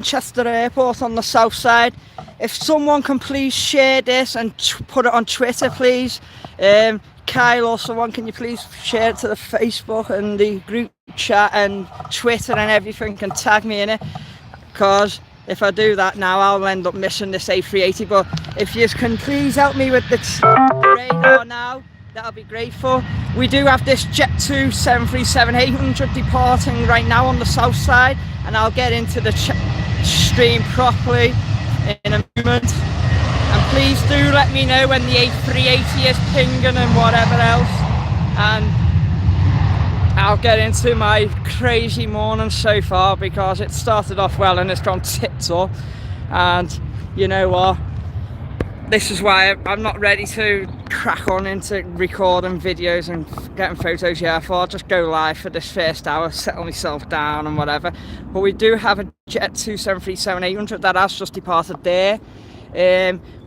Manchester Airport on the south side. If someone can please share this and put it on Twitter, please. Kyle or someone, can you please share it to the Facebook and the group chat and Twitter and everything, and tag me in it, because if I do that now I'll end up missing this A380. But if you can please help me with the radar now, that'll be grateful. We do have this Jet2 737-800 departing right now on the south side, and I'll get into the stream properly in a moment. And please do let me know when the A380 is pinging and whatever else, and I'll get into my crazy morning so far, because it started off well and it's gone tits up. And you know what, this is why I'm not ready to crack on into recording videos and getting photos yet. I thought I'll just go live for this first hour, settle myself down and whatever. But we do have a Jet2 737-800 that has just departed there.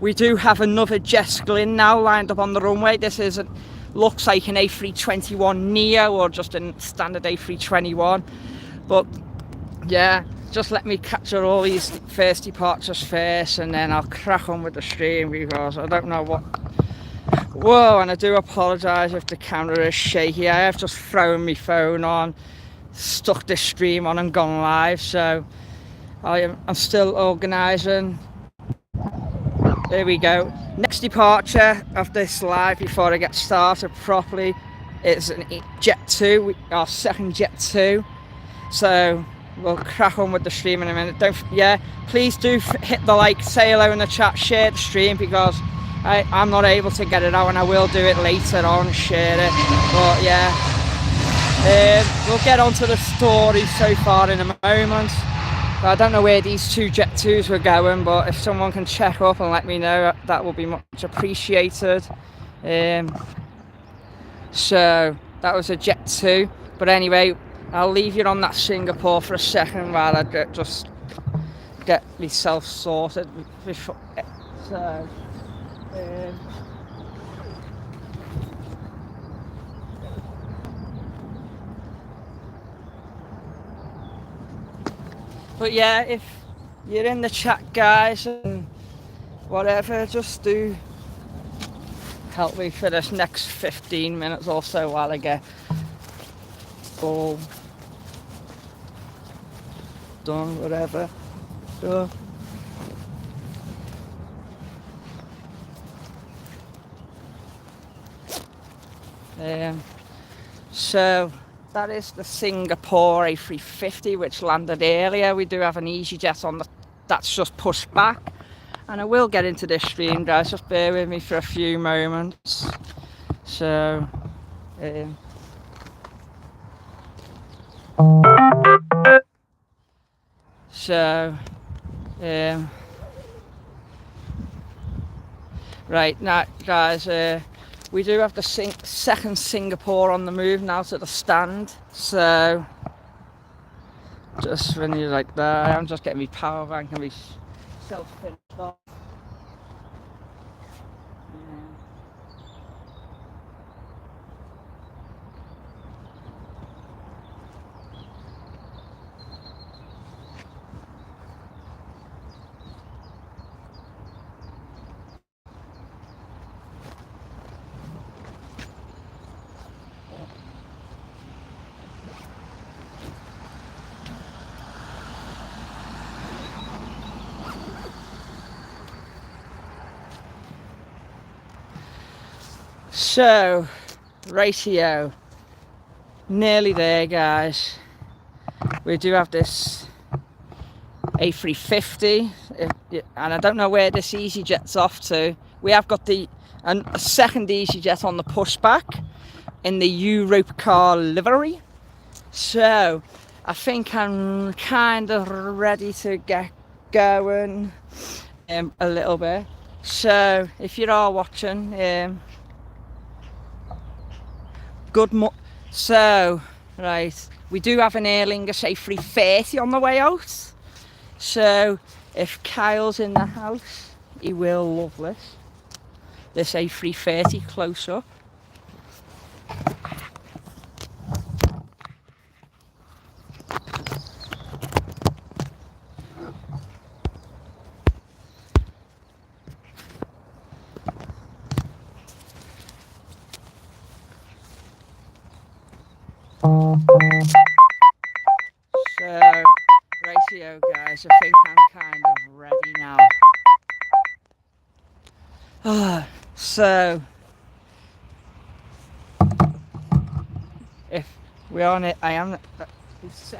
We do have another Jet now lined up on the runway. This looks like an A321 Neo or just a standard A321. But yeah, just let me capture all these first departures first, and then I'll crack on with the stream, because I don't know what. Whoa, and I do apologise if the camera is shaky. I have just thrown my phone on, stuck this stream on and gone live, so I'm still organising. There we go. Next departure of this live before I get started properly is an Jet2, our second Jet2. So we'll crack on with the stream in a minute. Please do hit the like, say hello in the chat, share the stream, because I'm not able to get it out, and I will do it later on, share it. But yeah, we'll get onto the story so far in a moment. I don't know where these two Jet2s were going, but if someone can check up and let me know, that will be much appreciated. So that was a Jet2. But anyway, I'll leave you on that Singapore for a second while I just get myself sorted before. So, but yeah, if you're in the chat, guys, and whatever, just do help me for this next 15 minutes or so while I get all done, whatever. So that is the Singapore A350, which landed earlier. We do have an EasyJet on that's just pushed back, and I will get into this stream, guys, just bear with me for a few moments. So right now, guys, we do have the second Singapore on the move now to the stand. So just when you're like that, I'm just getting my power bank and my self-finished off. So, ratio, nearly there, guys. We do have this A350, and I don't know where this EasyJet's off to. We have got a second EasyJet on the pushback in the Europcar livery. So, I think I'm kind of ready to get going a little bit. So, if you're all watching, so, right, we do have an Aer Lingus A330 on the way out. So, if Kyle's in the house, he will love this A330 close up. guys, I think I'm kind of ready now. So if we're on it, I am so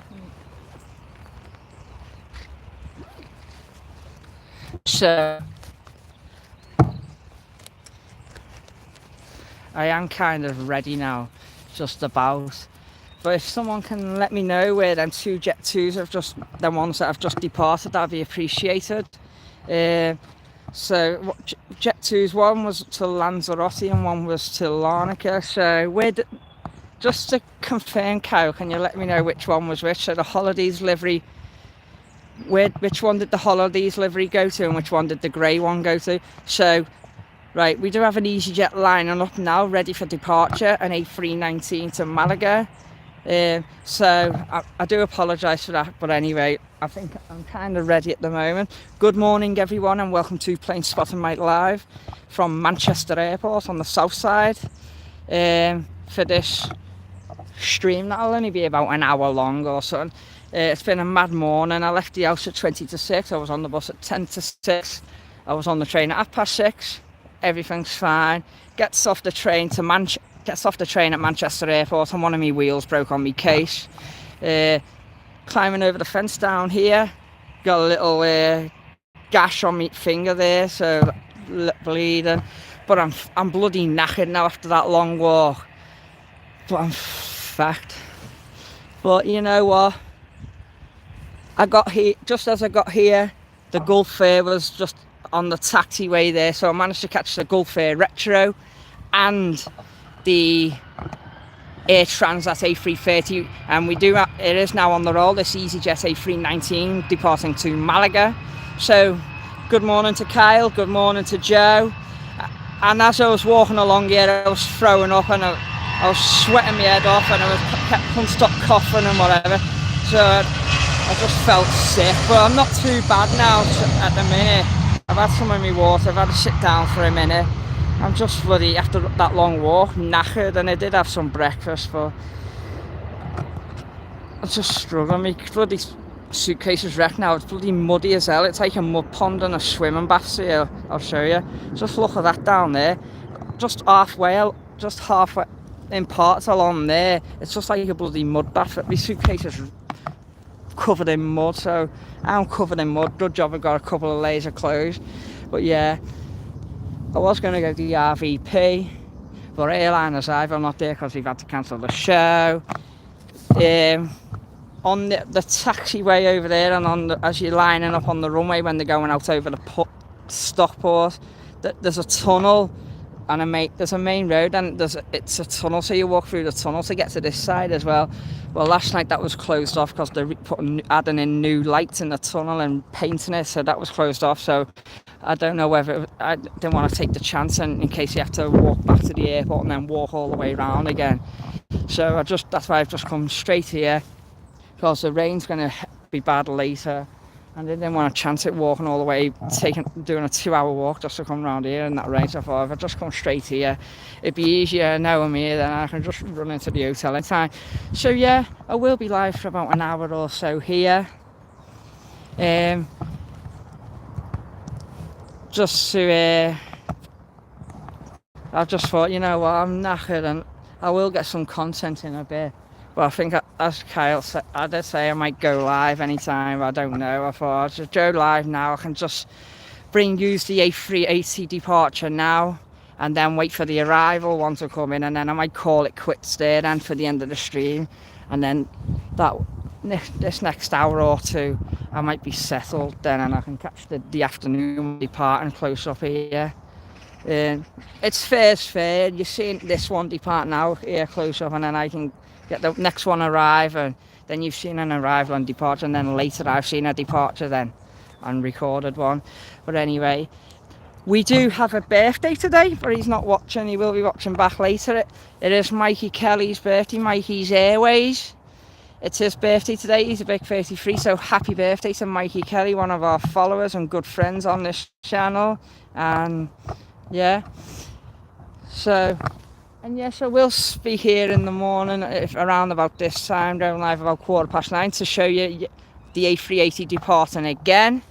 I am kind of ready now, just about. But if someone can let me know where them two Jet 2s have just, the ones that have just departed, that'd be appreciated. So Jet 2s, one was to Lanzarote and one was to Larnaca. So just to confirm, Kyle, can you let me know which one was which? So the holidays livery, which one did the holidays livery go to and which one did the grey one go to? So, right, we do have an EasyJet lining up now, ready for departure, an A319 to Malaga. So I do apologise for that, but anyway, I think I'm kind of ready at the moment. Good morning everyone, and welcome to Plane Spotting Mike Live from Manchester Airport on the south side, for this stream that'll only be about an hour long or so. It's been a mad morning. I left the house at 20 to 6, I was on the bus at 10 to 6, I was on the train at 6:30, everything's fine. Gets off the train at Manchester Airport and one of my wheels broke on my case. Climbing over the fence down here, got a little gash on my finger there, so bleeding. But I'm bloody knackered now after that long walk. But I'm fucked. But you know what? I got here, just as I got here, the Gulf Air was just on the taxiway there, so I managed to catch the Gulf Air Retro and the Air Transat A380, and it is now on the roll, this EasyJet A319 departing to Malaga. So good morning to Kyle, good morning to Joe. And as I was walking along here, I was throwing up and I was sweating my head off, and couldn't stop coughing and whatever. So I just felt sick, but I'm not too bad now at the minute. I've had some of my water, I've had to sit down for a minute. I'm just bloody, after that long walk, knackered, and I did have some breakfast, but I'm just struggling. My bloody suitcase is wrecked now. It's bloody muddy as hell. It's like a mud pond and a swimming bath. So I'll show you. Just look at that down there. Just halfway in parts along there. It's just like a bloody mud bath. My suitcase is covered in mud, so I'm covered in mud. Good job I got a couple of layers of clothes. But yeah, I was going to go to the RVP, but airliners either not there because we've had to cancel the show. On the taxiway over there, and as you're lining up on the runway when they're going out over the Stockport, there's a tunnel and there's a main road, and it's a tunnel, so you walk through the tunnel to get to this side as well. Well, last night that was closed off because they're adding in new lights in the tunnel and painting it, so that was closed off. So I don't know whether I didn't want to take the chance, and in case you have to walk back to the airport and then walk all the way around again. So that's why I've just come straight here, because the rain's going to be bad later, and I didn't want to chance it walking all the way, doing a 2-hour walk just to come around here in that rain. So I thought if I just come straight here, it'd be easier now I'm here, then I can just run into the hotel in time. So yeah, I will be live for about an hour or so here. Just to I just thought, you know what, I'm knackered and I will get some content in a bit. But I think, as Kyle said, I did say I might go live anytime. I don't know. I thought I'll just go live now. I can just bring you the A380 departure now, and then wait for the arrival one to come in, and then I might call it quits there then for the end of the stream. And then this next hour or two, I might be settled then, and I can catch the afternoon departing close up here. It's fair. You're seeing this one depart now here close up, and then I can get the next one arrive, and then you've seen an arrival and departure, and then later I've seen a departure then and recorded one. But anyway, we do have a birthday today, but he's not watching. He will be watching back later. It is Mikey Kelly's birthday, Mikey's Airways. It's his birthday today. He's a big 33, so happy birthday to Mikey Kelly, one of our followers and good friends on this channel. And yeah, so we'll be here in the morning around about this time, going live about 9:15 to show you the A380 departing again.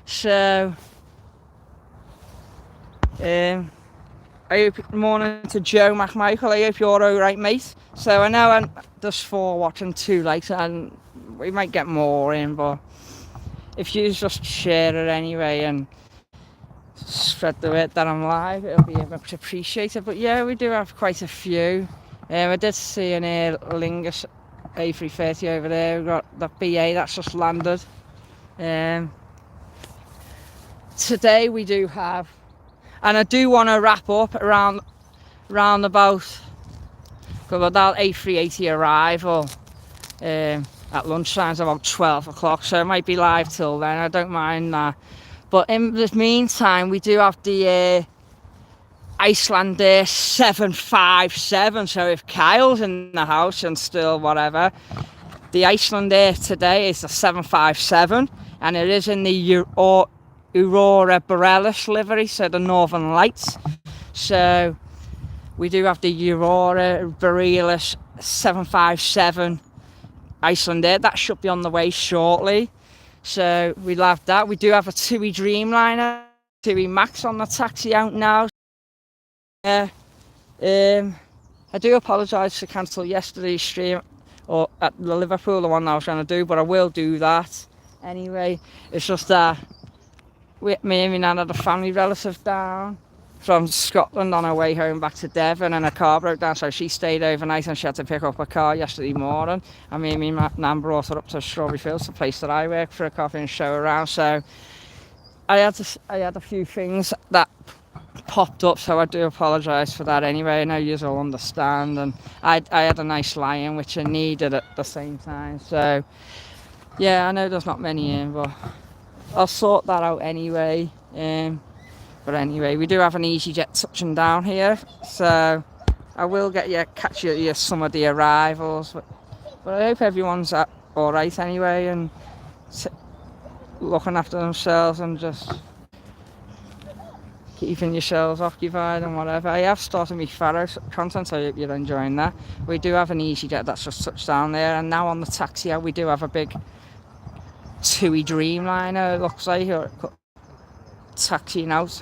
So I hope, morning to Joe McMichael, I hope you're alright, mate. So I know there's 4 watching 2 likes, and we might get more in, but if you just share it anyway and spread the word that I'm live, it'll be much appreciated. But yeah, we do have quite a few. I did see an Aer Lingus A330 over there. We've got the BA that's just landed. Today we do have, and I do want to wrap up around about that A380 arrival at lunchtime, about 12 o'clock, so it might be live till then. I don't mind that. But in the meantime, we do have the Icelandair 757. So if Kyle's in the house and still whatever, the Icelandair today is the 757, and it is in the Aurora Borealis livery, so the Northern Lights. So we do have the Aurora Borealis 757 Icelandair. That should be on the way shortly. So we'll have that. We do have a TUI Dreamliner, TUI Max on the taxi out now. I do apologise to cancel yesterday's stream, or at the Liverpool, the one I was going to do, but I will do that anyway. It's just that me and my nan had a family relative down from Scotland on her way home back to Devon, and her car broke down, so she stayed overnight and she had to pick up her car yesterday morning. And me and my nan brought her up to Strawberry Fields, the place that I work, for a coffee and show her around. So I had a few things that popped up, so I do apologise for that anyway. I know you all understand, and I had a nice lie-in which I needed at the same time. So yeah, I know there's not many in, but I'll sort that out anyway. But anyway, we do have an EasyJet touching down here, so I will catch you some of the arrivals. But I hope everyone's alright anyway, and looking after themselves and just keeping yourselves occupied and whatever. I have started my Faro content, so I hope you're enjoying that. We do have an EasyJet that's just touched down there, and now on the taxi out we do have a big TUI Dreamliner, it looks like, taxiing out.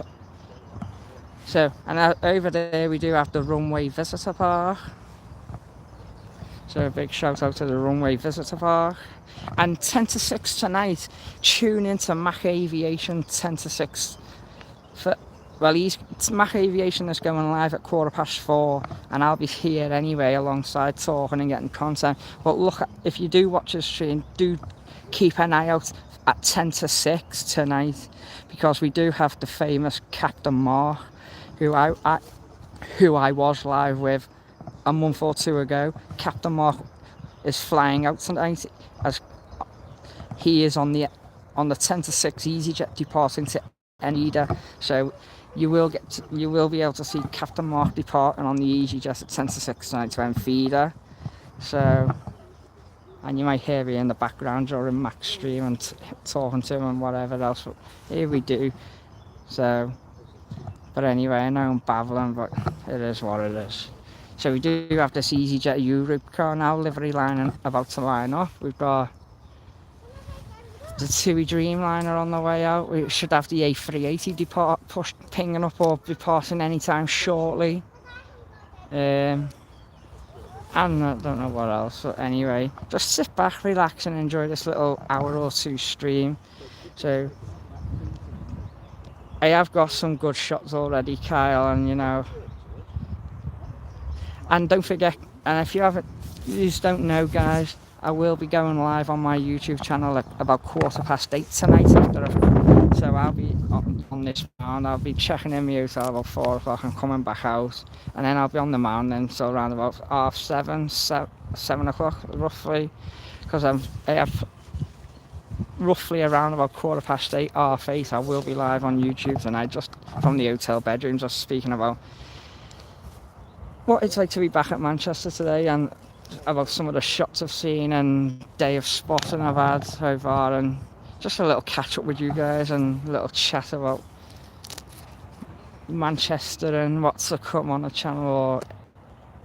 So, and over there we do have the Runway Visitor Park. So a big shout out to the Runway Visitor Park. And 10 to 6 tonight, tune into Mac Aviation 10 to 6. Mac Aviation is going live at 4:15, and I'll be here anyway alongside talking and getting content. But look, if you do watch the stream, do keep an eye out at 10 to 6 tonight, because we do have the famous Captain Mark, who I was live with a month or two ago. Captain Mark is flying out tonight, as he is on the 10 to 6 EasyJet departing to Enida. So you will be able to see Captain Mark departing on the EasyJet at 10 to 6 tonight to Enfida. So, and you might hear me in the background during Mac's stream and talking to him and whatever else. But here we do. So, but anyway, I know I'm babbling, but it is what it is. So we do have this EasyJet Europe car now, livery line about to line up. We've got the TUI Dreamliner on the way out. We should have the A380 pinging up or departing anytime shortly. And I don't know what else, but anyway, just sit back, relax and enjoy this little hour or two stream. So I have got some good shots already, Kyle, and you know, and don't forget, and if you just don't know, guys, I will be going live on my YouTube channel at about 8:15 tonight so I'll be on this mound. I'll be checking in my hotel about 4 o'clock and coming back out, and then I'll be on the mound then, so around about 7 o'clock roughly, because I have roughly around about 8:15, 8:30, I will be live on YouTube tonight, just from the hotel bedroom, just speaking about what it's like to be back at Manchester today, and about some of the shots I've seen and day of spotting I've had so far, and just a little catch up with you guys and a little chat about Manchester and what's to come on the channel or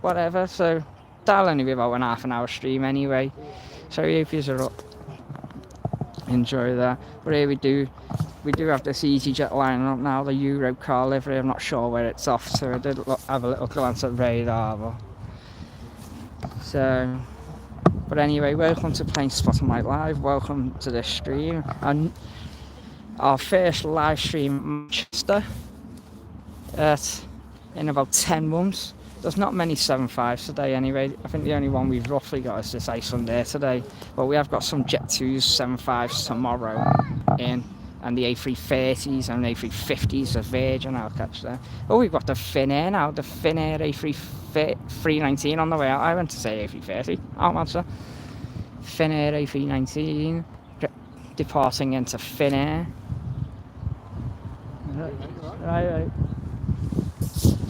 whatever. So that'll only be about an half an hour stream anyway, so I hope yous are enjoy that. But here we do have this EasyJet lining up now, the Eurocar livery. I'm not sure where it's off to. I did have a little glance at radar, but anyway, welcome to Plane Spotting Night Live. Welcome to this stream, and our first live stream in Manchester in about 10 months. There's not many 75s today anyway. I think the only one we've roughly got is this Icelandair today, but we have got some Jet 2s, 75s tomorrow in, and the A330s and A350s, the Virgin I'll catch there. Oh, we've got the Finnair now, the Finnair A319 on the way out. I went to say A330, oh man, sir. Finnair A319 departing into Finnair. Right.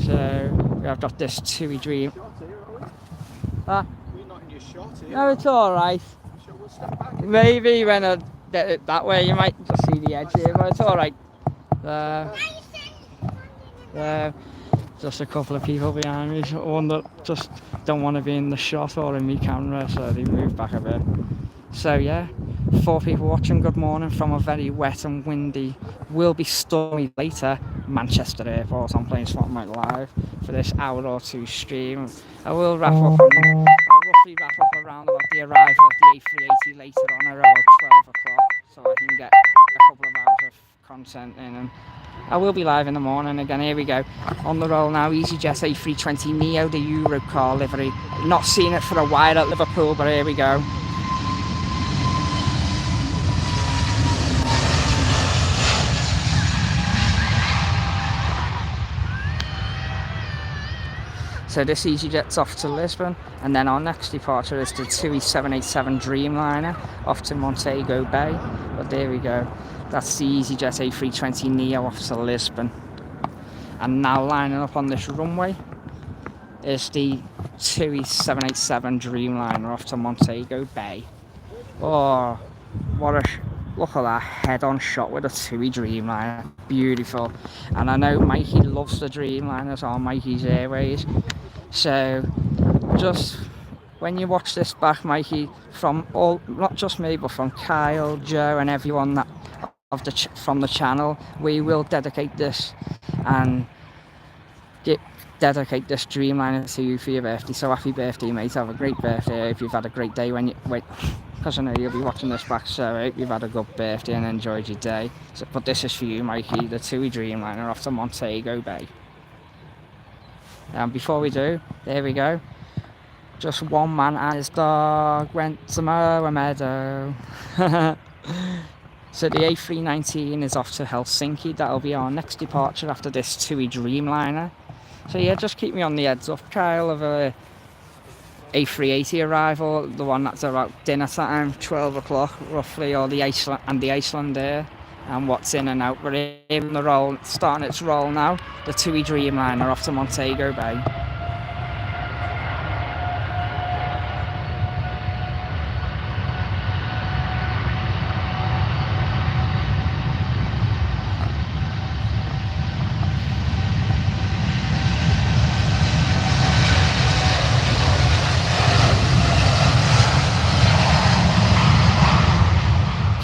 So I've got this TUI Dream. We're not in your shot here. No, it's alright. Maybe when I get it that way you might just see the edge here, but it's alright. Just a couple of people behind me, one that just don't want to be in the shot or in my camera, so they move back a bit. So yeah, 4 people watching. Good morning from a very wet and windy, will be stormy later, Manchester Airport on Plane Spotting Night Live for this hour or 2 stream. I will wrap up. I'll roughly wrap up around about the arrival of the A380 later on around 12 o'clock, so I can get a couple of hours of content in, and I will be live in the morning again. Here we go, on the roll now. EasyJet A320 Neo, the Eurocar livery. Not seen it for a while at Liverpool, but here we go. So this EasyJet's off to Lisbon, and then our next departure is the TUI 787 Dreamliner off to Montego Bay. But there we go, that's the EasyJet A320 Neo off to Lisbon. And now lining up on this runway is the TUI 787 Dreamliner off to Montego Bay. Oh, look at that head-on shot with a TUI Dreamliner, beautiful. And I know Mikey loves the Dreamliners on Mikey's Airways. So just when you watch this back, Mikey, from all, not just me, but from Kyle, Joe and everyone that from the channel, we will dedicate this and dedicate this Dreamliner to you for your birthday. So happy birthday, mate. Have a great birthday. I hope you've had a great day when you wait, because I know you'll be watching this back, so I hope you've had a good birthday and enjoyed your day. So, but this is for you, Mikey, the TUI Dreamliner off to Montego Bay. And before we do, there we go. Just one man and his dog went to mow a meadow. So the A319 is off to Helsinki. That'll be our next departure after this TUI Dreamliner. So yeah, just keep me on the heads up, Kyle, of a A380 arrival, the one that's about dinner time, 12 o'clock roughly, or the Icelandair, and what's in and out. But in the roll, starting its roll now, the TUI Dreamliner off to Montego Bay.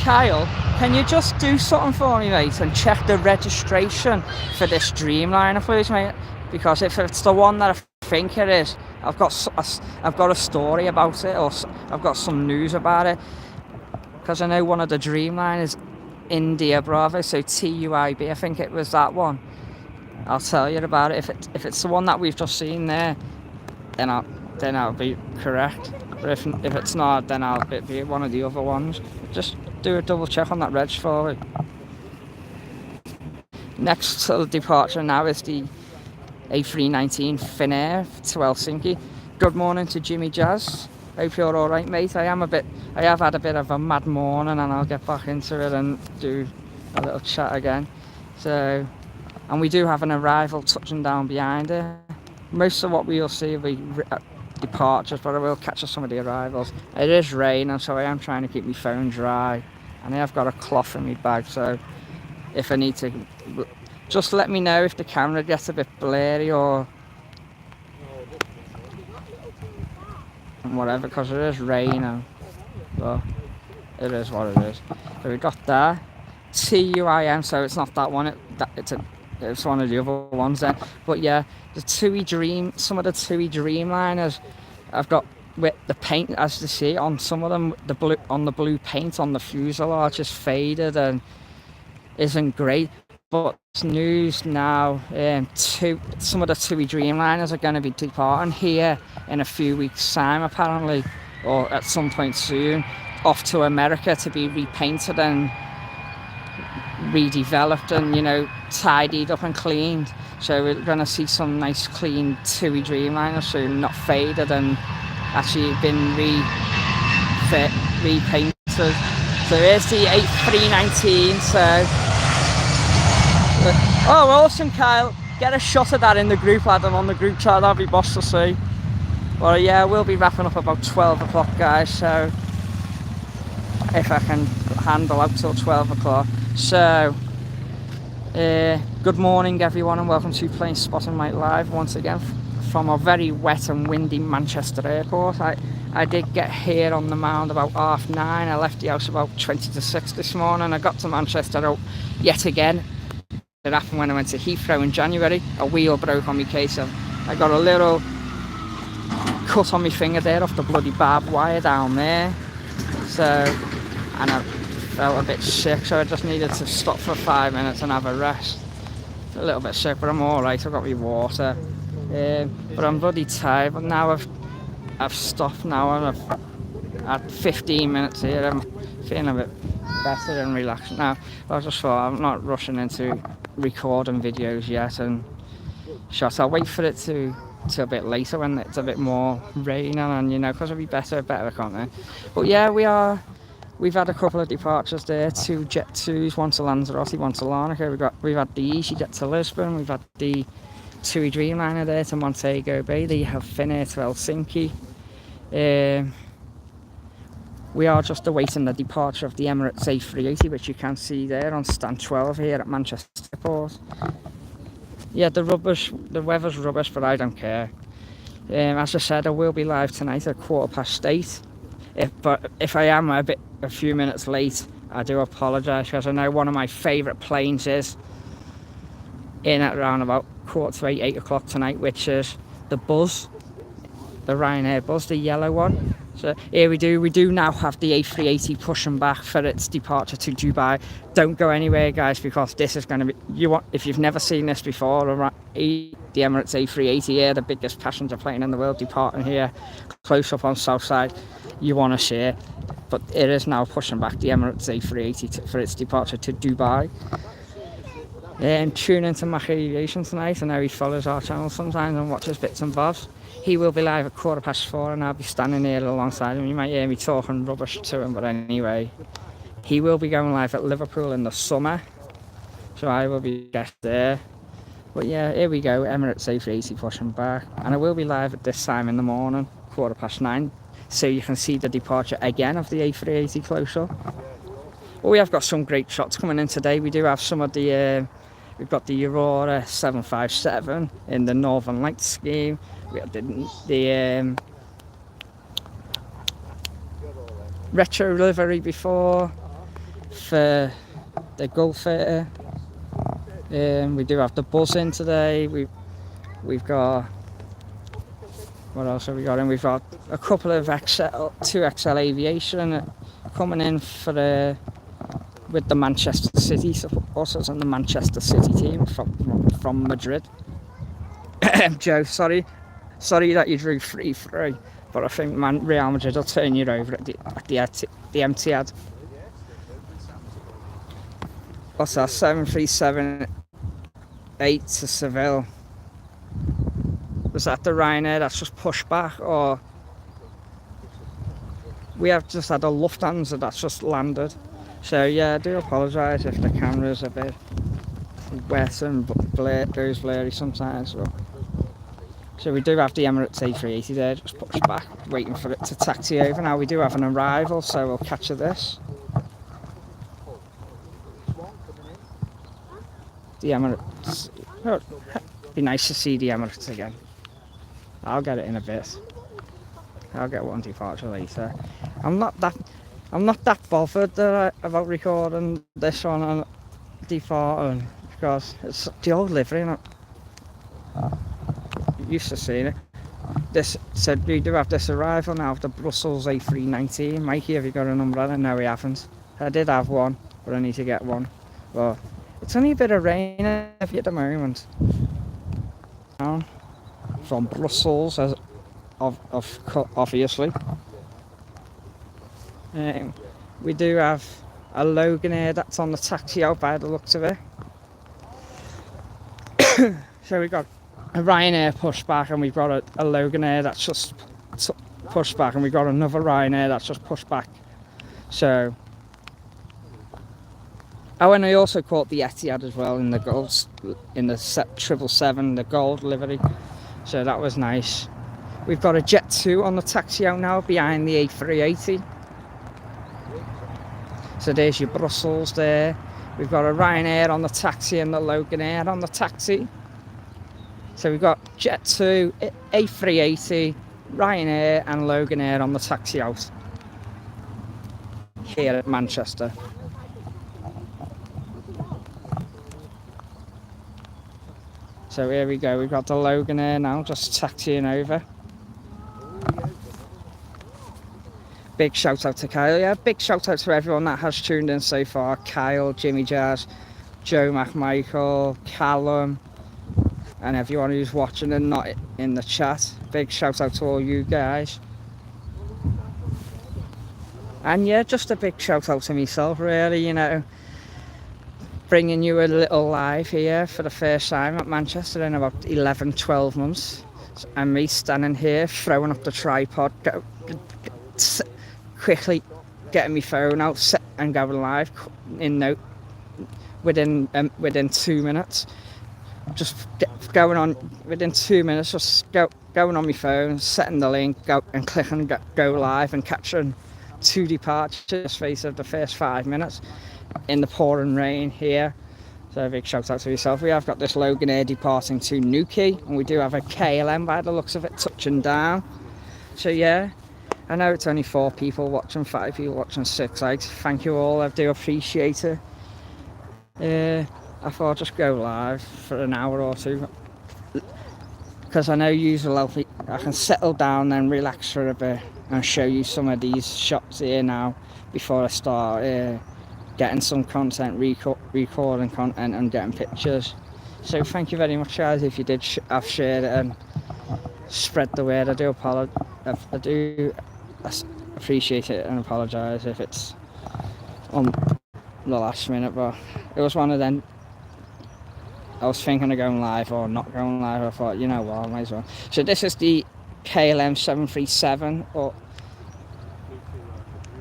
Kyle, can you just do something for me, mate, and check the registration for this Dreamliner, please, mate? Because if it's the one that I think it is, I've got a story about it, or I've got some news about it. Because I know one of the Dreamliners, India Bravo, so TUIB, I think it was that one. I'll tell you about it. If it's the one that we've just seen there, then I'll be correct. But if it's not, then it'll be one of the other ones. Just do a double check on that reg for it. Next to the departure now is the A319 Finnair to Helsinki. Good morning to Jimmy Jazz. Hope you're all right, mate. I have had a bit of a mad morning, and I'll get back into it and do a little chat again. So, and we do have an arrival touching down behind it. Most of what we'll see will be departures, but I will catch some of the arrivals. It is raining, so I am trying to keep my phone dry, and I have got a cloth in my bag, so if I need to, just let me know if the camera gets a bit blurry or whatever, because it is raining. But it is what it is. So we got that TUIM, so it's not that one. It's one of the other ones then. But yeah, the TUI Dream, some of the TUI Dreamliners, I've got with the paint, as you see on some of them, the blue paint on the fuselage is faded and isn't great. But news now, some of the TUI Dreamliners are going to be departing here in a few weeks' time, apparently, or at some point soon, off to America to be repainted and redeveloped and, you know, tidied up and cleaned. So we're going to see some nice clean TUI Dreamliners soon, not faded and actually been repainted. So here's the A319. So. Oh, awesome, Kyle. Get a shot of that in the group, Adam, on the group chat. That'd be boss to see. Well, yeah, we'll be wrapping up about 12 o'clock, guys. So, if I can handle out till 12 o'clock. So, good morning, everyone, and welcome to Plane Spotting Night Live once again from a very wet and windy Manchester airport. I did get here on the mound about 9:30. I left the house about 20 to 6 this morning. I got to Manchester yet again. It happened when I went to Heathrow in January. A wheel broke on my case. I got a little cut on my finger there off the bloody barbed wire down there. So, and I felt a bit sick, so I just needed to stop for 5 minutes and have a rest. A little bit sick, but I'm alright. I've got my water. But I'm bloody tired. But now I've stopped now and I've had 15 minutes here. I'm feeling a bit better and relaxed now. I just thought I'm not rushing into recording videos yet and shots. I'll wait for it to a bit later when it's a bit more raining and, you know, because it'll be better, can't it? But yeah, we've had a couple of departures there, 2 Jet 2s, one to Lanzarote, one to Larnaca. We've had the EasyJet to Lisbon, we've had the TUI Dreamliner there to Montego Bay, they have Finnair to Helsinki. We are just awaiting the departure of the Emirates A380, which you can see there on stand 12 here at Manchester Airport. Yeah, the weather's rubbish, but I don't care. As I said, I will be live tonight at 8:15. But if I am a few minutes late, I do apologise, because I know one of my favourite planes is in at around about 7:45, 8 o'clock tonight, which is the Buzz, the Ryanair Buzz, the yellow one. So here we do now have the A380 pushing back for its departure to Dubai. Don't go anywhere, guys, because this is going to be, if you've never seen this before, the Emirates A380 here, the biggest passenger plane in the world, departing here close up on south side, you want to see it. But it is now pushing back the Emirates A380 for its departure to Dubai. Tune into Mach Aviation tonight. I know he follows our channel sometimes and watches bits and bobs. He will be live at 4:15 and I'll be standing here alongside him. You might hear me talking rubbish to him, but anyway, he will be going live at Liverpool in the summer, so I will be guest there. But yeah, here we go, Emirates A380 pushing back, and I will be live at this time in the morning, 9:15, so you can see the departure again of the A380 close up. Well, we have got some great shots coming in today. We do have some of the we've got the Aurora 757 in the Northern Lights scheme. We had the retro livery before for the Gulfighter. We do have the Buzz in today. We've got, what else have we got in? We've got a couple of 2XL Aviation coming in for with the Manchester City supporters and the Manchester City team from Madrid. Joe, sorry that you drew 3-3, but I think Real Madrid will turn you over at the Etihad. What's that? 737-8 to Seville. Was that the Ryanair that's just pushed back, or we have just had a Lufthansa that's just landed? So yeah, I do apologise if the camera's a bit wet and goes blurry sometimes. But so we do have the Emirates A380 there, just pushed back, waiting for it to taxi over. Now we do have an arrival, so we'll capture this. The Emirates. Oh, be nice to see the Emirates again. I'll get it in a bit. I'll get one departure later. I'm not that. I'm not that bothered about recording this one and departing because it's the old livery, and I'm used to seeing it. This said we do have this arrival now of the Brussels A380. Mikey, have you got an umbrella? No, we haven't. I did have one, but I need to get one. But it's only a bit of rain at the moment. From Brussels, as obviously. We do have a Loganair that's on the taxi out by the looks of it. So we got a Ryanair pushback, and we've got a Loganair that's just pushed back, and we've got another Ryanair that's just pushed back. So, oh, and I also caught the Etihad as well in the gold, in the 777, the gold livery. So that was nice. We've got a Jet 2 on the taxi out now behind the A380. So there's your Brussels there. We've got a Ryanair on the taxi and the Loganair on the taxi. So we've got Jet 2, A380, Ryanair and Loganair on the taxi out here at Manchester. So here we go, we've got the Loganair now just taxiing over. Big shout out to Kyle, yeah, big shout out to everyone that has tuned in so far. Kyle, Jimmy Jazz, Joe McMichael, Callum, and everyone who's watching and not in the chat. Big shout out to all you guys. And yeah, just a big shout out to myself really, you know, bringing you a little live here for the first time at Manchester in about 11-12 months, and me standing here throwing up the tripod, quickly getting my phone out and going live in within 2 minutes. Just going on within 2 minutes, just going on my phone, setting the link, and clicking go live and capturing 2 departures space of the first 5 minutes in the pouring rain here. So a big shout out to yourself. We have got this Loganair departing to Newquay, and we do have a KLM by the looks of it touching down. So yeah, I know it's only 4 people watching, 5 people watching, 6 likes. Thank you all, I do appreciate it. I thought I'd just go live for an hour or two, because I know usually I can settle down and relax for a bit and show you some of these shots here now before I start getting some content, recording content and getting pictures. So thank you very much guys if you did have shared it and spread the word. I do appreciate it and apologise if it's on the last minute, but it was one of them. I was thinking of going live or not going live. I thought, you know what, I might as well. So this is the KLM 737 or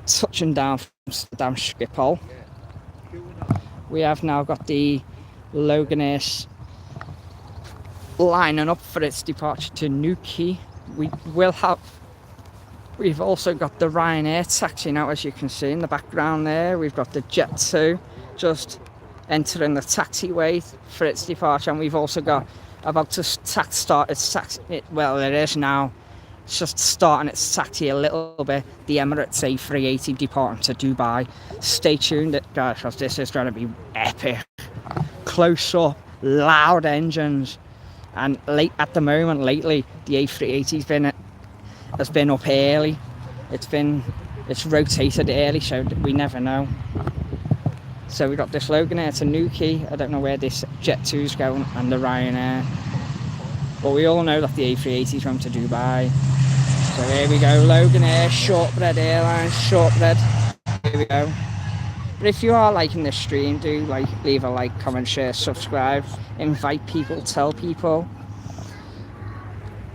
touching down from Amsterdam Schiphol. We have now got the Loganair lining up for its departure to Newquay. We've also got the Ryanair taxi now, as you can see in the background there. We've got the Jet 2 just entering the taxiway for its departure, and we've also got about to start its taxi. Well, it is now. It's just starting its taxi a little bit. The Emirates A380 departing to Dubai. Stay tuned, guys, because this is going to be epic. Close up, loud engines, and at the moment lately, the A380 has been up early. It's rotated early, so we never know. So we got this Loganair to Newquay. I don't know where this Jet 2 is going, and the Ryanair. But we all know that the A380 is going to Dubai. So here we go, Loganair, Shortbread Airlines, Shortbread. Here we go. But if you are liking this stream, do leave a like, comment, share, subscribe, invite people, tell people.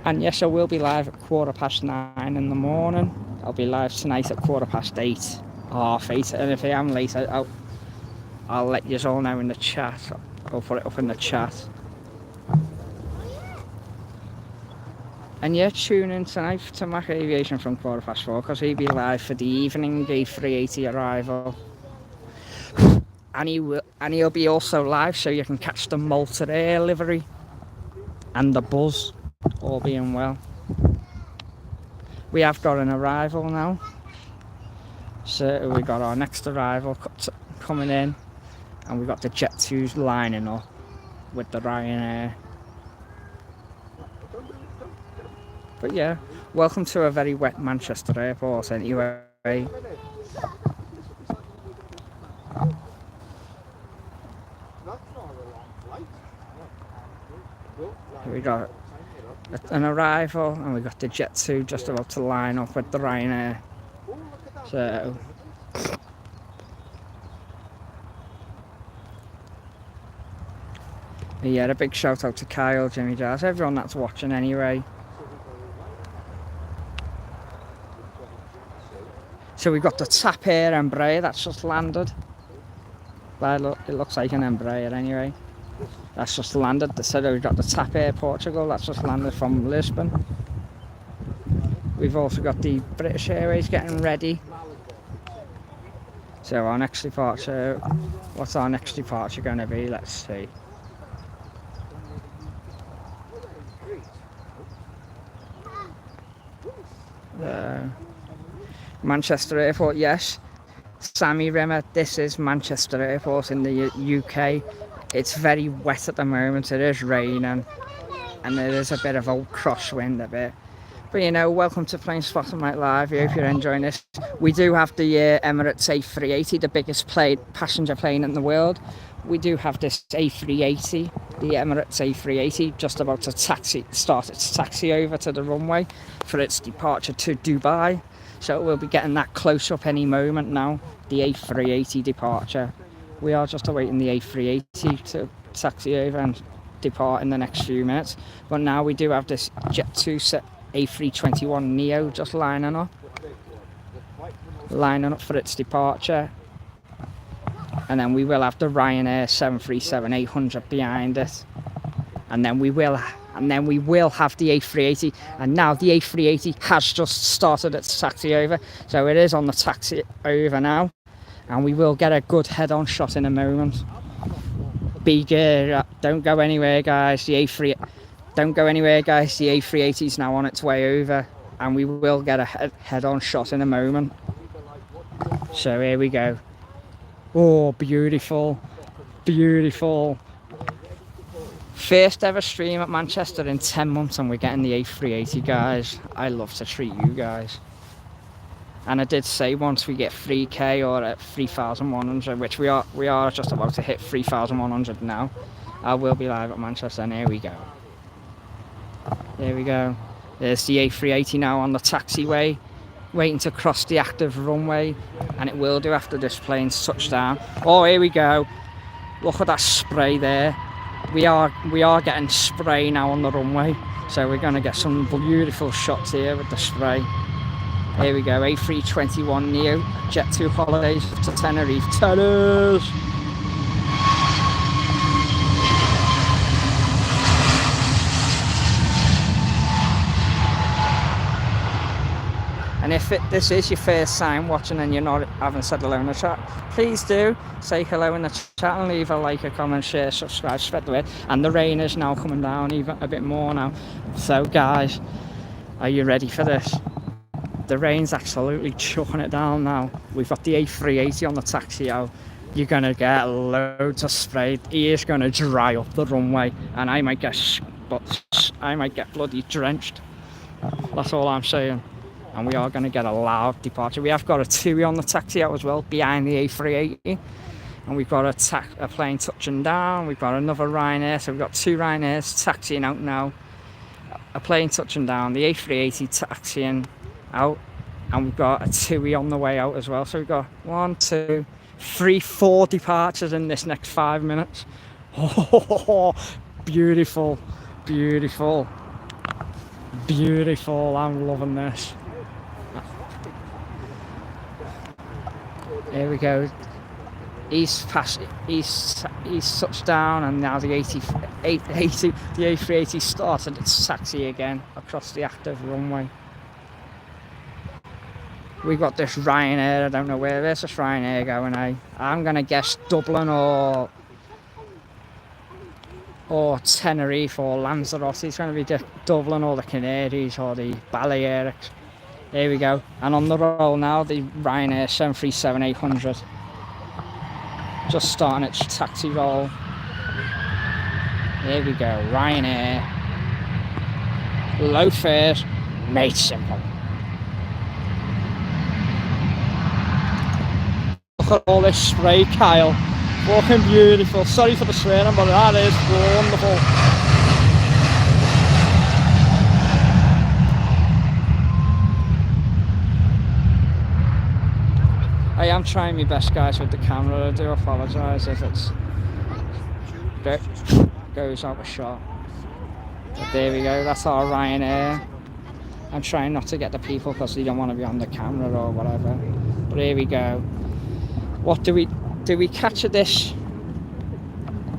And yes, I will be live at 9:15 in the morning. I'll be live tonight at 8:15, 8:30. And if I am late, I'll let you all know in the chat. I'll put it up in the chat. And yeah, tune in tonight to Mac Aviation from 4:15, because he'll be live for the evening A380 arrival. And he'll be also live, so you can catch the Malta Air livery and the Buzz, all being well. We have got an arrival now So we got our next arrival coming in, and we got the Jet2s lining up with the Ryanair. But yeah, welcome to a very wet Manchester airport anyway. We got an arrival, and we got the Jet2 just about to line up with the Ryanair. So yeah, a big shout out to Kyle, Jimmy Jazz, everyone that's watching anyway. So we got the TAP Air Embraer that's just landed. But it looks like an Embraer anyway. That's just landed. So we've got the TAP Air Portugal that's just landed from Lisbon. We've also got the British Airways getting ready. So our next departure, what's our next departure going to be? Let's see. Manchester Airport, yes. Sammy Rimmer, this is Manchester Airport in the UK. It's very wet at the moment, it is raining, and there is a bit of a crosswind a bit. But you know, welcome to Plane Spotlight Live. I hope you're enjoying this. We do have the Emirates A380, the biggest passenger plane in the world. We do have this A380, the Emirates A380, just about to start its taxi over to the runway for its departure to Dubai. So we'll be getting that close up any moment now, the A380 departure. We are just awaiting the A380 to taxi over and depart in the next few minutes. But now we do have this Jet2 A321neo just lining up for its departure. And then we will have the Ryanair 737-800 behind it. And then we will have the A380, and now the A380 has just started its taxi over, so it is on the taxi over now, and we will get a good head-on shot in a moment. Don't go anywhere, guys. The A380 is now on its way over, and we will get a head-on shot in a moment. So here we go. Oh, beautiful, beautiful. First ever stream at Manchester in 10 months, and we're getting the A380, guys. I love to treat you guys. And I did say once we get 3k or at 3,100, which we are just about to hit 3,100 now, I will be live at Manchester, and here we go. There we go. There's the A380 now on the taxiway, waiting to cross the active runway, and it will do after this plane's touchdown. Oh, here we go. Look at that spray there. We are getting spray now on the runway, so we're going to get some beautiful shots here with the spray. Here we go, A321neo, Jet2 holidays to Tenerife. Tennis! And if this is your first time watching and haven't said hello in the chat, please do say hello in the chat and leave a like, a comment, share, subscribe, spread the word. And the rain is now coming down even a bit more now. So guys, are you ready for this? The rain's absolutely chucking it down now. We've got the A380 on the taxi out. You're gonna get loads of spray. He is gonna dry up the runway, and I might get bloody drenched. That's all I'm saying. And we are going to get a loud departure. We have got a TUI on the taxi out as well, behind the A380. And we've got a plane touching down. We've got another Ryanair, so we've got two Ryanairs taxiing out now. A plane touching down, the A380 taxiing out. And we've got a TUI on the way out as well. So we've got 1, 2, 3, 4 departures in this next 5 minutes. Oh, beautiful, beautiful, beautiful. I'm loving this. Here we go. He's touched down, and now the A380 started its taxi again across the active runway. We've got this Ryanair. I don't know where this Ryanair going. I'm gonna guess Dublin or Tenerife or Lanzarote. It's gonna be Dublin or the Canaries or the Balearics. Here we go. And on the roll now, the Ryanair 737-800. Just starting its taxi roll. Here we go. Ryanair. Low fares, made simple. Look at all this spray, Kyle. Fucking beautiful. Sorry for the swearing, but that is wonderful. I am trying my best, guys, with the camera. I do apologise if it's goes out of shot. But there we go. That's our Ryanair. I'm trying not to get the people because they don't want to be on the camera or whatever. But here we go. What do we capture this?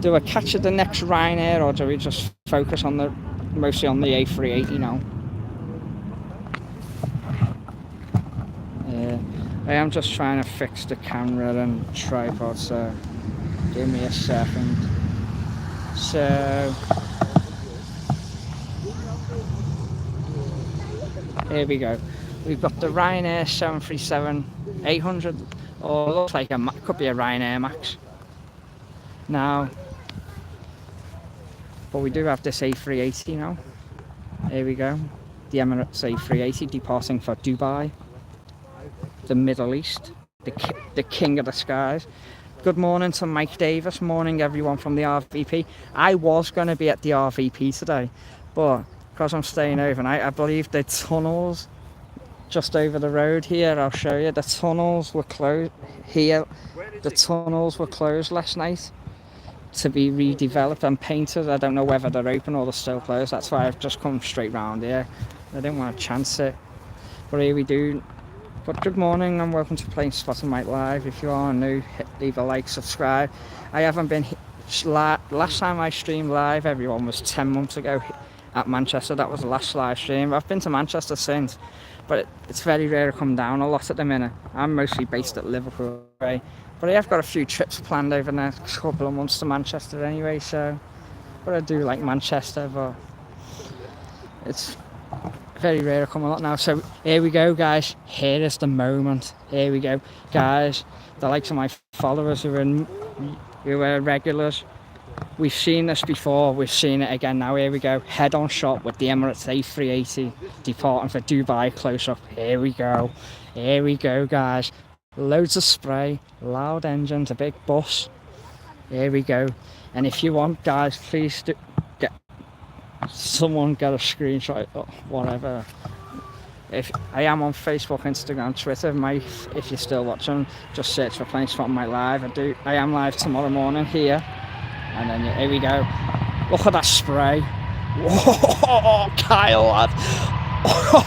Do I capture the next Ryanair, or do we just focus on mostly on the A380 now? I am just trying to fix the camera and tripod, so give me a second. So here we go. We've got the Ryanair 737-800, or looks like could be a Ryanair Max. Now, but we do have this A380 now. Here we go. The Emirates A380 departing for Dubai, the Middle East, the king of the skies. Good morning to Mike Davis. Morning everyone from the RVP. I was going to be at the RVP today, but because I'm staying overnight, I believe the tunnels just over the road here, I'll show you, the tunnels were closed here. The tunnels were closed last night to be redeveloped and painted. I don't know whether they're open or they're still closed. That's why I've just come straight round here. I didn't want to chance it, but here we do. But good morning and welcome to Plain Spotted Mike Live. If you are new, leave a like, subscribe. I haven't been last time I streamed live, everyone, was 10 months ago at Manchester. That was the last live stream. I've been to Manchester since, but it's very rare to come down a lot at the minute. I'm mostly based at Liverpool, right? But I have got a few trips planned over the next couple of months to Manchester anyway, so. But I do like Manchester, but it's very rare to come a lot now. So here we go, guys. Here is the moment. Here we go, guys. The likes of my followers who are regulars. We've seen this before. We've seen it again now. Here we go. Head on shot with the Emirates A380 departing for Dubai. Close up. Here we go. Here we go, guys. Loads of spray, loud engines, a big bus. Here we go. And if you want, guys, please get a screenshot or whatever. If I am on Facebook, Instagram, Twitter, Mike, if you're still watching, just search for Plain Spotted Mike Live. I am live tomorrow morning here. And then here we go. Look at that spray. Whoa, Kyle, lad.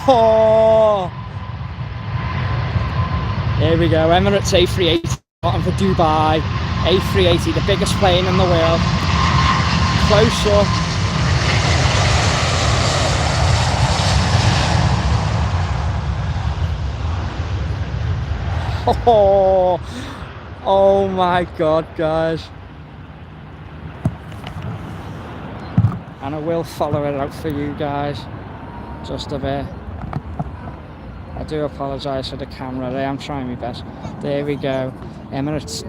Oh. Here we go. Emirates A380 bottom for Dubai. A380, the biggest plane in the world. Close up. Oh my God, guys. And I will follow it out for you guys just a bit. I do apologise for the camera. I am trying my best. There we go. Emirates.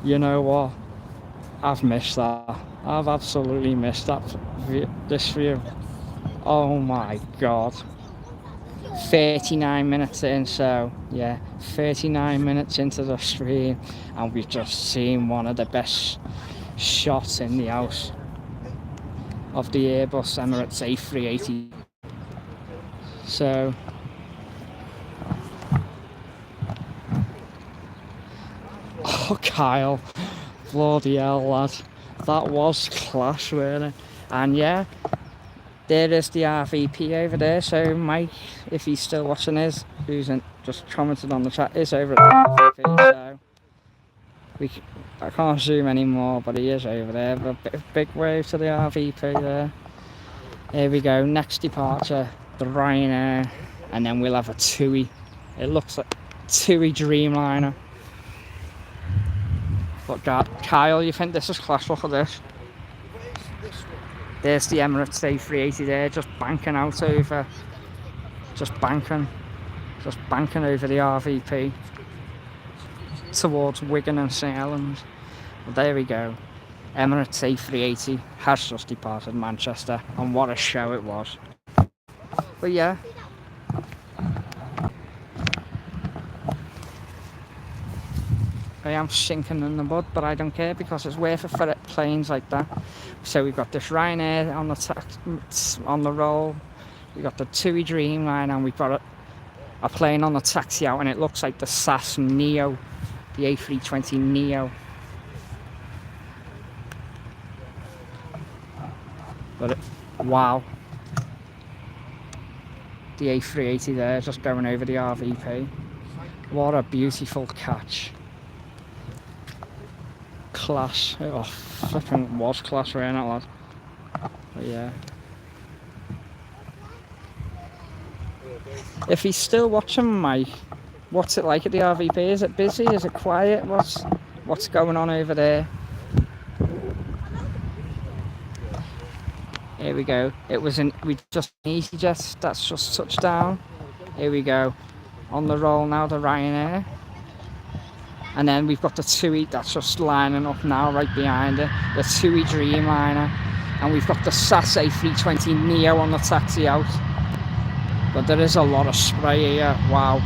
You know what? I've missed that. I've absolutely missed that. This view. Oh my God. 39 minutes in, so yeah, 39 minutes into the stream, and we've just seen one of the best shots in the house of the Airbus Emirates A380. So oh, Kyle, bloody hell, lad, that was class, wasn't it? And yeah, there is the RVP over there. So Mike, if he's still watching this, who's just commented on the chat, is over at the RVP. So I can't zoom anymore, but he is over there. But big wave to the RVP there. Here we go. Next departure, the Ryanair, and then we'll have a TUI. It looks like TUI Dreamliner. But God, Kyle, you think this is class? Look at this. There's the Emirates A380 there, just banking out over, just banking over the RVP towards Wigan and St Helens. Well, there we go. Emirates A380 has just departed Manchester, and what a show it was. But yeah, I am sinking in the mud, but I don't care because it's worth it for planes like that. So we've got this Ryanair on the roll, we've got the TUI Dreamliner, and we've got a plane on the taxi out, and it looks like the SAS Neo, the A320 Neo. But wow, the A380 there just going over the RVP. What a beautiful catch. Class. Oh, flipping was class, wearing that lad. But yeah. If he's still watching my, what's it like at the RVP? Is it busy? Is it quiet? What's going on over there? Here we go. We just EasyJet that's just touched down. Here we go. On the roll now, the Ryanair. And then we've got the TUI that's just lining up now right behind it. The TUI Dreamliner. And we've got the SAS A320 Neo on the taxi out. But there is a lot of spray here. Wow.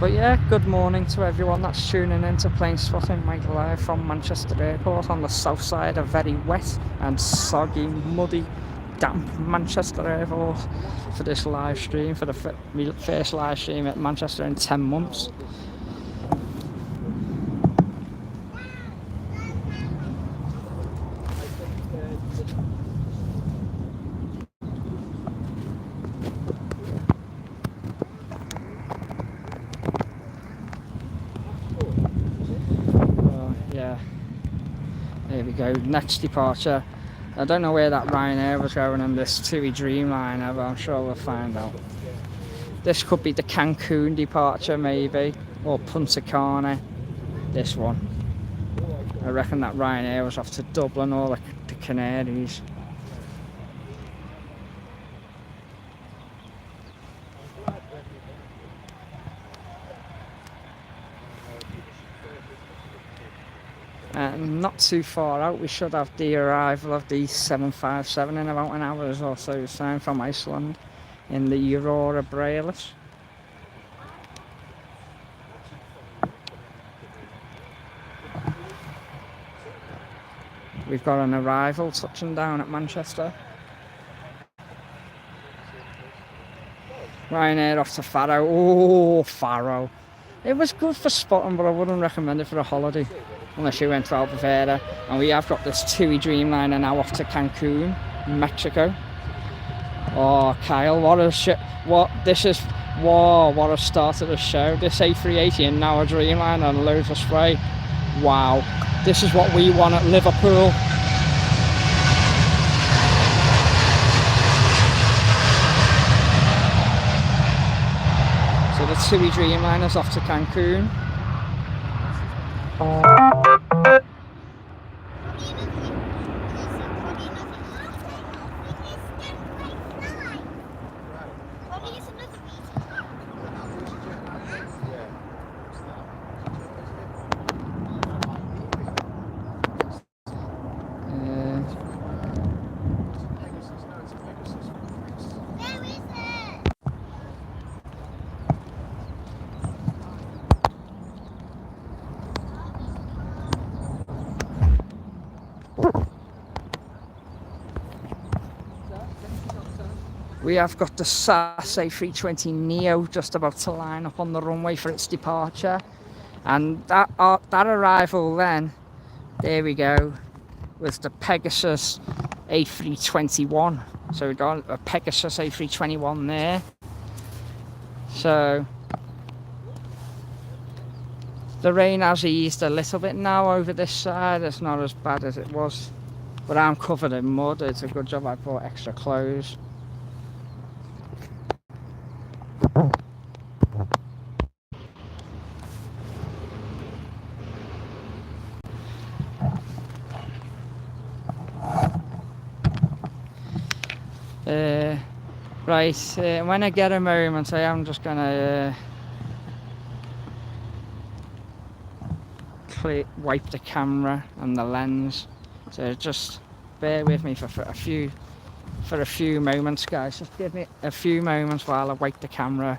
But yeah, good morning to everyone that's tuning in to Plane Spotting Mike live from Manchester Airport on the south side of very wet and soggy, muddy, damp Manchester Airport for this live stream, for the first live stream at Manchester in 10 months. There we go, next departure. I don't know where that Ryanair was going and this TUI Dreamliner, but I'm sure we'll find out. This could be the Cancun departure maybe, or Punta Cana, this one. I reckon that Ryanair was off to Dublin or the Canaries. Not too far out, we should have the arrival of the 757 in about an hour or so's time from Iceland in the Aurora Borealis. We've got an arrival touching down at Manchester. Ryanair off to Faro. Oh, Faro. It was good for spotting, but I wouldn't recommend it for a holiday unless you went to Albufeira. And we have got this TUI Dreamliner now off to Cancun, Mexico. Oh, Kyle, what a shit! What this is? Whoa! What a start to the show! This A380 and now a Dreamliner and loads of spray. Wow! This is what we want at Liverpool. So the TUI Dreamliner's off to Cancun. We have got the SAS A320 Neo just about to line up on the runway for its departure, and that arrival then, there we go, was the Pegasus A321. So we've got a Pegasus A321 there. So the rain has eased a little bit now over this side. It's not as bad as it was but I'm covered in mud. It's a good job I brought extra clothes. Right, when I get a moment, I am just gonna wipe the camera and the lens. So just bear with me for a few moments, guys. Just give me a few moments while I wipe the camera.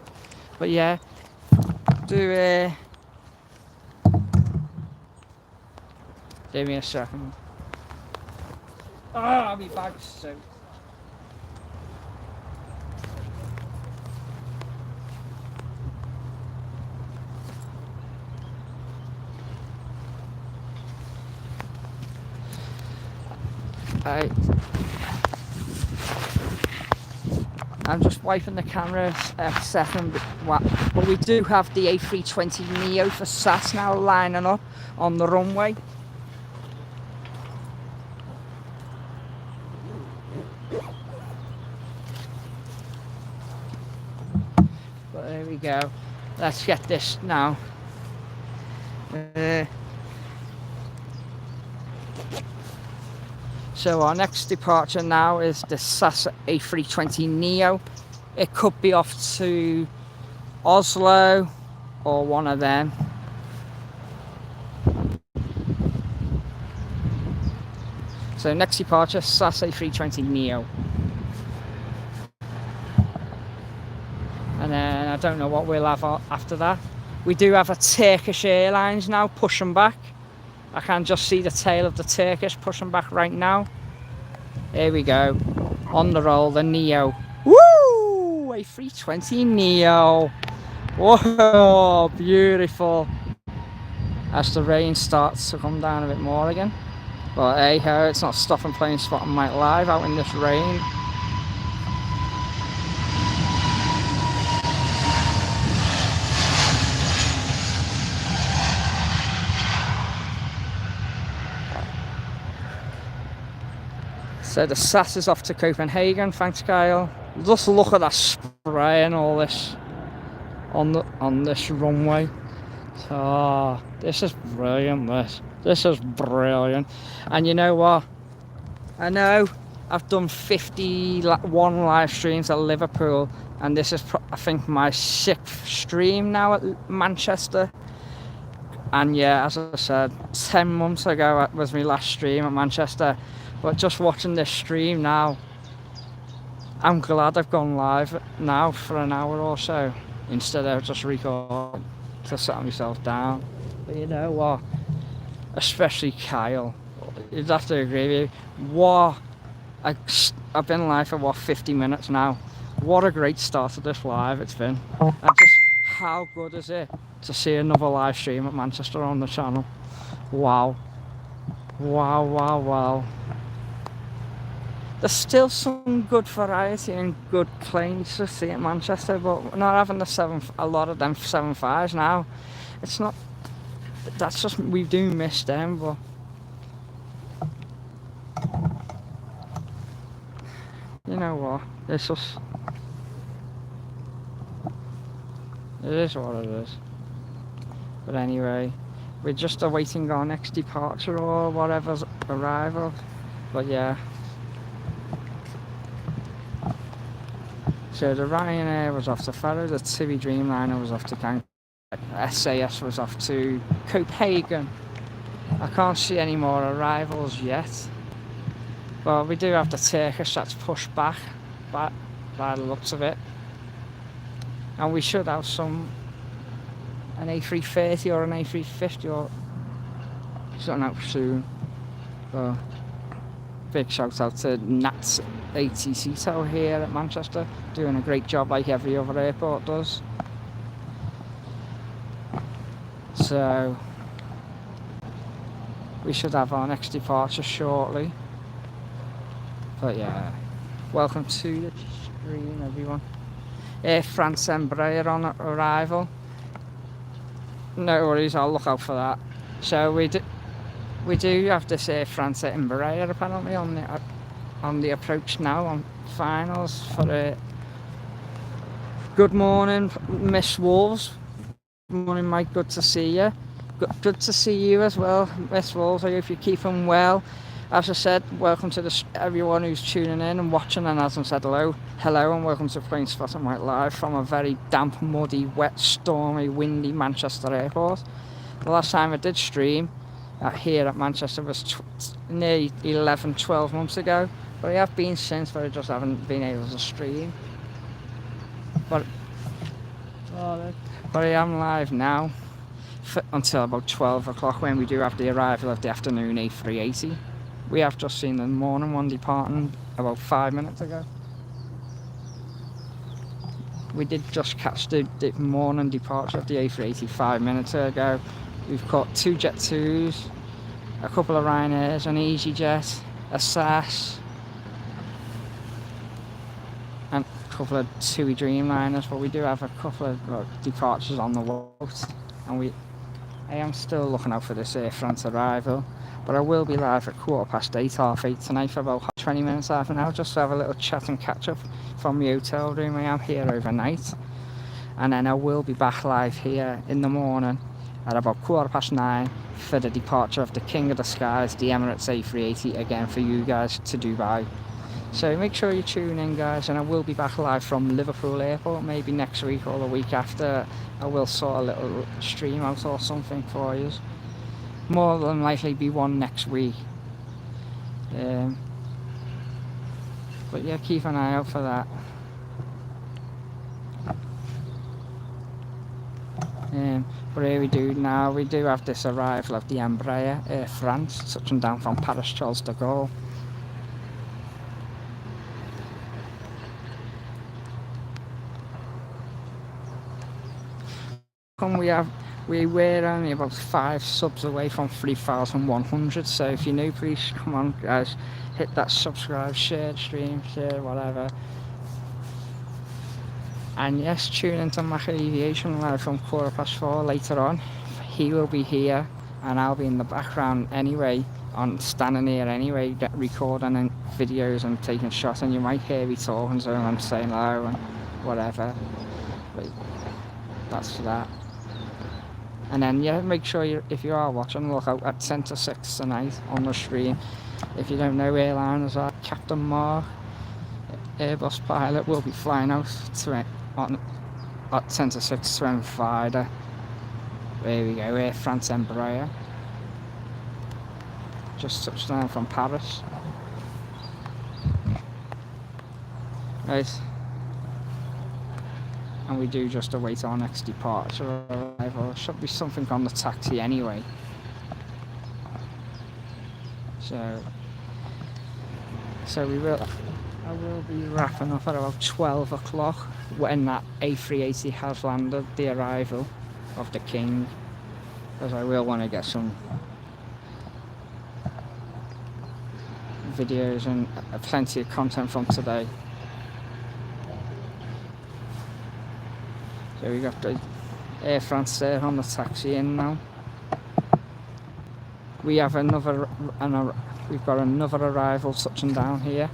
But yeah, give me a second. Oh, my bag's soaked. I'm just wiping the camera a second, but we do have the A320neo for SAS now lining up on the runway. But there we go. Let's get this now. So our next departure now is the SAS A320neo. It could be off to Oslo or one of them. So next departure, SAS A320neo. And then I don't know what we'll have after that. We do have a Turkish Airlines now pushing back. I can just see the tail of the Turkish pushing back right now. Here we go. On the roll, the Neo. Woo! A320neo. Whoa, beautiful. As the rain starts to come down a bit more again. But hey ho, it's not stopping playing Spot and Mike live out in this rain. So the SAS is off to Copenhagen, thanks Kyle. Just look at that spray and all this on this runway. So this is brilliant, this is brilliant. And you know what? I know I've done 51 live streams at Liverpool, and this is I think my 6th stream now at Manchester. And yeah, as I said, 10 months ago was my last stream at Manchester. But just watching this stream now, I'm glad I've gone live now for an hour or so instead of just recording to set myself down. But you know what? Especially Kyle, you'd have to agree with you. What? I've been live for what, 50 minutes now. What a great start to this live it's been. And just how good is it to see another live stream at Manchester on the channel? Wow. Wow, wow, wow. There's still some good variety and good planes to see at Manchester, but we're not having a lot of them 7.5s now. It's not, that's just, we do miss them, but you know what, it's just, it is what it is. But anyway, we're just awaiting our next departure or whatever's arrival, but yeah. So the Ryanair was off to Faro, the TUI Dreamliner was off to Cancun, SAS was off to Copenhagen. I can't see any more arrivals yet. But we do have the Turkish that's pushed back by the looks of it. And we should have an A330 or an A350 or something out soon. So, big shout out to Nats ATC here at Manchester, doing a great job like every other airport does. So we should have our next departure shortly. But yeah, welcome to the stream everyone. Air France Embraer on arrival. No worries, I'll look out for that. So We do have this Air France Emirates apparently on the approach now on finals for good morning, Miss Wolves. Good morning, Mike. Good to see you. Good to see you as well, Miss Wolves. I hope you're keeping well. As I said, welcome to everyone who's tuning in and watching and hasn't said hello. Hello and welcome to Plain Spot and White Live from a very damp, muddy, wet, stormy, windy Manchester airport. The last time I did stream here at Manchester was nearly 12 months ago, but I have been since, but I just haven't been able to stream. But I am live now until about 12 o'clock when we do have the arrival of the afternoon A380. We have just seen the morning one departing about 5 minutes ago. We did just catch the morning departure of the A380 5 minutes ago. We've caught 2 Jet 2s, a couple of Ryanairs, an EasyJet, a SAS, and a couple of TUI Dreamliners, but we do have a couple of departures on the route, and I am still looking out for this Air France arrival, but I will be live at 8:15, 8:30 tonight for about 20 minutes, half an hour, just to have a little chat and catch up from the hotel room. I am here overnight, and then I will be back live here in the morning at about 9:15 for the departure of the King of the Skies, the Emirates A380, again for you guys to Dubai. So make sure you tune in, guys, and I will be back live from Liverpool Airport, maybe next week or the week after. I will sort a little stream out or something for you. More than likely be one next week. But yeah, keep an eye out for that. But here we do have this arrival of the Embraer Air France touching down from Paris Charles de Gaulle. We were only about 5 subs away from 3,100, so if you're new, please come on, guys, hit that subscribe, share, stream, share, whatever. And yes, tune into Mac Aviation live from 4:15 later on. He will be here and I'll be in the background anyway, standing here anyway, recording and videos and taking shots, and you might hear me talking to him and saying hello and whatever. But that's that. And then yeah, make sure if you are watching, look out at 10 to 6 tonight on the stream. If you don't know, airliners are Captain Mark, Airbus pilot, will be flying out at 10 to 6 to Enfider. There we go, Air France Embraer. Just touched down from Paris. Right. And we do just await our next departure arrival. Should be something on the taxi anyway. So I will be wrapping up at about 12 o'clock when that A380 has landed, the arrival of the King, because I will want to get some videos and plenty of content from today. So we got the Air France there on the taxi in now. We have we've got another arrival touching down here.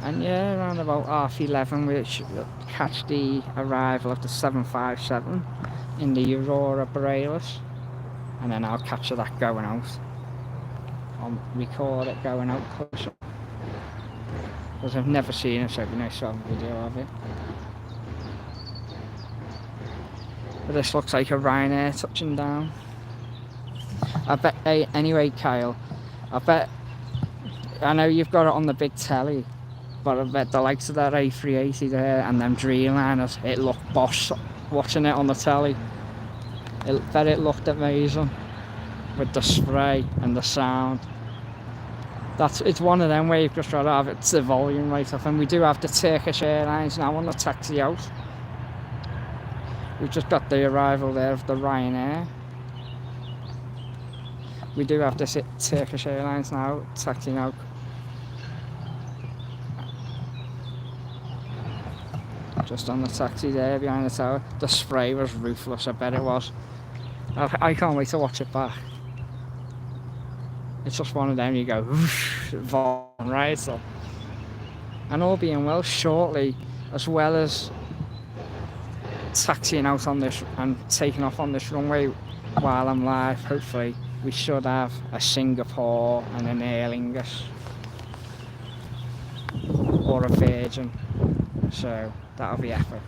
And yeah, around about 11:30 we should catch the arrival of the 757 in the Aurora Borealis, and then I'll capture that going out. I'll record it going out close up, because I've never seen it, so it'd be nice to have a video of it. But this looks like a Ryanair touching down. I bet, anyway, Kyle, I know you've got it on the big telly, but I bet the likes of that A380 there and them Dreamliners, it looked boss watching it on the telly. Bet it looked amazing with the spray and the sound. It's one of them where you've just got to have the volume right up. And we do have the Turkish Airlines now on the taxi out. We've just got the arrival there of the Ryanair. We do have this Turkish Airlines now taxiing out. just on the taxi there behind the tower. The spray was ruthless, I bet it was. I can't wait to watch it back. It's just one of them, you go whoosh, right? So, and all being well, shortly, as well as taxiing out on this and taking off on this runway while I'm live, hopefully we should have a Singapore and an Aer Lingus or a Virgin, so that'll be epic.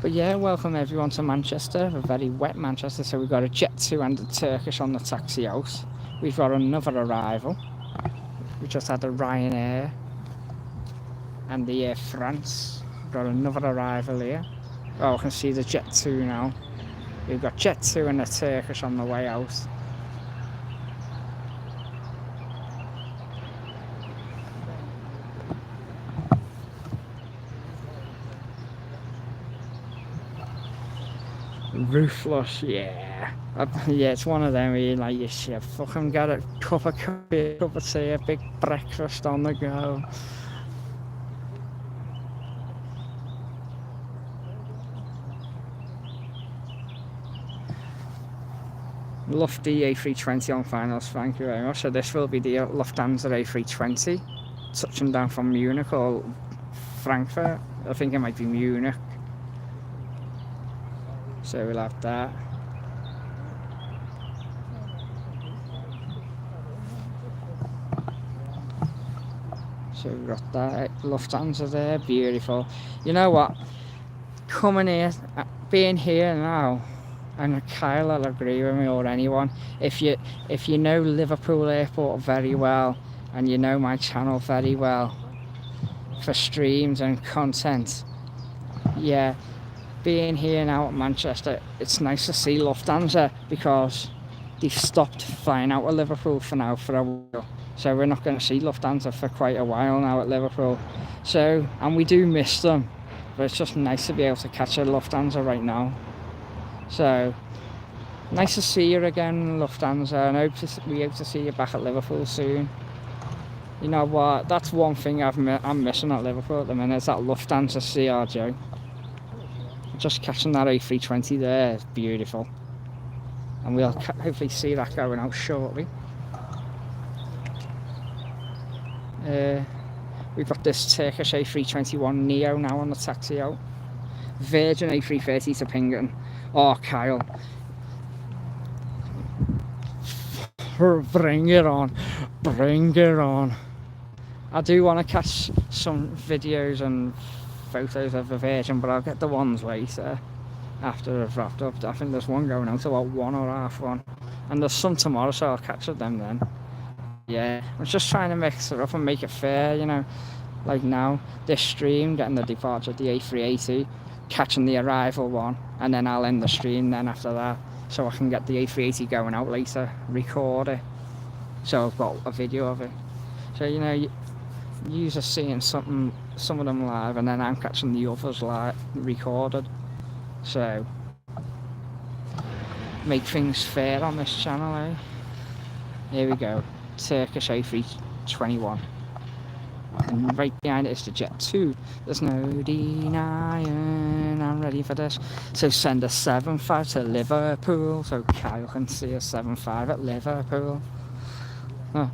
But yeah, welcome everyone to Manchester, a very wet Manchester. So we've got a Jet2 and a Turkish on the taxi out. We've got another arrival. We just had the Ryanair and the Air France. We've got another arrival here. Oh, I can see the Jet2 now. We've got Jet2 and a Turkish on the way out. Ruthless, yeah. Yeah, it's one of them where you like, you should fucking get a cup of coffee, a cup of tea, a big breakfast on the go. Love the A320 on finals, thank you very much. So this will be the Lufthansa A320, touching down from Munich or Frankfurt. I think it might be Munich. So we'll have that. So we've got that Lufthansa there, beautiful. You know what? Coming here, being here now, and Kyle will agree with me, or anyone, if you know Liverpool Airport very well and you know my channel very well for streams and content, yeah, being here now at Manchester, it's nice to see Lufthansa because they've stopped flying out of Liverpool for now for a while. So we're not going to see Lufthansa for quite a while now at Liverpool. So, and we do miss them, but it's just nice to be able to catch a Lufthansa right now. So, nice to see you again, Lufthansa, and we hope to see you back at Liverpool soon. You know what, that's one thing I'm missing at Liverpool at the minute, is that Lufthansa CRJ. Just catching that A320 there is beautiful, and we'll hopefully see that going out shortly. We've got this Turkish A321 Neo now on the taxi out. Virgin A330 to Pington. Oh, Kyle, bring it on, bring it on. I do want to catch some videos and photos of the Virgin, but I'll get the ones later after I've wrapped up. I think there's one going out about 1 or half 1, and there's some tomorrow, so I'll catch them then. Yeah, I'm just trying to mix it up and make it fair, you know, like now this stream, getting the departure of the A380, catching the arrival one, and then I'll end the stream then after that, so I can get the A380 going out later, record it, so I've got a video of it. So, you know, you're seeing some of them live, and then I'm catching the others live, recorded. So, make things fair on this channel, eh? Here we go, Turkish A321. And right behind it is the Jet2. There's no denying, I'm ready for this. So send a 7.5 to Liverpool, so Kyle can see a 7.5 at Liverpool. Oh.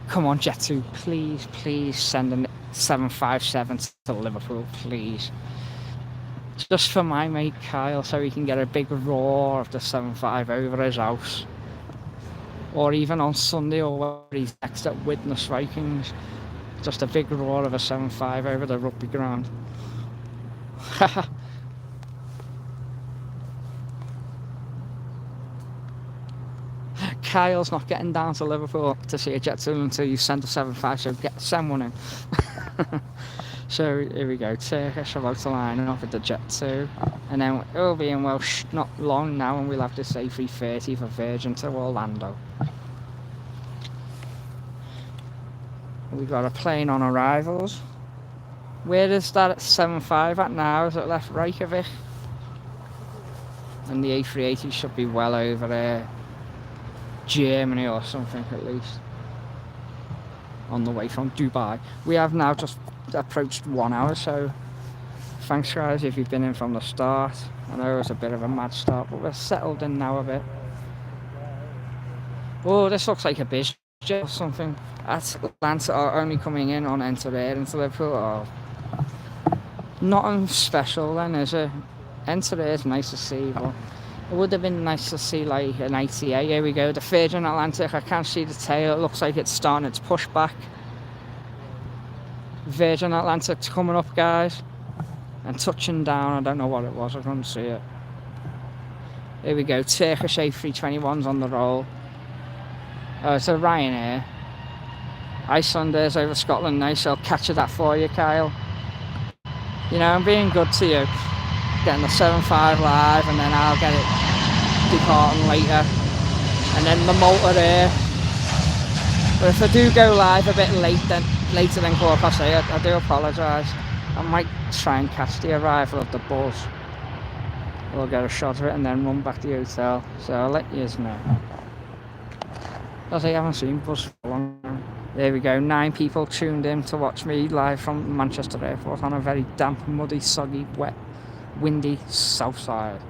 Come on, Jet2, please, please send a 757 to Liverpool, please. Just for my mate Kyle, so he can get a big roar of the 75 over his house. Or even on Sunday, or where he's next at Witness Vikings. Just a big roar of a 75 over the rugby ground. Kyle's not getting down to Liverpool to see a Jet2 until you send a 75, so send one in. So here we go, Turkish about to line up with the Jet2, and then it'll be in Welsh not long now, and we'll have this A330 for Virgin to Orlando. We've got a plane on arrivals. Where is that 75 at now? Is it left Reykjavik? And the A380 should be well over there, Germany or something at least, on the way from Dubai. We have now just approached 1 hour, so thanks guys if you've been in from the start. I know it was a bit of a mad start, but we're settled in now a bit. Oh, this looks like a biz jet or something. Atlanta are only coming in on Emirates into Liverpool. Oh, nothing special then, is it? Emirates is nice to see, but it would have been nice to see like an ITA. Here we go, the Virgin Atlantic. I can't see the tail. It looks like it's starting its pushback. Virgin Atlantic's coming up, guys, and touching down. I don't know what it was. I couldn't see it. Here we go. Turkish A321's on the roll. Oh, it's a Ryanair. Icelandair's over Scotland. Nice. I'll capture that for you, Kyle. You know, I'm being good to you. Getting the 7.5 live, and then I'll get it departing later. And then the Malta Air. But if I do go live a bit later than 8:15, I do apologise. I might try and catch the arrival of the bus. We'll get a shot of it and then run back to the hotel. So I'll let you know. As I haven't seen bus for a long time. There we go, 9 people tuned in to watch me live from Manchester Airport on a very damp, muddy, soggy, wet, windy south side.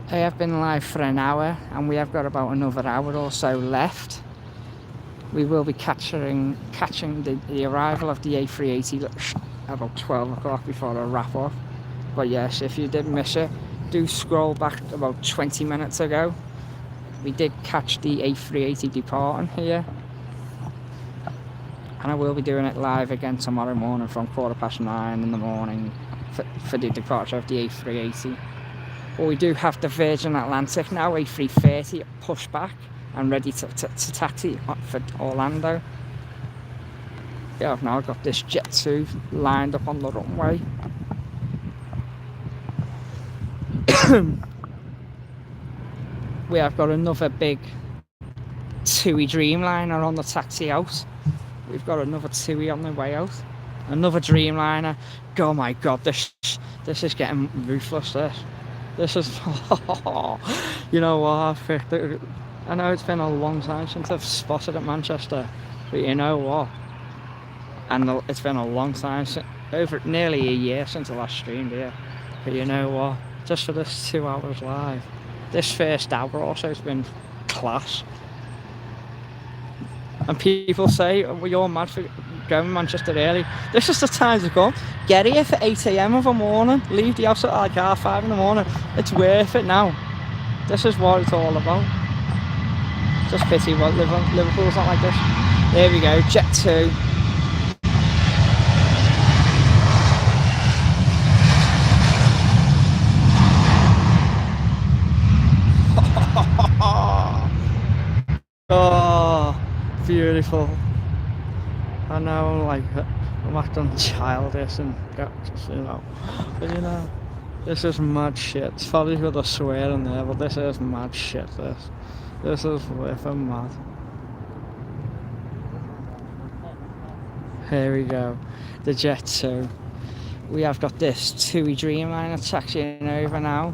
I have been live for an hour and we have got about another hour or so left. We will be catching the arrival of the A380 about 12 o'clock before I wrap up. But yes, if you did miss it, do scroll back about 20 minutes ago. We did catch the A380 departing here. And I will be doing it live again tomorrow morning from 9:15 in the morning for the departure of the A380. But we do have the Virgin Atlantic now, A330 pushed back and ready to taxi for Orlando. Yeah, I've now got this Jet 2 lined up on the runway. We have got another big TUI Dreamliner on the taxi out. We've got another TUI on the way out. Another Dreamliner. Oh my god, this is getting ruthless, this is you know what, I know it's been a long time since I've spotted at Manchester, but you know what, and it's been a long time, over nearly a year since I last streamed here, but you know what, just for this 2 hours live, this first hour also has been class. And people say, well, you're mad for going Manchester early. This is the time to come. Get here for 8 AM of the morning. Leave the house at like 5:30 in the morning. It's worth it now. This is what it's all about. Just pity what Liverpool's not like this. There we go, Jet 2. Oh, beautiful. I know, like, I'm acting childish and just, you know, but you know, this is mad shit. It's probably got a swear in there, but this is mad shit. This is whiffing mad. Here we go, the Jet 2. We have got this TUI Dreamliner taxiing over now.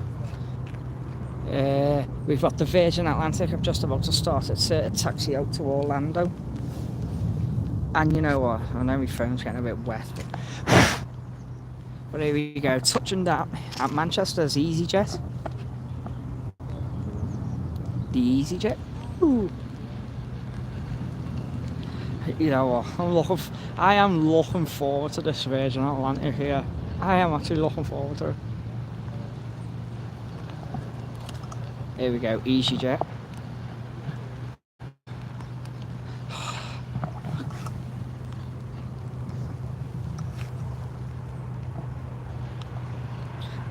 We've got the Virgin Atlantic. I'm just about to start its taxi out to Orlando. And you know what? I know my phone's getting a bit wet. But here we go. Touching down at Manchester's EasyJet. The EasyJet. Ooh. You know what? I am looking forward to this Virgin Atlantic here. I am actually looking forward to it. Here we go, EasyJet.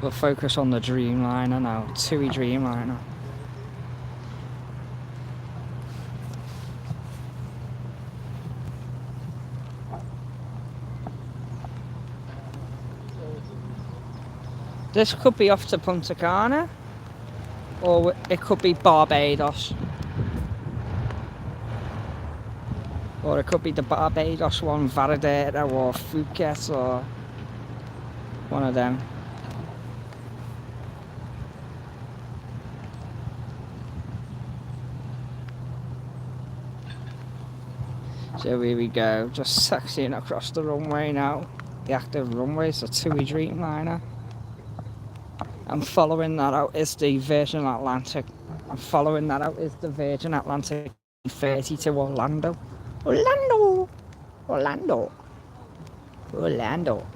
We'll focus on the Dreamliner now, TUI Dreamliner. This could be off to Punta Cana, or it could be Barbados. Or it could be the Barbados one, Varadero or Phuket, or one of them. So here we go, just taxiing across the runway now. The active runway is the TUI Dreamliner. And following that out is the Virgin Atlantic. And following that out is the Virgin Atlantic 30 to Orlando. Orlando! Orlando! Orlando!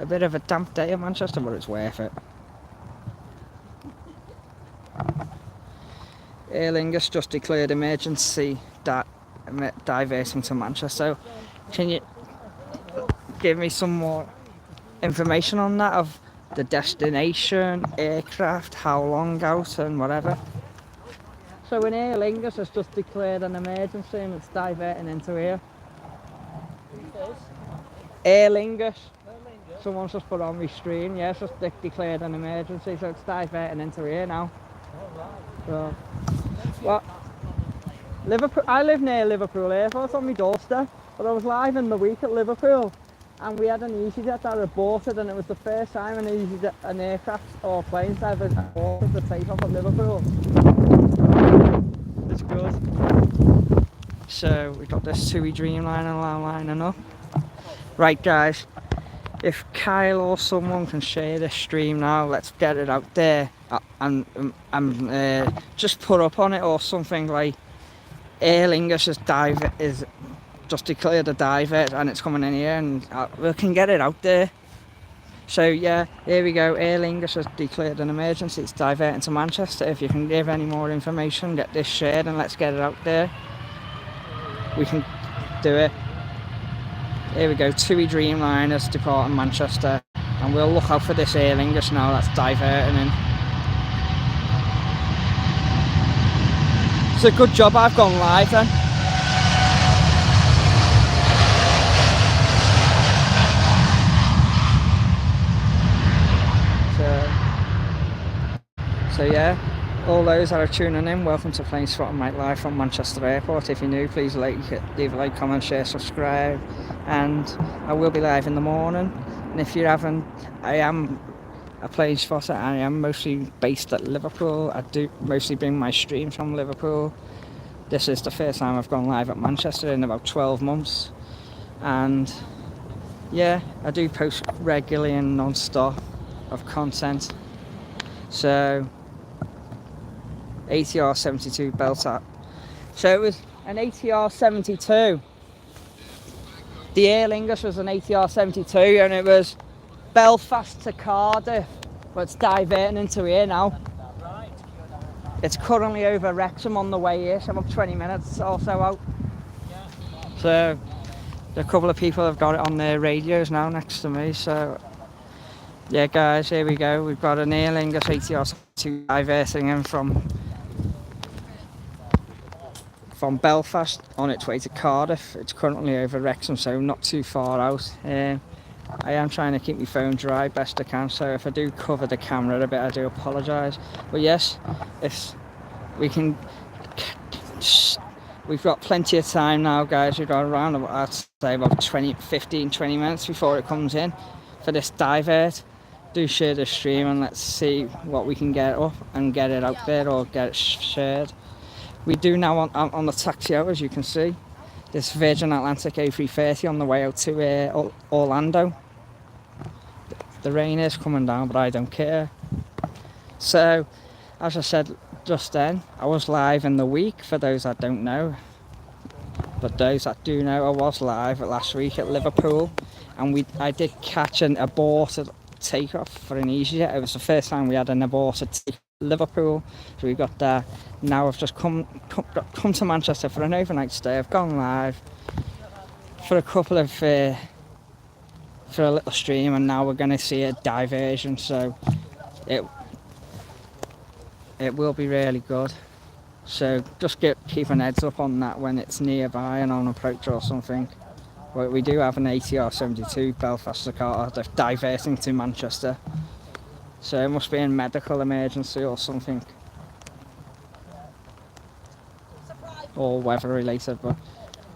A bit of a damp day in Manchester, but it's worth it. Aer Lingus just declared emergency diverting to Manchester. Can you give me some more information on that, of the destination, aircraft, how long out and whatever? So when Aer Lingus has just declared an emergency and it's diverting into here. Aer Lingus. Someone's just put on my stream, yeah, it's just declared an emergency, so it's diverting into here now. So, what? Liverpool. I live near Liverpool Airport on my doorstep, but I was live in the week at Liverpool, and we had an EasyJet that aborted, and it was the first time an aircraft or plane ever aborted the takeoff at Liverpool. It's good. So we got this TUI Dreamliner now lining up. Right, guys. If Kyle or someone can share this stream now, let's get it out there and just put up on it or something like Aer Lingus is just declared a divert and it's coming in here, and we can get it out there. So yeah, here we go. Aer Lingus has declared an emergency. It's diverting to Manchester. If you can give any more information, get this shared and let's get it out there. We can do it. Here we go, TUI Dreamliners departing Manchester, and we'll look out for this Aer Lingus now that's diverting in. It's a good job I've gone live then. So yeah, all those that are tuning in, welcome to Plane Spotting Mike live from Manchester Airport. If you're new, please leave a like, comment, share, subscribe, and I will be live in the morning. And if you haven't, I am a plane spotter. I am mostly based at Liverpool. I do mostly bring my streams from Liverpool. This is the first time I've gone live at Manchester in about 12 months, and yeah, I do post regularly and non-stop of content. So ATR 72 belt up. So it was an ATR 72. The Aer Lingus was an ATR 72, and it was Belfast to Cardiff, but it's diverting into here now. It's currently over Wrexham on the way here, so about 20 minutes or so out. So a couple of people have got it on their radios now next to me. So yeah, guys, here we go. We've got an Aer Lingus ATR 72 diverting in from Belfast on its way to Cardiff. It's currently over Wrexham, so not too far out. I am trying to keep my phone dry best I can, so if I do cover the camera a bit, I do apologise. But yes, we've got plenty of time now, guys. We've got around, I'd say, about 15-20 minutes before it comes in for this divert. Do share the stream and let's see what we can get up and get it out there or get it shared. We do now on the taxi out, as you can see, this Virgin Atlantic A380 on the way out to Orlando. The rain is coming down, but I don't care. So, as I said just then, I was live in the week, for those that don't know. But those that do know, I was live last week at Liverpool, and I did catch an aborted takeoff for an EasyJet. It was the first time we had an aborted takeoff at Liverpool, so we got there. Now I've just come to Manchester for an overnight stay. I've gone live for a little stream, and now we're going to see a diversion, so it will be really good. So just keep an heads up on that when it's nearby and on approach or something. But we do have an ATR 72 Belfast to Cardiff diverting to Manchester, so it must be a medical emergency or something, or weather related. But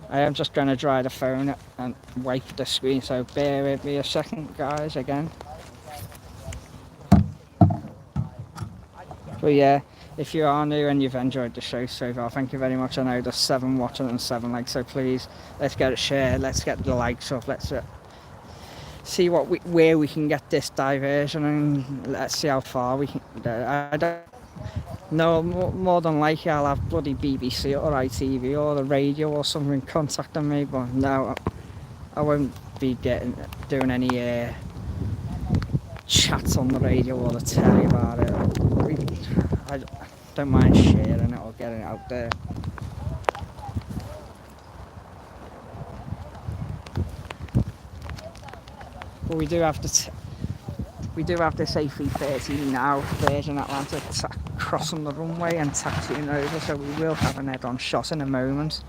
I am just going to dry the phone and wipe the screen, so bear with me a second, guys, again. But yeah, If you are new and you've enjoyed the show so far, thank you very much. I know there's 7 watching and 7 likes, so please, let's get it shared, let's get the likes up, let's see where we can get this diversion, and let's see how far we can. I don't know, more than likely I'll have bloody BBC or ITV or the radio or something contacting me, but no, I won't be doing any chats on the radio or the telly about it. I don't mind sharing it or getting it out there. But we do have this A330 now, Virgin Atlantic, crossing the runway and taxiing over, so we will have an head-on shot in a moment.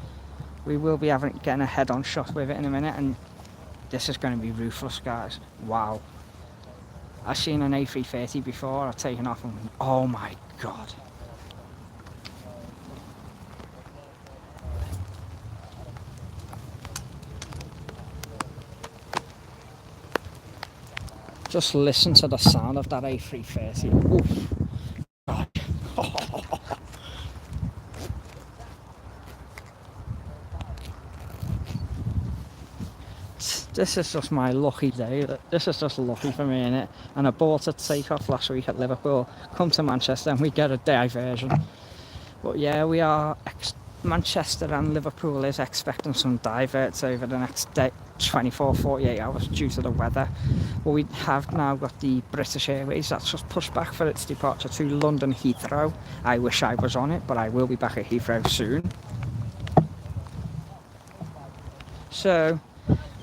We will be getting a head-on shot with it in a minute, and this is going to be ruthless, guys. Wow. I've seen an A330 before, I've taken off and oh my god. Just listen to the sound of that A330. Oof. God. This is just my lucky day. This is just lucky for me, innit? And I bought a takeoff last week at Liverpool, come to Manchester and we get a diversion. But yeah, we are, Manchester and Liverpool is expecting some diverts over the next 24-48 hours due to the weather. But we have now got the British Airways that's just pushed back for its departure to London Heathrow. I wish I was on it, but I will be back at Heathrow soon. So,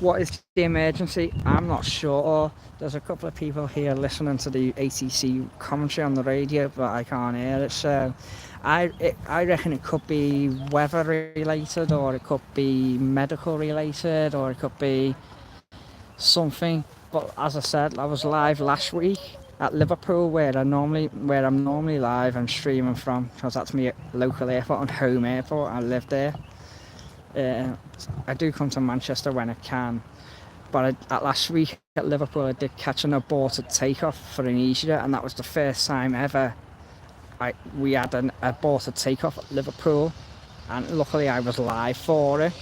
what is the emergency? I'm not sure. There's a couple of people here listening to the ATC commentary on the radio, but I can't hear it. So I reckon it could be weather related, or it could be medical related, or it could be something. But as I said, I was live last week at Liverpool, where I'm normally live and streaming from, because that's my local airport and home airport. I live there. I do come to Manchester when I can, but last week at Liverpool I did catch an aborted takeoff for an EasyJet, and that was the first time ever we had an aborted takeoff at Liverpool, and luckily I was live for it.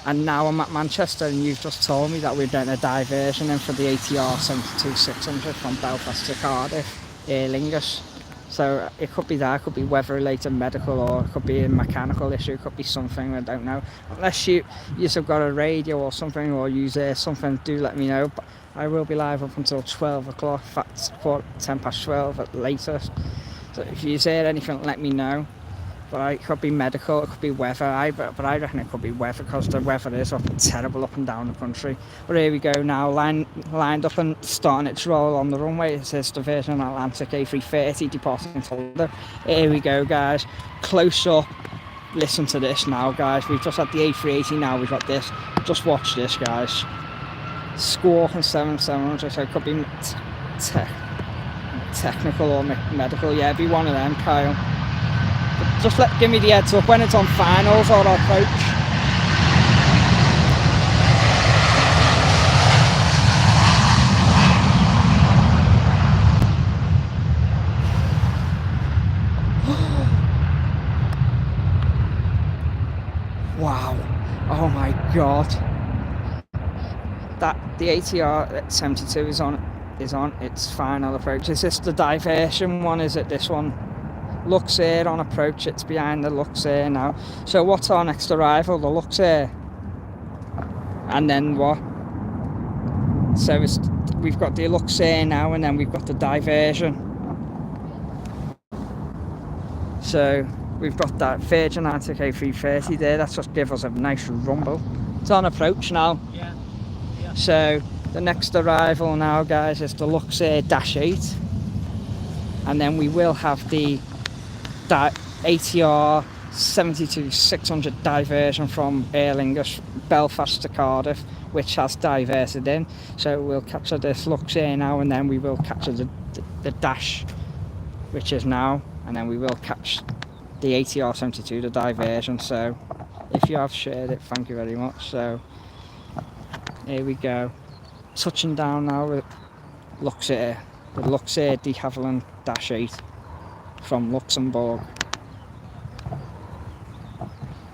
And now I'm at Manchester and you've just told me that we're getting a diversion in for the ATR 72-600 from Belfast to Cardiff, Aer Lingus. So it could be that, it could be weather related, medical, or it could be a mechanical issue, it could be something, I don't know. Unless you've got a radio or something, or use something, do let me know. But I will be live up until 12 o'clock, 10 past 12 at latest. So if you hear anything, let me know. But it could be medical, it could be weather, but I reckon it could be weather, because the weather is terrible up and down the country. But here we go now, lined up and starting its roll on the runway. It says the Virgin Atlantic A330 departing to London. Here we go, guys, close up. Listen to this now, guys. We've just had the A380, now we've got this. Just watch this, guys. Squawking 700, so it could be technical or medical. Yeah, be one of them, Kyle. Just give me the heads up when it's on finals or approach. Wow! Oh my god! The ATR 72 is on its final approach. Is this the diversion one? Is it this one? Luxair on approach, it's behind the Luxair now. So what's our next arrival? The Luxair. And then what? So we've got the Luxair now, and then we've got the diversion. So we've got that Virgin Atlantic A330 there, that's just give us a nice rumble. It's on approach now. Yeah. So the next arrival now, guys, is the Luxair -8. And then we will have the ATR 72-600 diversion from Aer Lingus, Belfast to Cardiff, which has diverted in. So we'll capture this Luxair now, and then we will capture the dash, which is now, and then we will catch the ATR 72, the diversion. So if you have shared it, thank you very much. So here we go, touching down now with Luxair, the Luxair de Havilland -8. from Luxembourg.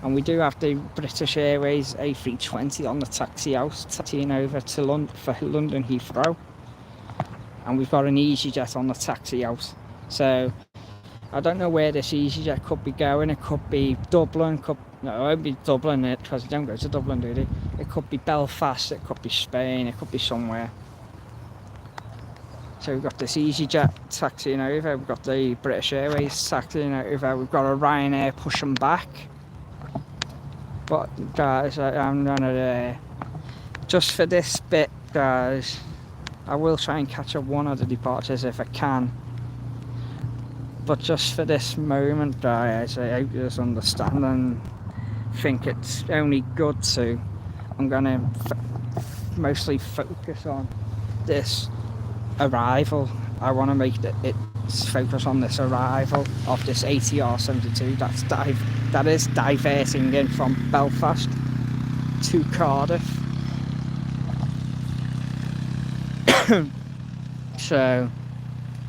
And we do have the British Airways A380 on the taxi out, taxiing over to London Heathrow. And we've got an EasyJet on the taxi out. So I don't know where this EasyJet could be going. It could be Dublin, no, it won't be Dublin because you don't go to Dublin, do they? It could be Belfast, it could be Spain, it could be somewhere. So we've got this EasyJet taxiing over, we've got the British Airways taxiing over, we've got a Ryanair pushing back. But guys, I'm gonna, just for this bit guys, I will try and catch up one of the departures if I can. But just for this moment guys, I hope you understand and think it's only good to, I'm gonna mostly focus on this arrival. I want to make it focus on this arrival of this ATR 72 that is diverting in from Belfast to Cardiff. So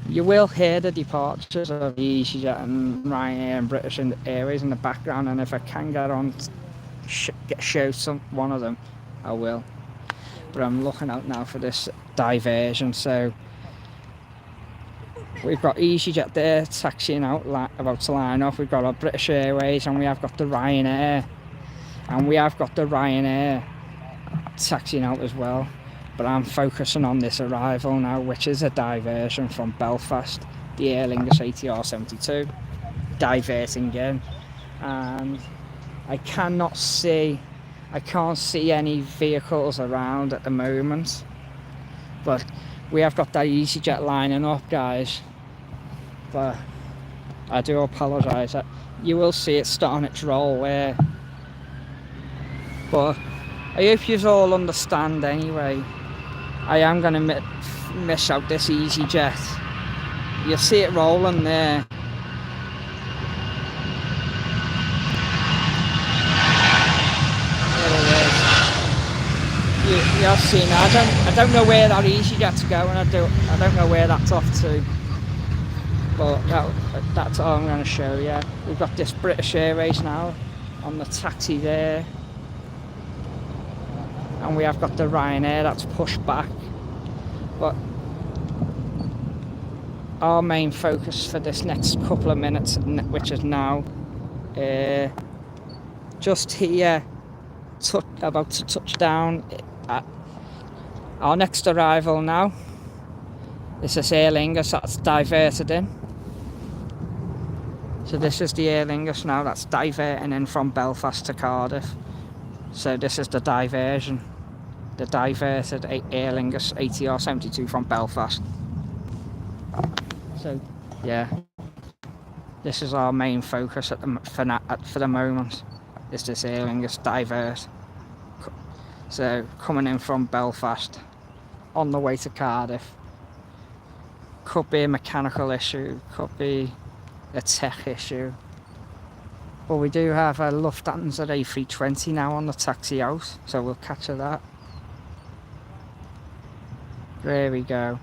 you will hear the departures of EasyJet and Ryanair and British Airways in the background, and if I can get on show one of them, I will. But I'm looking out now for this diversion. So we've got EasyJet there taxiing out, about to line off. We've got our British Airways and we have got the Ryanair. And we have got the Ryanair taxiing out as well. But I'm focusing on this arrival now, which is a diversion from Belfast. The Aer Lingus ATR 72 diverting in. And I can't see any vehicles around at the moment. But we have got that EasyJet lining up guys, but I do apologise. You will see it starting its roll there, but I hope you all understand anyway. I am going to miss out this EasyJet. You'll see it rolling there. You'll see now. I don't know where that EasyJet's going. I don't know where that's off to. But that's all I'm going to show you. We've got this British Airways now on the taxi there, and we have got the Ryanair that's pushed back. But our main focus for this next couple of minutes, which is now, just here, about to touch down at our next arrival now. This is Aer Lingus that's diverted in. So this is the Aer Lingus now that's diverting in from Belfast to Cardiff. So this is the diversion. The diverted Aer Lingus ATR 72 from Belfast. So yeah, this is our main focus for the moment. Is this Aer Lingus divert. So coming in from Belfast on the way to Cardiff. Could be a mechanical issue, could be a tech issue. But we do have a Lufthansa A380 now on the taxi out, so we'll catch that. There we go.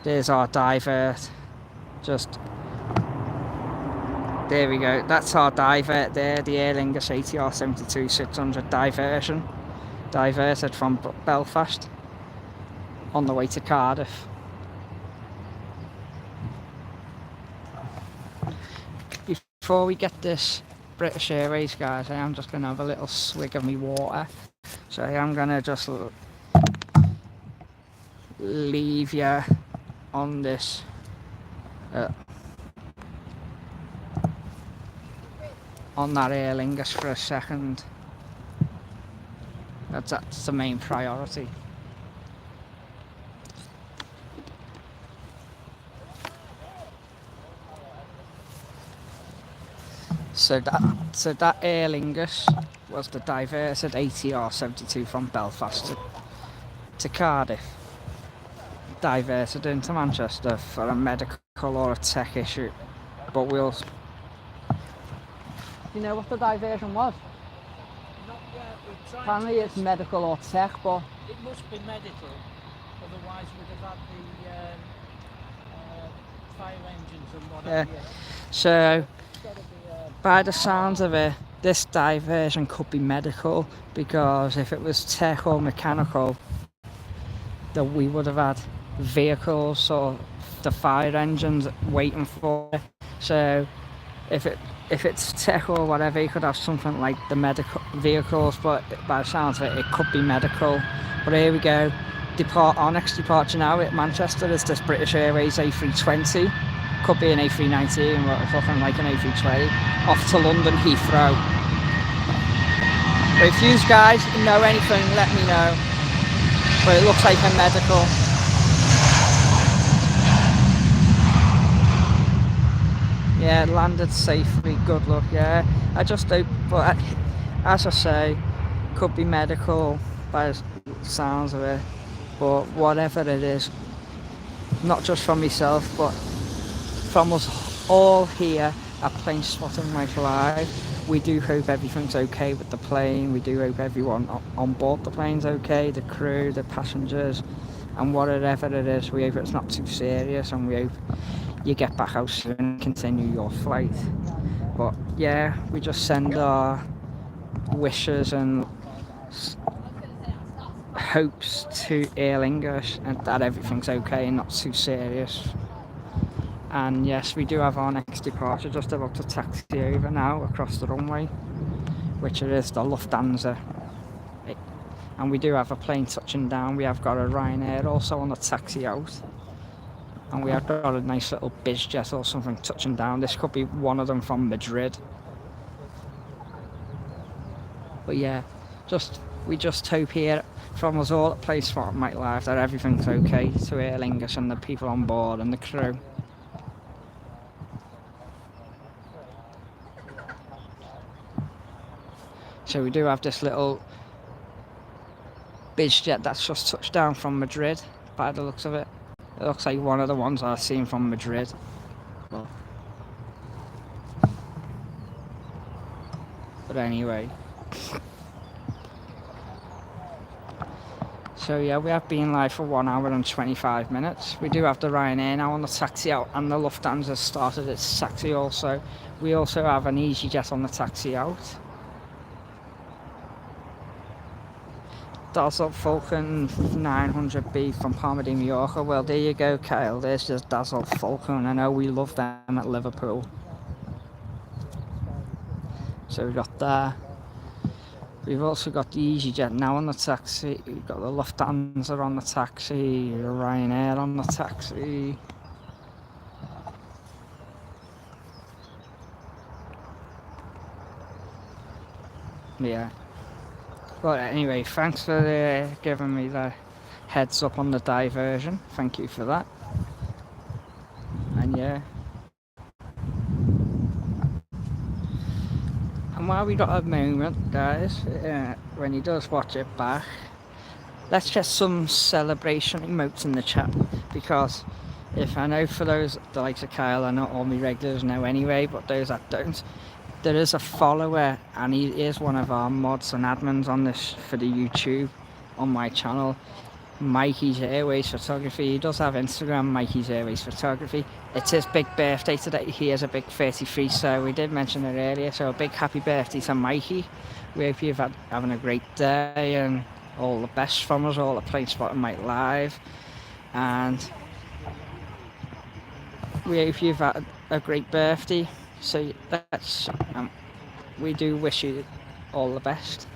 There's our divert. There we go. That's our divert there, the Aer Lingus ATR 72 600 diversion. Diverted from Belfast on the way to Cardiff. Before we get this British Airways guys, I am just going to have a little swig of my water. So I am going to just leave you on this on that Aer Lingus for a second. That's the main priority. So that Aer Lingus was the diverted ATR 72 from Belfast to Cardiff. Diverted into Manchester for a medical or a tech issue. But we'll... You know what the diversion was? Not yet. Apparently it's medical or tech, but... It must be medical, otherwise we'd have had the fire engines and what Yeah. have you. So, It's got to be by the sounds of it, this diversion could be medical, because if it was tech or mechanical, that we would have had vehicles or the fire engines waiting for it. So if it's tech or whatever, you could have something like the medical vehicles, but by the sounds of it, it could be medical. But here we go. Our next departure now at Manchester is this British Airways A320. Could be an A319, but looking like an A320. Off to London Heathrow. But if you guys know anything, let me know. But it looks like a medical. Yeah, it landed safely, good luck, yeah. I just hope, but as I say, could be medical by the sounds of it. But whatever it is, not just from myself, but from us all here at Plane Spotting Mike Live, we do hope everything's okay with the plane. We do hope everyone on board the plane's okay, the crew, the passengers, and whatever it is, we hope it's not too serious, and we hope you get back out soon and continue your flight. But yeah, we just send our wishes and hopes to Aer Lingus and that everything's okay and not too serious. And yes, we do have our next departure just about to taxi over now across the runway, which it is the Lufthansa. And we do have a plane touching down. We have got a Ryanair also on the taxi out. And we have got a nice little bizjet or something touching down. This could be one of them from Madrid. But yeah, we just hope here from us all at Plane Spotting Mike Live that everything's okay to Aer Lingus and the people on board and the crew. So we do have this little bizjet that's just touched down from Madrid by the looks of it. It looks like one of the ones I've seen from Madrid. But anyway. So yeah, we have been live for 1 hour and 25 minutes. We do have the Ryanair now on the taxi out, and the Lufthansa started its taxi also. We also have an EasyJet on the taxi out. Dazzle Falcon 900B from Palma de Mallorca. Well, there you go, Kyle. There's just Dazzle Falcon. I know we love them at Liverpool. So we got that. We've also got the EasyJet now on the taxi. We've got the Lufthansa on the taxi. Ryanair on the taxi. Yeah. But anyway, thanks for giving me the heads up on the diversion. Thank you for that. And yeah. And while we got a moment, guys, when he does watch it back, let's get some celebration emotes in the chat. Because if I know for those, the likes of Kyle, and not all my regulars know anyway, but those that don't, there is a follower, and he is one of our mods and admins on this for the YouTube on my channel, Mikey's Airways Photography. He does have Instagram, Mikey's Airways Photography. It's his big birthday today. He is a big 33, so we did mention it earlier. So a big happy birthday to Mikey. We hope you've having a great day, and all the best from us all at Plane Spotting Mike Live. And we hope you've had a great birthday. So that's we do wish you all the best.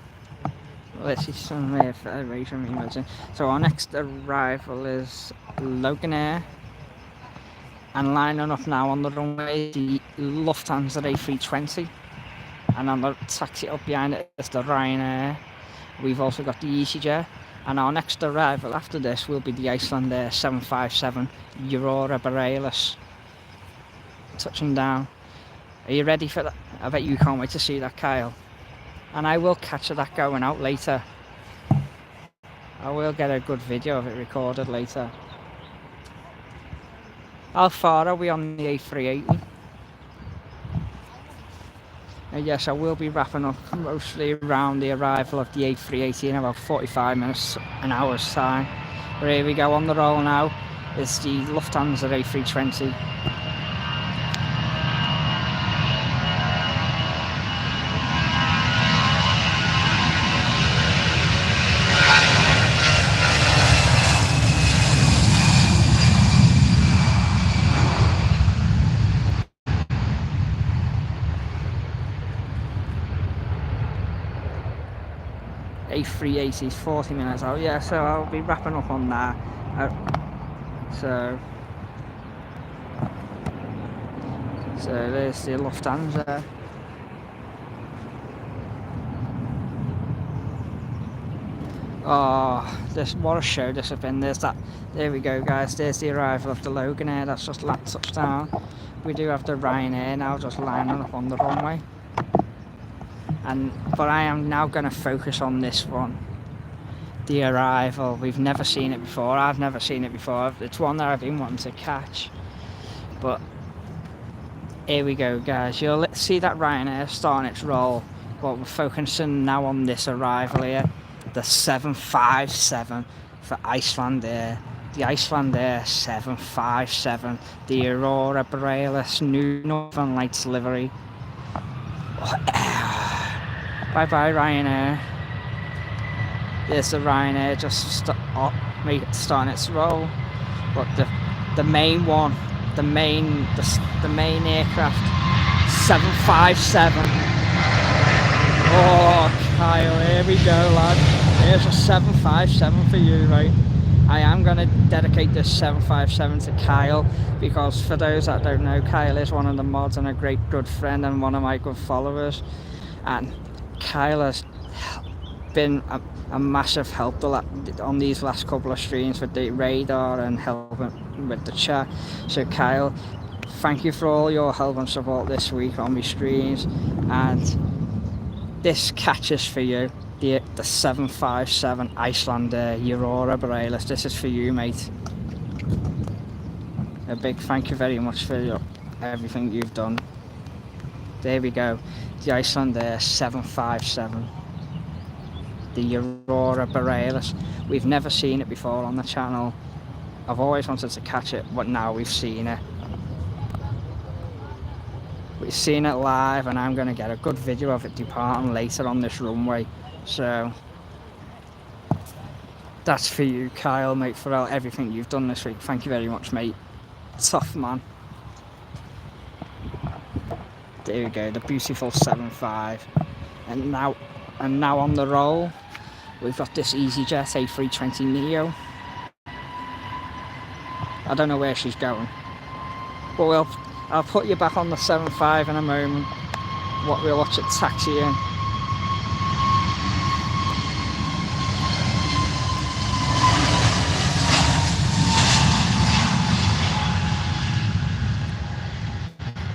Let's see some Federation emotes. So our next arrival is Loganair, and lining up now on the runway the Lufthansa A320, and on the taxi up behind it is the Ryanair. We've also got the EasyJet, and our next arrival after this will be the Icelandair 757 Aurora Borealis touching down. Are you ready for that? I bet you can't wait to see that, Kyle. And I will catch that going out later. I will get a good video of it recorded later. How far are we on the A380? And yes, I will be wrapping up mostly around the arrival of the A380 in about 45 minutes, an hour's time. But here we go on the roll now. is the Lufthansa A320. A380 is 40 minutes out, yeah, so I'll be wrapping up on that. So there's the Lufthansa. Oh, what a show this has been. There we go, guys, there's the arrival of the Loganair, that's just land touchdown. We do have the Ryanair now just lining up on the runway. But I am now going to focus on this one, the arrival. We've never seen it before. I've never seen it before. It's one that I've been wanting to catch. But here we go, guys. You'll see that Ryanair starting its roll. But we're focusing now on this arrival here, the 757 for Icelandair. The Icelandair 757, the Aurora Borealis New Northern Lights livery. Bye bye Ryanair. There's the Ryanair just starting its roll. But the main one, the main aircraft, 757. Oh Kyle, here we go lad. Here's a 757 for you, right? I am going to dedicate this 757 to Kyle, because for those that don't know, Kyle is one of the mods and a great good friend and one of my good followers. And Kyle has been a massive help on these last couple of streams with the radar and helping with the chat. So Kyle, thank you for all your help and support this week on my streams. And this catches for you, the 757 Icelandair Aurora Borealis. This is for you, mate. A big thank you very much for everything you've done. There we go, the Icelandair 757, the Aurora Borealis. We've never seen it before on the channel. I've always wanted to catch it, but now we've seen it. We've seen it live, and I'm going to get a good video of it departing later on this runway. So that's for you, Kyle, mate, for everything you've done this week. Thank you very much, mate. Tough man. There we go, the beautiful 75. And now on the roll, we've got this EasyJet A320 Neo. I don't know where she's going, but I'll put you back on the 75 in a moment. We'll watch it taxi in.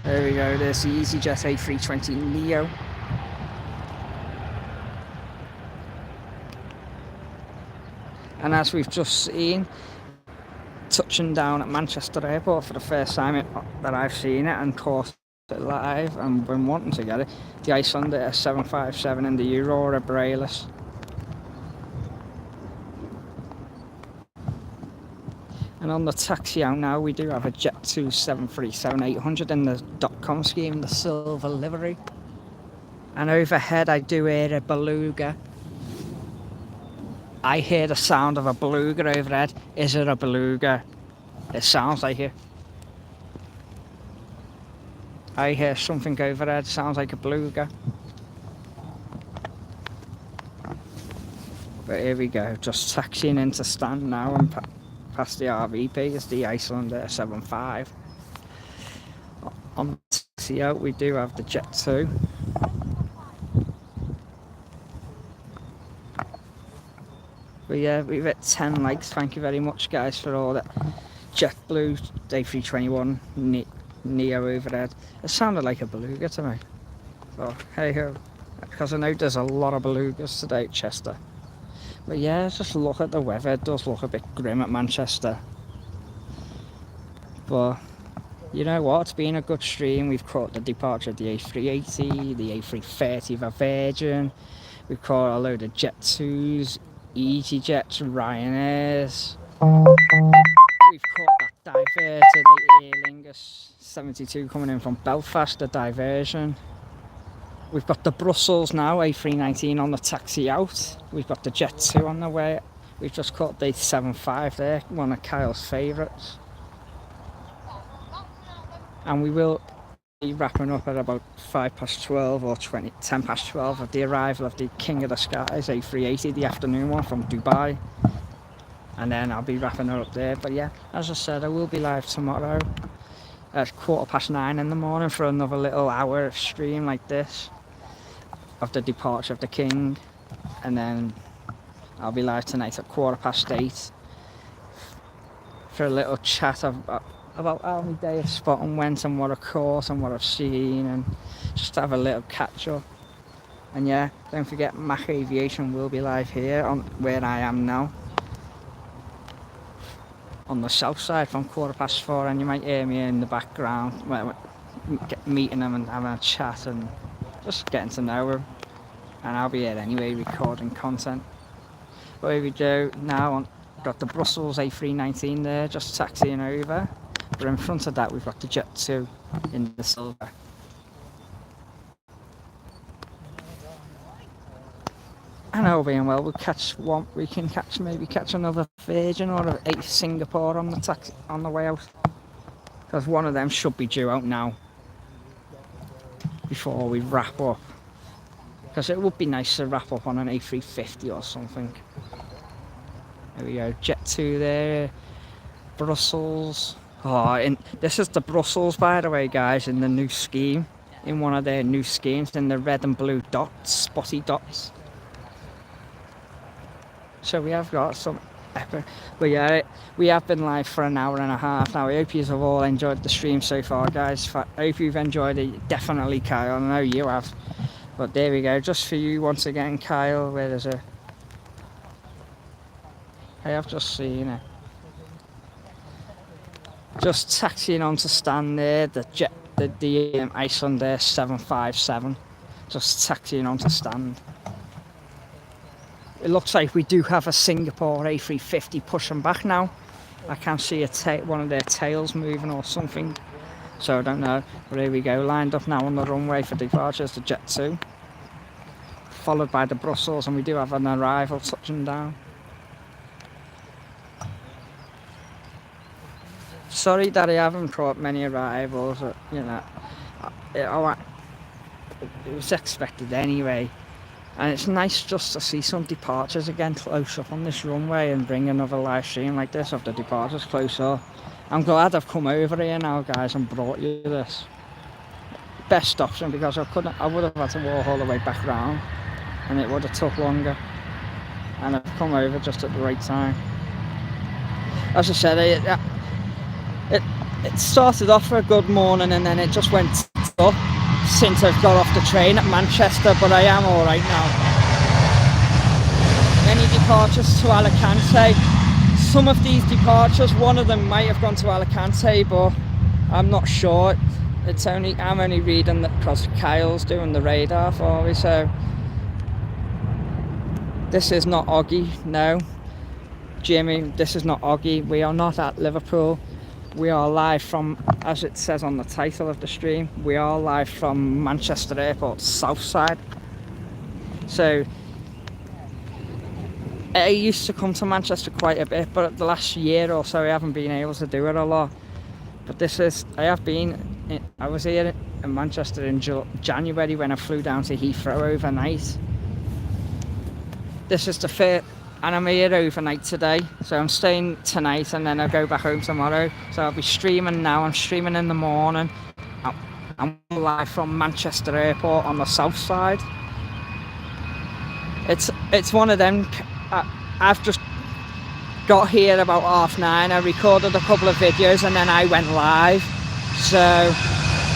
There we go, there's the EasyJet A320 Neo. And as we've just seen, touching down at Manchester Airport for the first time that I've seen it and caught it live and been wanting to get it, the Icelandair 757 and the Aurora Borealis. And on the taxi out now, we do have a Jet2 737-800 in the .com scheme, the silver livery. And overhead I do hear a beluga. I hear the sound of a beluga overhead. Is it a beluga? It sounds like it. I hear something overhead, sounds like a beluga. But here we go, just taxiing into stand now and past the RVP is the Icelandair 75. On the taxi out we do have the Jet2. But yeah, we've hit 10 likes. Thank you very much, guys, for all that. JetBlue A321 Neo overhead. It sounded like a beluga to me. But hey ho, because I know there's a lot of belugas today at Chester. But yeah, just look at the weather. It does look a bit grim at Manchester. But you know what? It's been a good stream. We've caught the departure of the A380, the A330 Diversion. We've caught a load of Jet2s, EasyJets, Ryanairs. we've caught that diverted Aer Lingus 72 coming in from Belfast, the diversion. We've got the Brussels now, A319 on the taxi out. We've got the Jet 2 on the way. We've just caught the 75 there, one of Kyle's favourites. And we will be wrapping up at about 12:05 or 10:12 of the arrival of the King of the Skies A380, the afternoon one from Dubai. And then I'll be wrapping it up there. But yeah, as I said, I will be live tomorrow at 9:15 in the morning for another little hour of stream like this of the departure of the King. And then I'll be live tonight at 8:15 for a little chat about how my day of spotting went and what I caught and what I've seen, and just have a little catch up. And yeah, don't forget Mach Aviation will be live here on where I am now, on the south side from 4:15, and you might hear me in the background meeting them and having a chat and just getting to know them. And I'll be here anyway recording content. But here we go now, got the Brussels A319 there just taxiing over, but in front of that we've got the Jet 2 in the silver. And all being well, we'll catch one. We can maybe catch another Virgin or a Singapore on the taxi on the way out, because one of them should be due out now before we wrap up. Because it would be nice to wrap up on an A350 or something. There we go, Jet 2 there, Brussels. Oh, and this is the Brussels, by the way, guys, in the new scheme, in one of their new schemes, in the red and blue dots, spotty dots. So we have got some epic. But yeah, we have been live for an hour and a half now. I hope you have all enjoyed the stream so far, guys. I hope you've enjoyed it. Definitely, Kyle. I know you have. But there we go, just for you once again, Kyle. Where is it? I have just seen it. Just taxiing on to stand there, the Icelandair 757. Just taxiing on to stand. It looks like we do have a Singapore A350 pushing back now. I can see one of their tails moving or something. So I don't know. But here we go, lined up now on the runway for departure is the Jet 2. Followed by the Brussels, and we do have an arrival touching down. Sorry that I haven't caught many arrivals, you know. It was expected anyway. And it's nice just to see some departures again close up on this runway and bring another live stream like this of the departures close up. I'm glad I've come over here now, guys, and brought you this. Best option, because I would have had to walk all the way back round and it would have took longer. And I've come over just at the right time. As I said, it started off for a good morning and then it just went up since I've got off the train at Manchester, but I am alright now. Any departures to Alicante? Some of these departures, one of them might have gone to Alicante, but I'm not sure. I'm only reading that because Kyle's doing the radar for me, so this is not Oggy, no. Jimmy, this is not Oggy. We are not at Liverpool. We are live from, as it says on the title of the stream, we are live from Manchester Airport, south side. So I used to come to Manchester quite a bit, but the last year or so I haven't been able to do it a lot. But I was here in Manchester in January when I flew down to Heathrow overnight. This is the first, and I'm here overnight today. So I'm staying tonight and then I'll go back home tomorrow. So I'll be streaming now. I'm streaming in the morning. I'm live from Manchester Airport on the south side. It's one of them. I've just got here about 9:30. I recorded a couple of videos and then I went live. So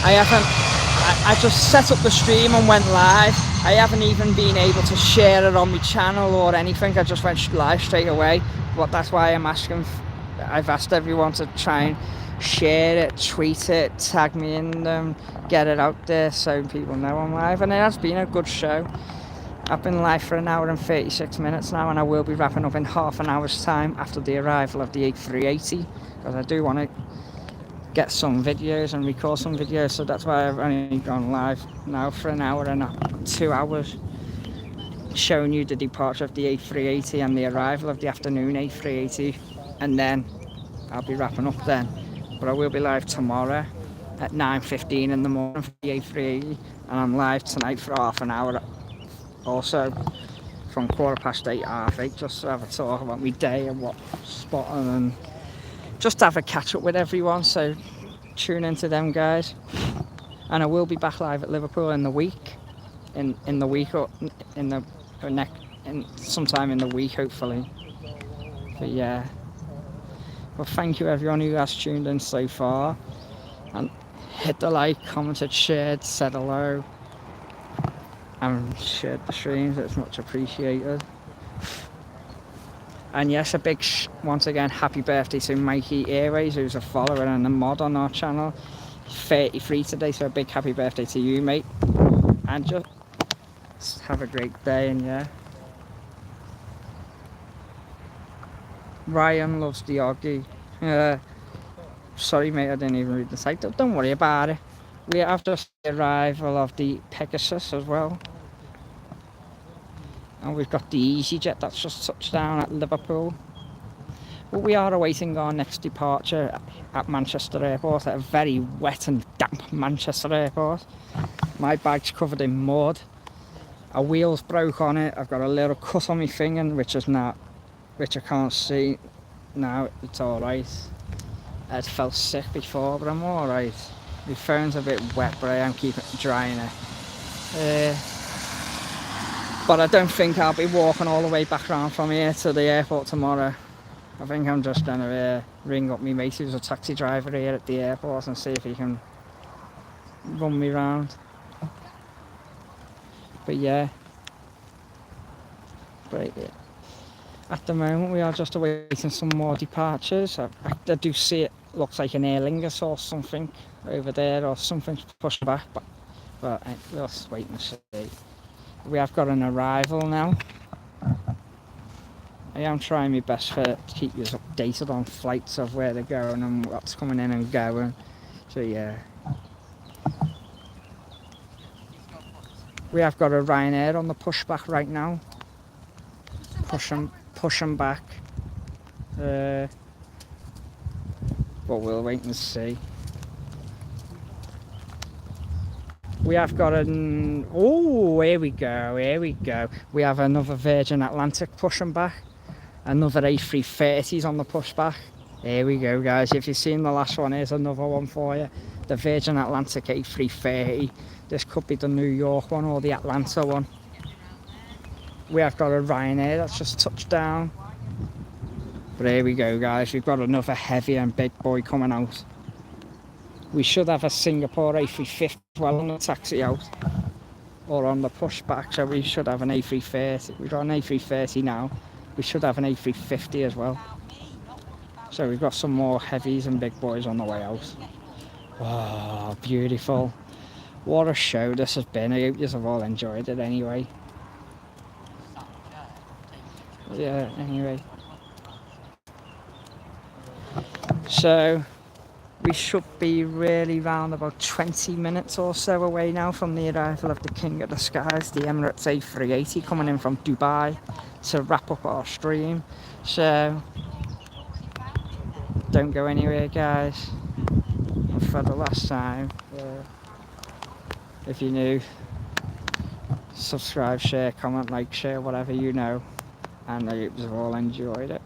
I just set up the stream and went live. I haven't even been able to share it on my channel or anything. I just went live straight away. But that's why I've asked everyone to try and share it, tweet it, tag me in them, get it out there so people know I'm live. And it has been a good show. I've been live for an hour and 36 minutes now, and I will be wrapping up in half an hour's time after the arrival of the A380 because I do want to get some videos and record some videos, so that's why I've only gone live now for an hour and 2 hours, showing you the departure of the A380 and the arrival of the afternoon A380, and then I'll be wrapping up then. But I will be live tomorrow at 9:15 in the morning for the A380, and I'm live tonight for half an hour also from 8:15 8:30, just to have a talk about my day and what spotting, and just have a catch up with everyone. So tune into them guys, and I will be back live at Liverpool in the week, in the week, or in the sometime in the week hopefully. But yeah, well, thank you everyone who has tuned in so far, and hit the like, commented, shared, said hello, and shared the streams. It's much appreciated. And yes, a big once again happy birthday to Mikey Airways, who's a follower and a mod on our channel. He's 33 today, so a big happy birthday to you, mate. And just have a great day. And yeah, Ryan loves the Oggy. Sorry mate, I didn't even read the title. Don't worry about it. We have just the arrival of the Pegasus as well, and we've got the EasyJet that's just touched down at Liverpool. But we are awaiting our next departure at Manchester Airport, at a very wet and damp Manchester Airport. My bag's covered in mud. A wheel's broke on it. I've got a little cut on my finger, which I can't see now. It's all right. I felt sick before, but I'm all right. My phone's a bit wet, but I am keeping drying it. But I don't think I'll be walking all the way back around from here to the airport tomorrow. I think I'm just going to ring up my mate who's a taxi driver here at the airport and see if he can run me round. But yeah. At the moment we are just awaiting some more departures. I do see it looks like an Aer Lingus or something over there, or something's pushed back, but we'll just wait and see. We have got an arrival now. I am trying my best to keep you updated on flights of where they're going and what's coming in and going. So yeah. We have got a Ryanair on the pushback right now. Pushing back. But we'll wait and see. We have got an... Oh, here we go. We have another Virgin Atlantic pushing back. Another A330s on the pushback. Here we go, guys. If you've seen the last one, here's another one for you. The Virgin Atlantic A330. This could be the New York one or the Atlanta one. We have got a Ryanair that's just touched down. But here we go, guys. We've got another heavy and big boy coming out. We should have a Singapore A350 well on the taxi out, or on the pushback, so we should have an A330. We've got an A330 now. We should have an A350 as well. So we've got some more heavies and big boys on the way out. Oh, beautiful. What a show this has been. I hope you have all enjoyed it anyway. Yeah, anyway. So we should be really round about 20 minutes or so away now from the arrival of the King of the Skies, the Emirates A380, coming in from Dubai to wrap up our stream. So don't go anywhere, guys. And for the last time, if you're new, subscribe, share, comment, like, share, whatever you know, and I hope you've all enjoyed it.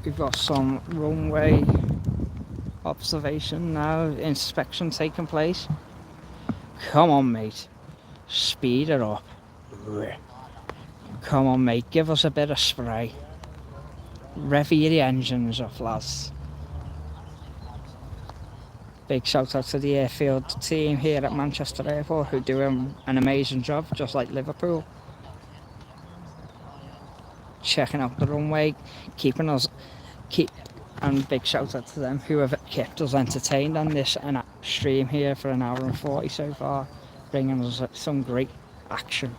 We've got some runway observation now, inspection taking place. Come on, mate, speed it up. Come on, mate, give us a bit of spray. Rev the engines up, lads. Big shout out to the airfield team here at Manchester Airport, who do an amazing job, just like Liverpool. Checking out the runway, and big shout out to them who have kept us entertained on this stream here for an hour and 40 so far, bringing us some great action.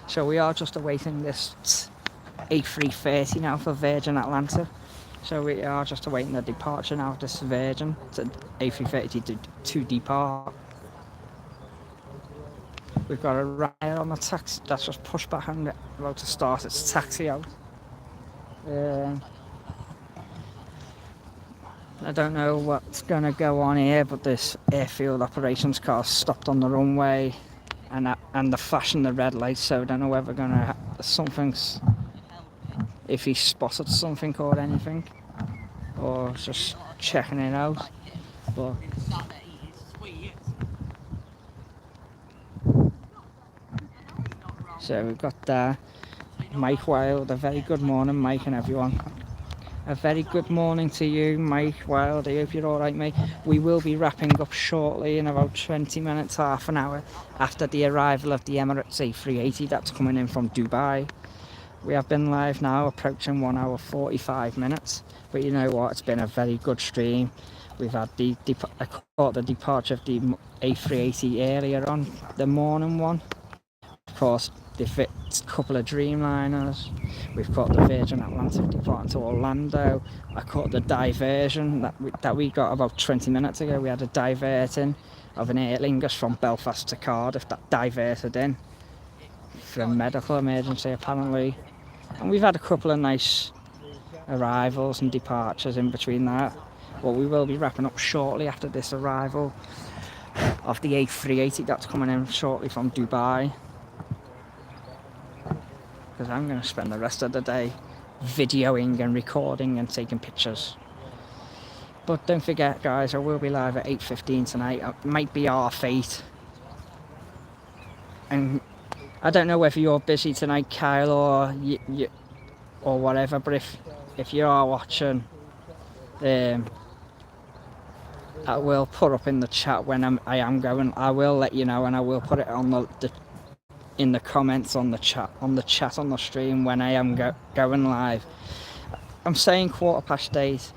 So we are just awaiting this A330 now for Virgin Atlantic. So we are just awaiting the departure now of this Virgin to A330 to depart. We've got a rider on the taxi that's just pushed back and about to start its taxi out. I don't know what's going to go on here, but this airfield operations car stopped on the runway and they're flashing the red lights, so I don't know whether going to something's, if he spotted something or anything, or just checking it out. But so we've got Mike Wild. A very good morning, Mike, and everyone. A very good morning to you, Mike Wild. I hope you're alright, mate. We will be wrapping up shortly in about 20 minutes, half an hour after the arrival of the Emirates A380 that's coming in from Dubai. We have been live now, approaching 1 hour 45 minutes. But you know what? It's been a very good stream. We've had the departure of the A380 earlier on, the morning one. Of course, they fit a couple of Dreamliners. We've got the Virgin Atlantic departing to Orlando. I caught the diversion that we got about 20 minutes ago. We had a diverting of an Aer Lingus from Belfast to Cardiff that diverted in for a medical emergency apparently. And we've had a couple of nice arrivals and departures in between that. But we will be wrapping up shortly after this arrival of the A380 that's coming in shortly from Dubai. Because I'm going to spend the rest of the day videoing and recording and taking pictures. But don't forget, guys, I will be live at 8:15 tonight. It might be half 8. And I don't know whether you're busy tonight, Kyle, or or whatever. But if you are watching, I will put up in the chat when I am going. I will let you know, and I will put it on in the comments on the chat on the stream when I am going live. I'm saying 8:15,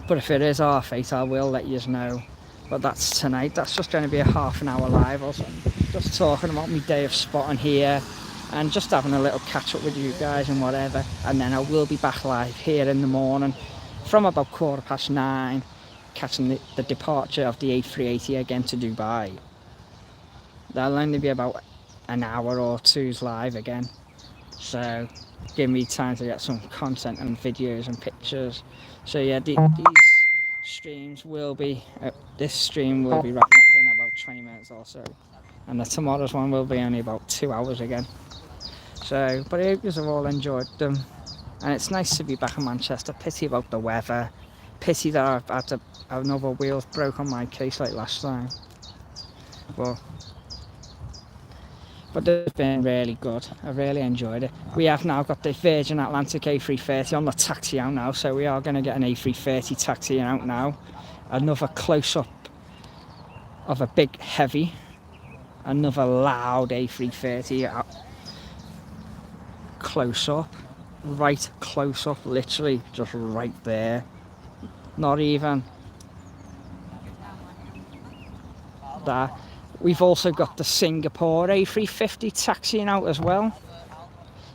but if it is 8:30, I will let you know. But that's tonight. That's just going to be a half an hour live or something. Just talking about my day of spotting here and just having a little catch up with you guys and whatever. And then I will be back live here in the morning from about 9:15, catching the departure of the A380 again to Dubai. That'll only be about an hour or two's live again, so give me time to get some content and videos and pictures. So yeah, these streams will be this stream will be wrapping up in about 20 minutes or so, and the tomorrow's one will be only about 2 hours again. So but I hope you have all enjoyed them, and it's nice to be back in Manchester. Pity about the weather, pity that I've had to have another wheels broke on my case like last time, but it's been really good. I really enjoyed it. We have now got the Virgin Atlantic A330 on the taxi out now, so we are going to get an A330 taxi out now. Another close-up of a big heavy. Another loud A330 out. Close-up. Right close-up, literally just right there. Not even that. We've also got the Singapore A350 taxiing out as well.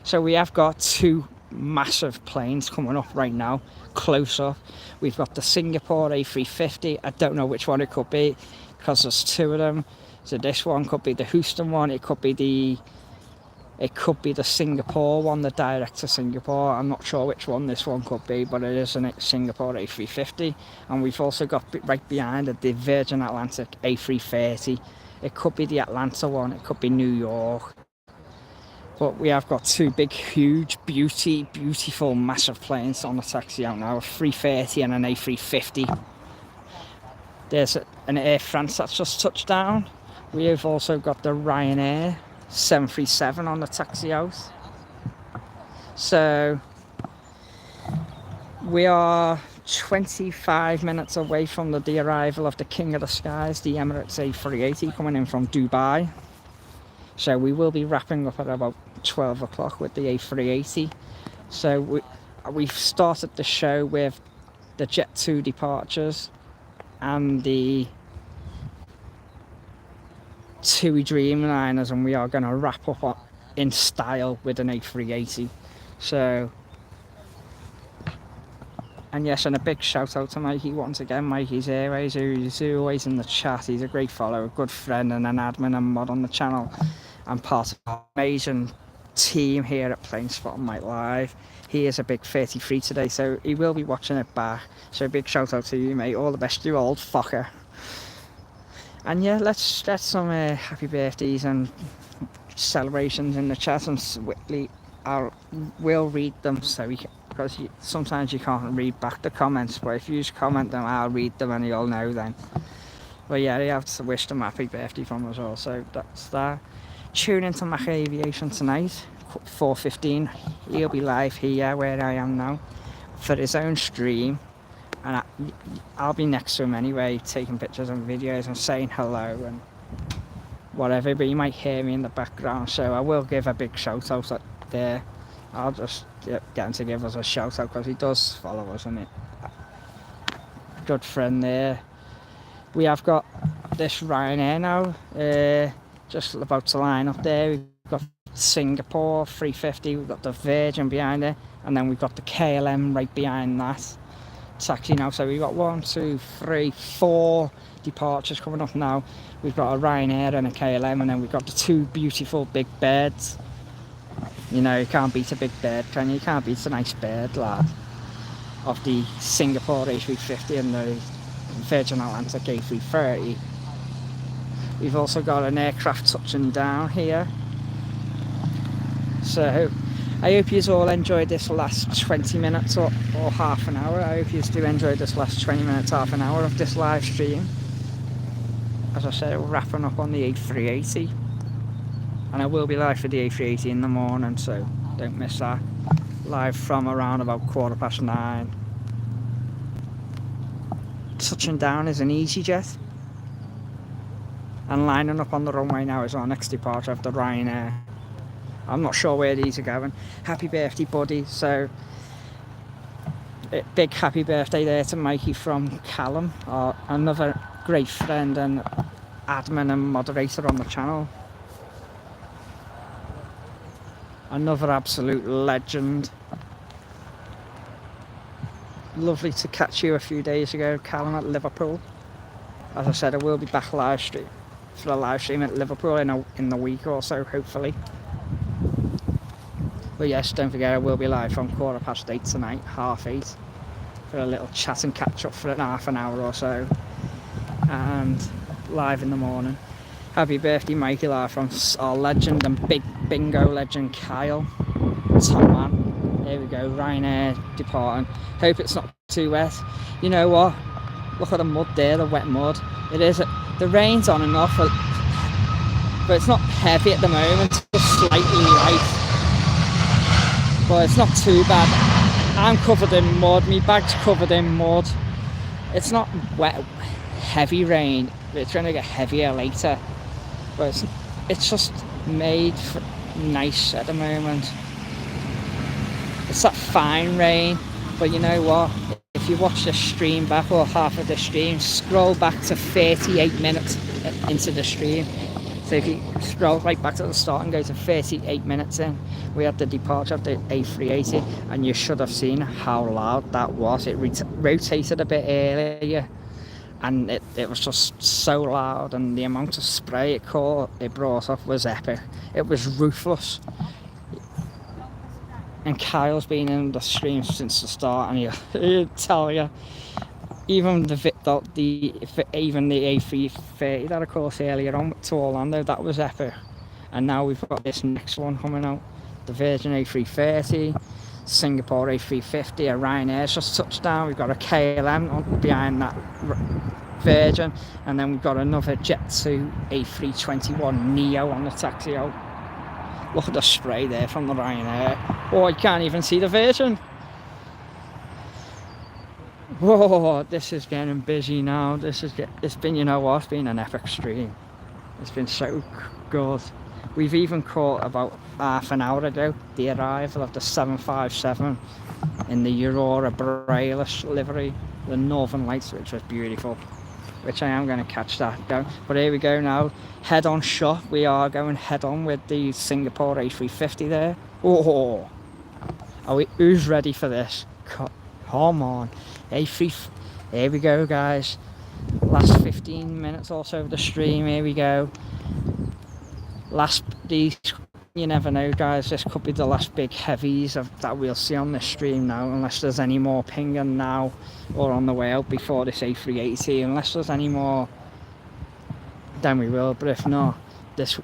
So we have got two massive planes coming up right now, close up. We've got the Singapore A350. I don't know which one it could be because there's two of them. So this one could be the Houston one. It could be the Singapore one, the direct to Singapore. I'm not sure which one this one could be, but it is a Singapore A350. And we've also got right behind it the Virgin Atlantic A330. It could be the Atlanta one, it could be New York. But we have got two big, huge, beautiful, massive planes on the taxi out now, a 330 and an A350. There's an Air France that's just touched down. We have also got the Ryanair 737 on the taxi out. So we are 25 minutes away from the arrival of the King of the Skies, the Emirates A380 coming in from Dubai. So we will be wrapping up at about 12 o'clock with the A380. So we've started the show with the Jet 2 departures and the TUI Dreamliners, and we are going to wrap up in style with an A380. So, and yes, and a big shout out to Mikey once again. Mikey's Airways, who's always in the chat. He's a great follower, a good friend, and an admin and mod on the channel, and part of our amazing team here at Plane Spotting Mike Live. He is a big 33 today, so he will be watching it back. So big shout out to you, mate. All the best, you old fucker. And yeah, let's get some happy birthdays and celebrations in the chat, and we'll read them, so we can, because sometimes you can't read back the comments, but if you just comment them, I'll read them and you'll know then. But yeah, they have to wish them happy birthday from us all, so that's that. Tune into Mac Aviation tonight, 4:15. He'll be live here where I am now for his own stream, and I'll be next to him anyway, taking pictures and videos and saying hello and whatever, but you might hear me in the background, so I will give a big shout out there. I'll just get him to give us a shout out because he does follow us, isn't it? Good friend there. We have got this Ryanair now, just about to line up there. We've got Singapore 350, we've got the Virgin behind it, and then we've got the KLM right behind that taxi now. So we've got 1, 2, 3, 4 departures coming up now. We've got a Ryanair and a KLM, and then we've got the 2 beautiful big beds. You know, you can't beat a big bed, can you? You can't beat a nice bed, lad. Of the Singapore A350 and the Virgin Atlantic A330. We've also got an aircraft touching down here. So I hope you all enjoyed this last 20 minutes or half an hour. I hope you do enjoy this last 20 minutes, half an hour of this live stream. As I said, we're wrapping up on the A380. And I will be live for the A380 in the morning, so don't miss that. Live from around about 9:15. Touching down is an EasyJet. And lining up on the runway now is our next departure of the Ryanair. I'm not sure where these are going. Happy birthday, buddy. So, big happy birthday there to Mikey from Callum, another great friend and admin and moderator on the channel. Another absolute legend. Lovely to catch you a few days ago, Callum, at Liverpool. As I said, I will be back live stream for a live stream at Liverpool in the week or so, hopefully. But yes, don't forget, I will be live from 8:15 tonight, 8:30, for a little chat and catch up for half an hour or so, and live in the morning. Happy birthday, Mikey, live from our legend and big bingo legend, Kyle. Top man. There we go, Ryanair departing. Hope it's not too wet. You know what? Look at the mud there, the wet mud. It is. The rain's on and off, but it's not heavy at the moment. It's just slightly light. But it's not too bad. I'm covered in mud. My bag's covered in mud. It's not wet, heavy rain. It's going to get heavier later. But it's just made for nice at the moment. It's that fine rain. But you know what? If you watch the stream back, or half of the stream, scroll back to 38 minutes into the stream. So if you scroll right back to the start and go to 38 minutes in, we had the departure of the A380, and you should have seen how loud that was. It rotated a bit earlier, and it was just so loud, and the amount of spray it brought up was epic. It was ruthless. And Kyle's been in the stream since the start, and he'll tell you, even the A330 that I caught earlier on to Orlando, that was epic. And now we've got this next one coming out, the Virgin A330, Singapore A350, a Ryanair's just touched down. We've got a KLM behind that Virgin, and then we've got another Jet2 A321 Neo on the taxi out. Look at the spray there from the Ryanair. Oh, you can't even see the Virgin. Whoa, this is getting busy now. It's been, you know what, it's been an epic stream. It's been so good. We've even caught about half an hour ago the arrival of the 757 in the Aurora Borealis livery, the Northern Lights, which was beautiful. which I am going to catch that going. But here we go now, head on shot. We are going head on with the Singapore A350 there. Oh, who's ready for this? Come on, A3. Here we go, guys. Last 15 minutes or so of the stream. Here we go. These, you never know, guys. This could be the last big heavies that we'll see on this stream now, unless there's any more pinging now or on the way out before this A380. Unless there's any more, then we will. But if not,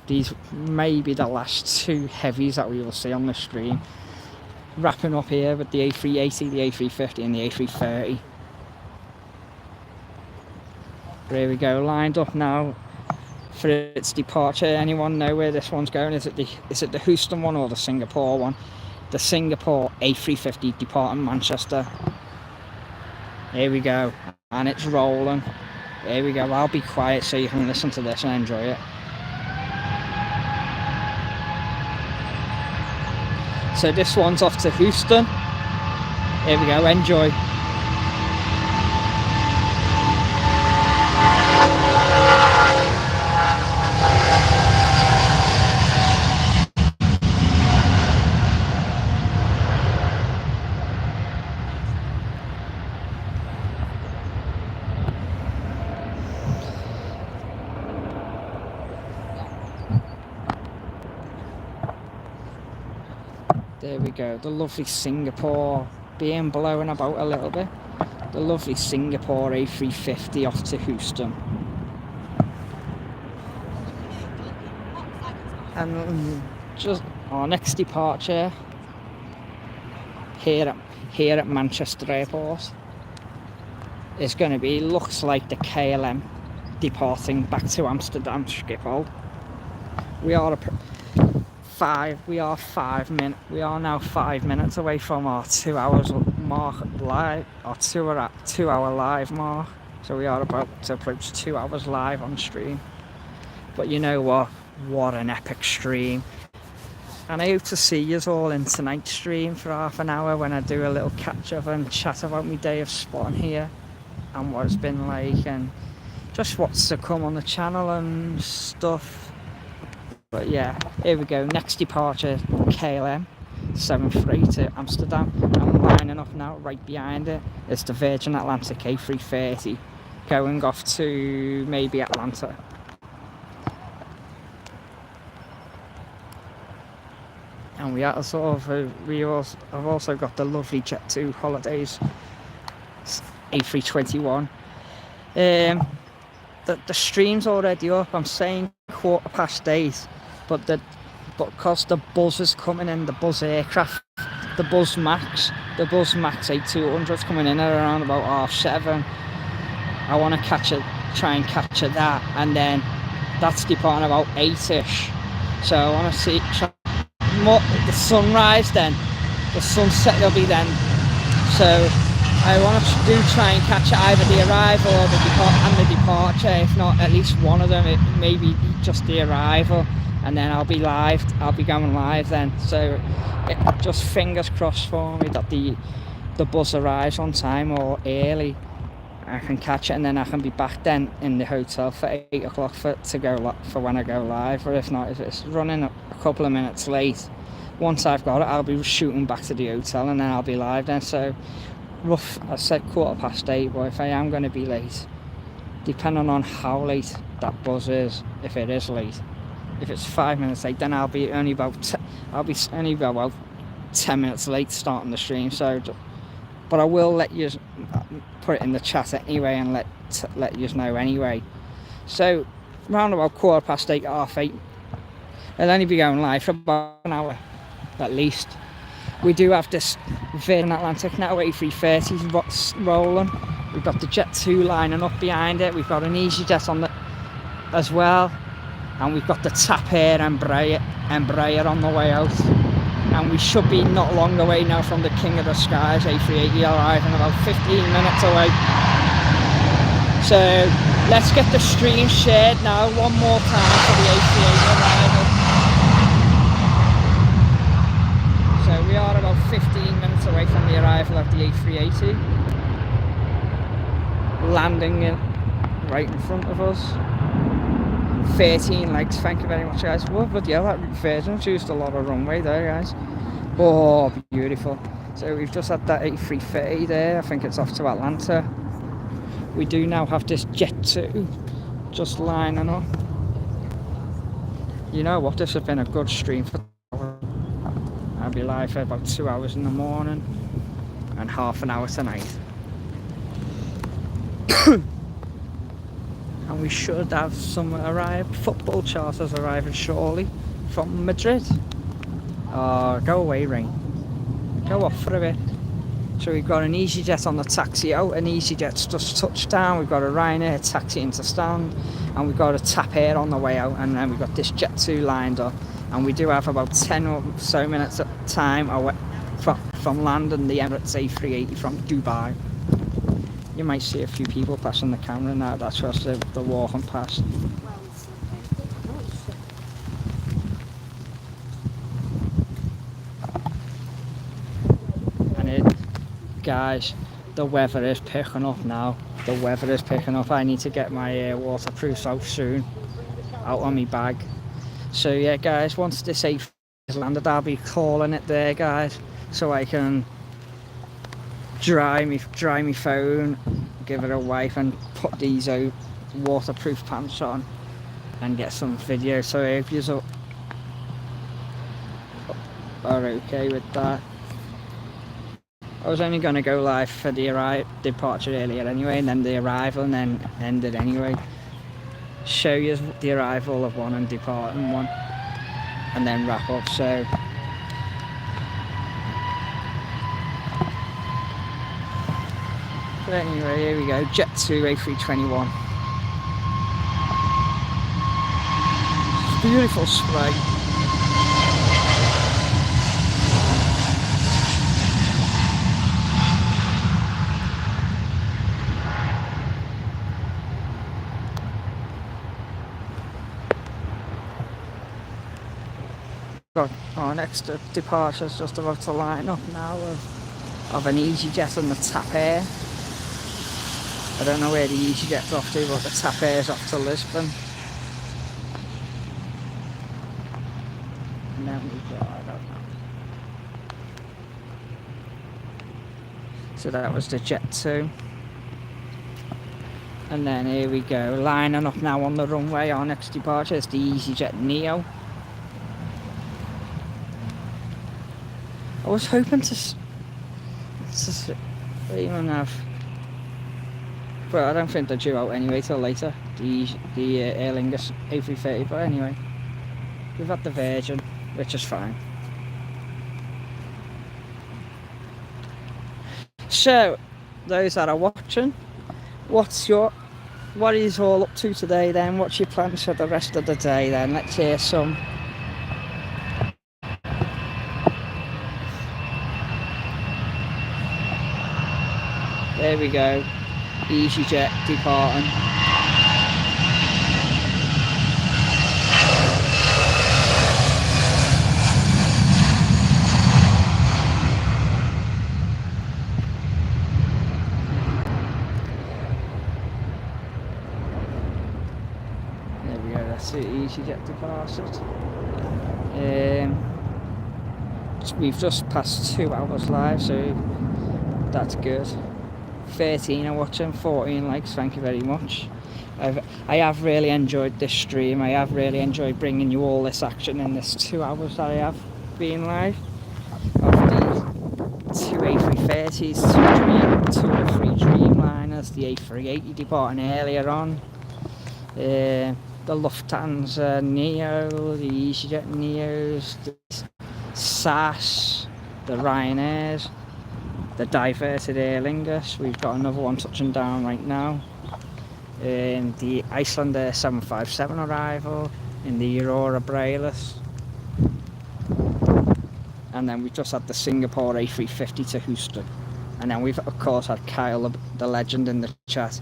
these may be the last 2 heavies that we will see on the stream. Wrapping up here with the A380, the A350 and the A330. Here we go, lined up now for its departure. Anyone know where this one's going? Is it the Houston one or the Singapore one? The Singapore A350 departing Manchester. Here we go, and it's rolling. Here we go. I'll be quiet so you can listen to this and enjoy it. So this one's off to Houston. Here we go, enjoy. There we go, the lovely Singapore being blown about a little bit. The lovely Singapore A350 off to Houston. And just our next departure here at Manchester Airport is going to be, looks like the KLM departing back to Amsterdam Schiphol. We are now 5 minutes away from our 2 hours mark live, our 2 hour live mark. So we are about to approach 2 hours live on stream. But you know what an epic stream. And I hope to see you all in tonight's stream for half an hour when I do a little catch up and chat about my day of spotting here and what it's been like and just what's to come on the channel and stuff. But yeah, here we go, next departure, KLM 738 to Amsterdam. I'm lining up now, right behind it is the Virgin Atlantic A330 going off to maybe Atlanta. And we are I've also got the lovely Jet2 Holidays A321. The stream's already up. I'm saying 8:15, but because the buzz is coming in, the buzz aircraft, the Buzz Max A200 is coming in at around about 7:30. I want to try and capture that, and then that's departing about 8ish. So I want to see the sunrise then, the sunset will be then. So I want to try and catch either the arrival or the departure. If not, at least one of them. It may be just the arrival, and then I'll be going live then. So just fingers crossed for me that the bus arrives on time or early. I can catch it, and then I can be back then in the hotel for 8 o'clock for when I go live. Or if not, if it's running a couple of minutes late, once I've got it, I'll be shooting back to the hotel, and then I'll be live then. So rough, I said 8:15, but if I am going to be late, depending on how late that buzz is, if it is late, if it's 5 minutes late, then I'll be only about 10 minutes late starting the stream. So, but I will let you put it in the chat anyway and let you know anyway. So round about 8:15, 8:30, I'll only be going live for about an hour at least. We do have this Virgin Atlantic now A330 rolling. We've got the Jet2 lining up behind it. We've got an EasyJet on the as well, and we've got the TAP Air Embraer on the way out. And we should be not long away now from the King of the Skies A380 arriving about 15 minutes away. So let's get the stream shared now one more time for the A380 arrival. So we are about 15 minutes away from the arrival of the A380. right in front of us. 13 legs, thank you very much, guys. Whoa, but yeah, that Virgin's used a lot of runway there, guys. Oh, beautiful. So we've just had that A380 there. I think it's off to Atlanta. We do now have this Jet 2 just lining up. You know what, this has been a good stream for I'll be live for about 2 hours in the morning and half an hour tonight. And we should have some football charters arriving shortly from Madrid. Oh, go away, rain. Go off for a bit. So we've got an EasyJet on the taxi out, an EasyJet's just touched down, we've got a Ryanair taxi into stand, and we've got a TAP Air on the way out, and then we've got this Jet 2 lined up. And we do have about 10 or so minutes at time away from landing the Emirates A380 from Dubai. You might see a few people passing the camera now, that's just the walking past. Guys, the weather is picking up now. The weather is picking up. I need to get my waterproofs out soon, out on my bag. So yeah, guys, once this A380 is landed, I'll be calling it there, guys, so I can dry me phone, give it a wipe, and put these out waterproof pants on and get some video. So I hope you are okay with that. I was only going to go live for the departure earlier anyway, and then the arrival, and then end it anyway. Show you the arrival of one and departing one, and then wrap up. So but anyway, here we go, Jet 2 A321. Beautiful spray. Our next departure is just about to line up now of an EasyJet and the TAP Air. I don't know where the EasyJet's off to, but the TAP Air's off to Lisbon. And then we've got, I don't know. So that was the Jet 2. And then here we go, lining up now on the runway. Our next departure is the EasyJet Neo. I was hoping to even have, but I don't think they're due out anyway till later, the Aer Lingus A330, but anyway, we've had the Virgin, which is fine. So, those that are watching, what are you all up to today then? What's your plans for the rest of the day then? Let's hear some. There we go, EasyJet departing. There we go, that's it, EasyJet departed. We've just passed 2 hours live, so that's good. 13 are watching, 14 likes, thank you very much. I have really enjoyed this stream. I have really enjoyed bringing you all this action in this 2 hours that I have been live. Of the two A330s, two of the 3 Dreamliners, the A380 departing earlier on, the Lufthansa Neo, the EasyJet Neos, the SAS, the Ryanairs, the diverted Aer Lingus. We've got another one touching down right now. The Icelandair 757 arrival in the Aurora Borealis. And then we've just had the Singapore A350 to Houston. And then we've of course had Kyle the legend in the chat.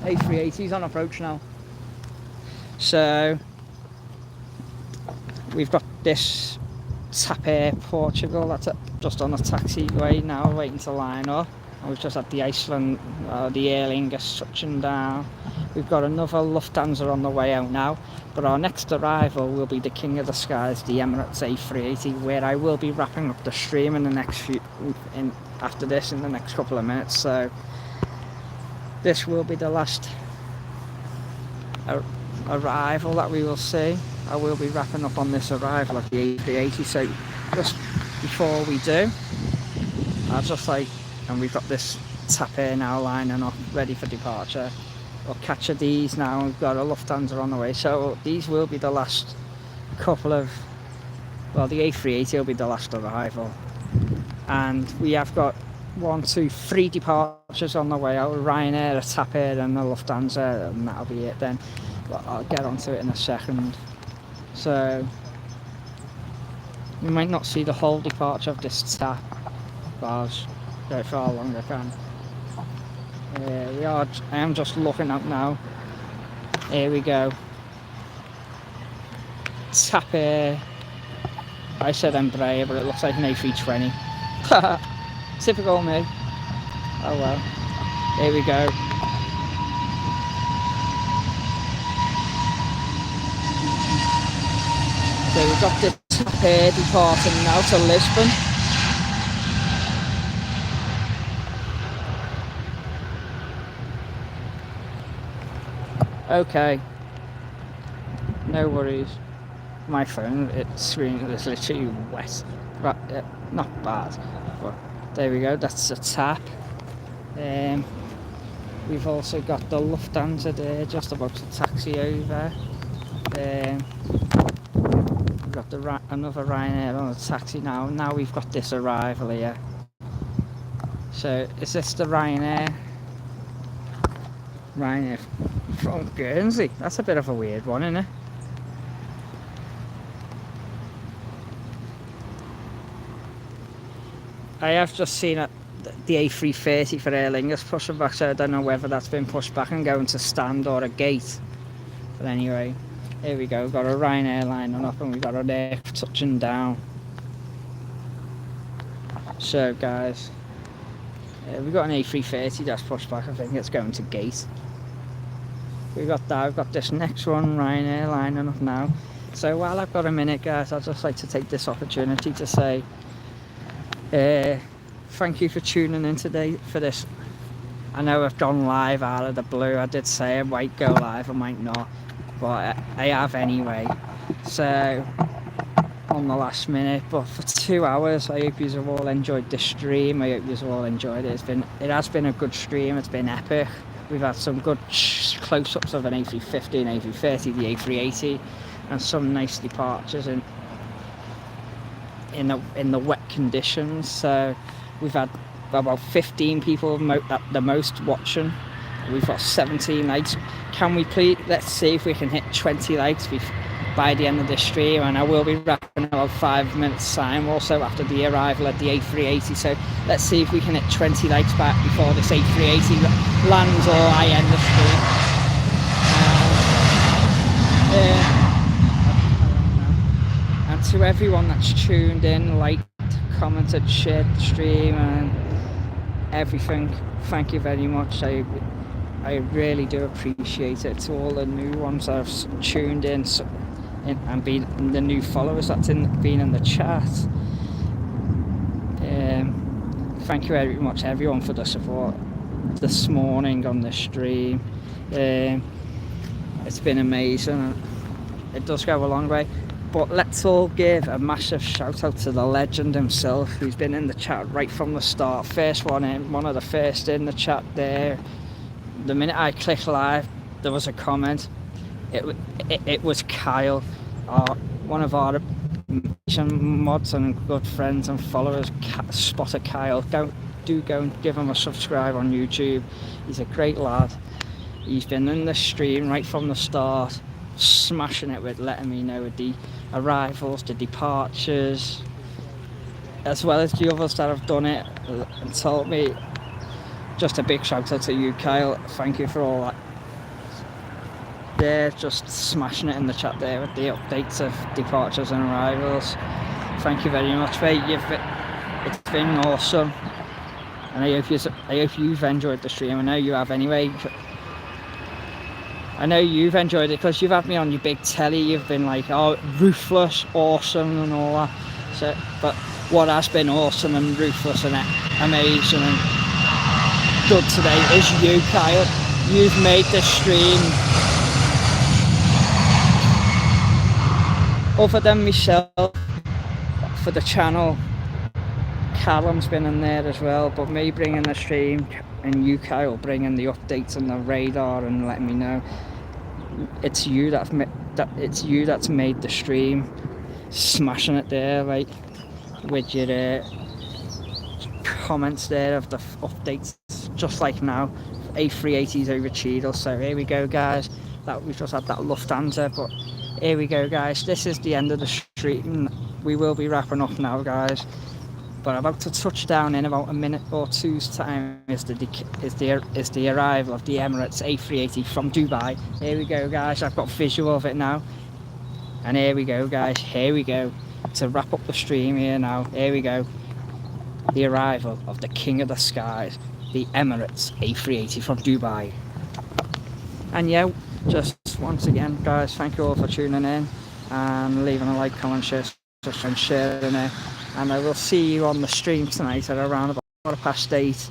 A380's on approach now. So we've got this TAP Air Portugal that's just on a taxiway now, waiting to line up. We've just had the the Aer Lingus touching down. We've got another Lufthansa on the way out now, but our next arrival will be the king of the skies, the Emirates A380, where I will be wrapping up the stream in the next after this in the next couple of minutes. So this will be the last arrival that we will see. I will be wrapping up on this arrival of the A380. So just before we do, I'll just and we've got this TAP Air now lining up, ready for departure. We'll catch these now. We've got a Lufthansa on the way, so these will be the last couple of. Well, the A380 will be the last arrival, and we have got 3 departures on the way out: Ryanair, a TAP Air, and a Lufthansa, and that'll be it then. But I'll get onto it in a second. So we might not see the whole departure of this TAP, but I'll go for how long I can. I am just looking up now. Here we go. TAP Air. I said Embraer, but it looks like an A320. Typical me. Oh well. Here we go. So we've got this TAP Air departing now to Lisbon. Okay, no worries. My phone, its screen is literally wet. But, not bad, but there we go. That's a TAP. We've also got the Lufthansa there, just about to taxi over. We've got another Ryanair on the taxi now. Now we've got this arrival here. So is this the Ryanair? Ryanair from Guernsey. That's a bit of a weird one, isn't it? I have just seen the A330 for Aer Lingus pushing back, so I don't know whether that's been pushed back and going to stand or a gate. But anyway, here we go. We've got a Ryanair lining up and we've got an air touching down. So guys, we've got an A330 that's pushed back. I think it's going to gate. We've got that. We've got this next one, Ryanair, lining up now. So while I've got a minute, guys, I'd just like to take this opportunity to say thank you for tuning in today for this. I know I've gone live out of the blue. I did say I might go live, I might not, but I have anyway. So on the last minute, but for 2 hours, I hope you have all enjoyed this stream. I hope you have all enjoyed it. It has been a good stream. It's been epic. We've had some good close-ups of an A350, an A330, the A380, and some nice departures in the wet conditions. So we've had about 15 people at the most watching. We've got 17 likes. Can we please, let's see if we can hit 20 likes by the end of this stream, and I will be wrapping about 5 minutes time also after the arrival at the A380. So let's see if we can hit 20 likes back before this A380 lands or I end the stream. And to everyone that's tuned in, liked, commented, shared the stream and everything, thank you very much. I really do appreciate it. To all the new ones that have tuned in and been the new followers that's been in the chat, thank you very much everyone for the support this morning on the stream. It's been amazing. It does go a long way. But let's all give a massive shout out to the legend himself, who's been in the chat right from the start. First one in, one of the first in the chat there. The minute I clicked live, there was a comment. It was Kyle, one of our mods and good friends and followers. Spotter Kyle. Do go and give him a subscribe on YouTube. He's a great lad. He's been in the stream right from the start, smashing it with letting me know the arrivals, the departures, as well as the others that have done it and told me. Just a big shout out to you, Kyle. Thank you for all that. They're just smashing it in the chat there with the updates of departures and arrivals. Thank you very much, mate. It's been awesome. And I hope you've enjoyed the stream. I know you have anyway. I know you've enjoyed it because you've had me on your big telly. You've been like, oh, ruthless, awesome and all that. So, but what has been awesome and ruthless and amazing and good today is you, Kyle. You've made this stream, other than myself, for the channel. Callum's been in there as well, but me bringing the stream and you, Kyle, bringing the updates and the radar and letting me know, it's you that's made the stream, smashing it there, like with your comments there of the updates, just like now, A380s over Cheadle. So here we go, guys. That we've just had that Lufthansa, but here we go, guys. This is the end of the stream. We will be wrapping up now, guys. But about to touch down in about a minute or two's time is the arrival of the Emirates A380 from Dubai. Here we go, guys. I've got visual of it now. And here we go, guys. Here we go. To wrap up the stream here now. Here we go. The arrival of the King of the Skies, the Emirates A380 from Dubai. And yeah, just once again, guys, thank you all for tuning in and leaving a like, comment, share, and sharing it. And I will see you on the stream tonight at around about 8:15.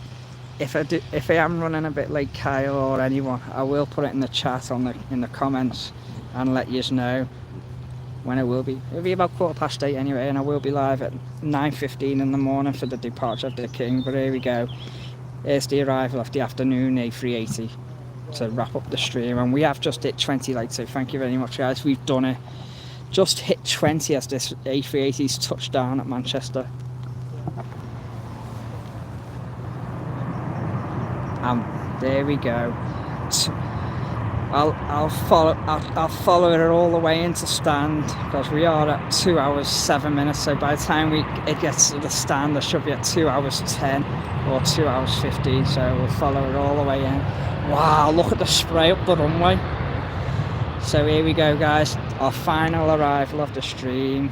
If I am running a bit late, Kyle or anyone, I will put it in the chat in the comments and let you know when it will be. It'll be about 8:15 anyway, and I will be live at 9:15 in the morning for the departure of the King. But here we go. Here's the arrival of the afternoon A380 to wrap up the stream, and we have just hit 20 likes. So thank you very much, guys. We've done it. Just hit 20 as this A380's touched down at Manchester. There we go. I'll follow it all the way into stand because we are at 2 hours 7 minutes. So by the time it gets to the stand, there should be at 2 hours 10 or 2 hours 15. So we'll follow it all the way in. Wow! Look at the spray up the runway. So here we go, guys, our final arrival of the stream,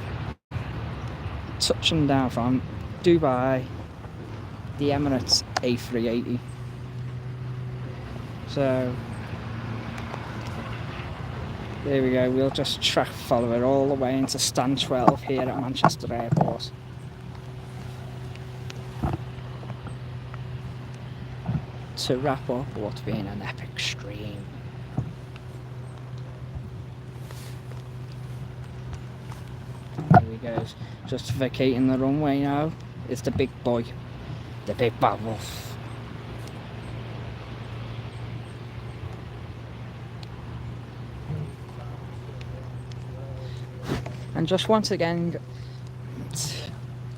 touching down from Dubai, the Emirates A380. So there we go, we'll just follow it all the way into stand 12 here at Manchester Airport. To wrap up what's been an epic stream. There he goes, just vacating the runway now. It's the big boy, the big bad wolf. And just once again,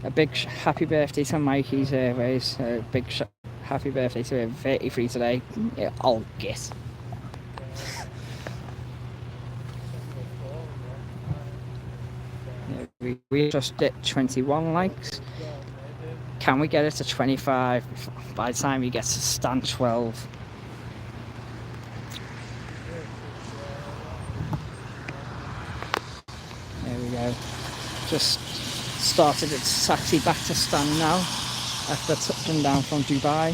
a big happy birthday to Mikey's Airways. A big happy birthday to him, 33 today. Yeah, I'll guess. We just hit 21 likes. Can we get it to 25 by the time he gets to stand 12? There we go. Just started its taxi back to stand now after touching down from Dubai.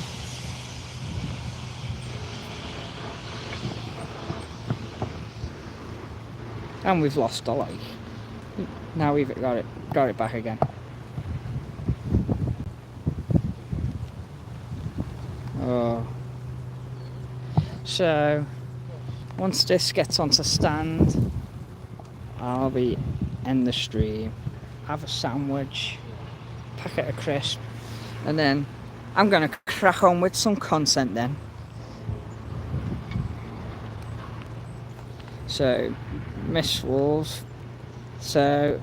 And we've lost a like. Now we've got it back again. Oh. So once this gets onto stand, I'll be in the stream, have a sandwich, packet of crisps, and then I'm gonna crack on with some content then. So Miss Wolves, so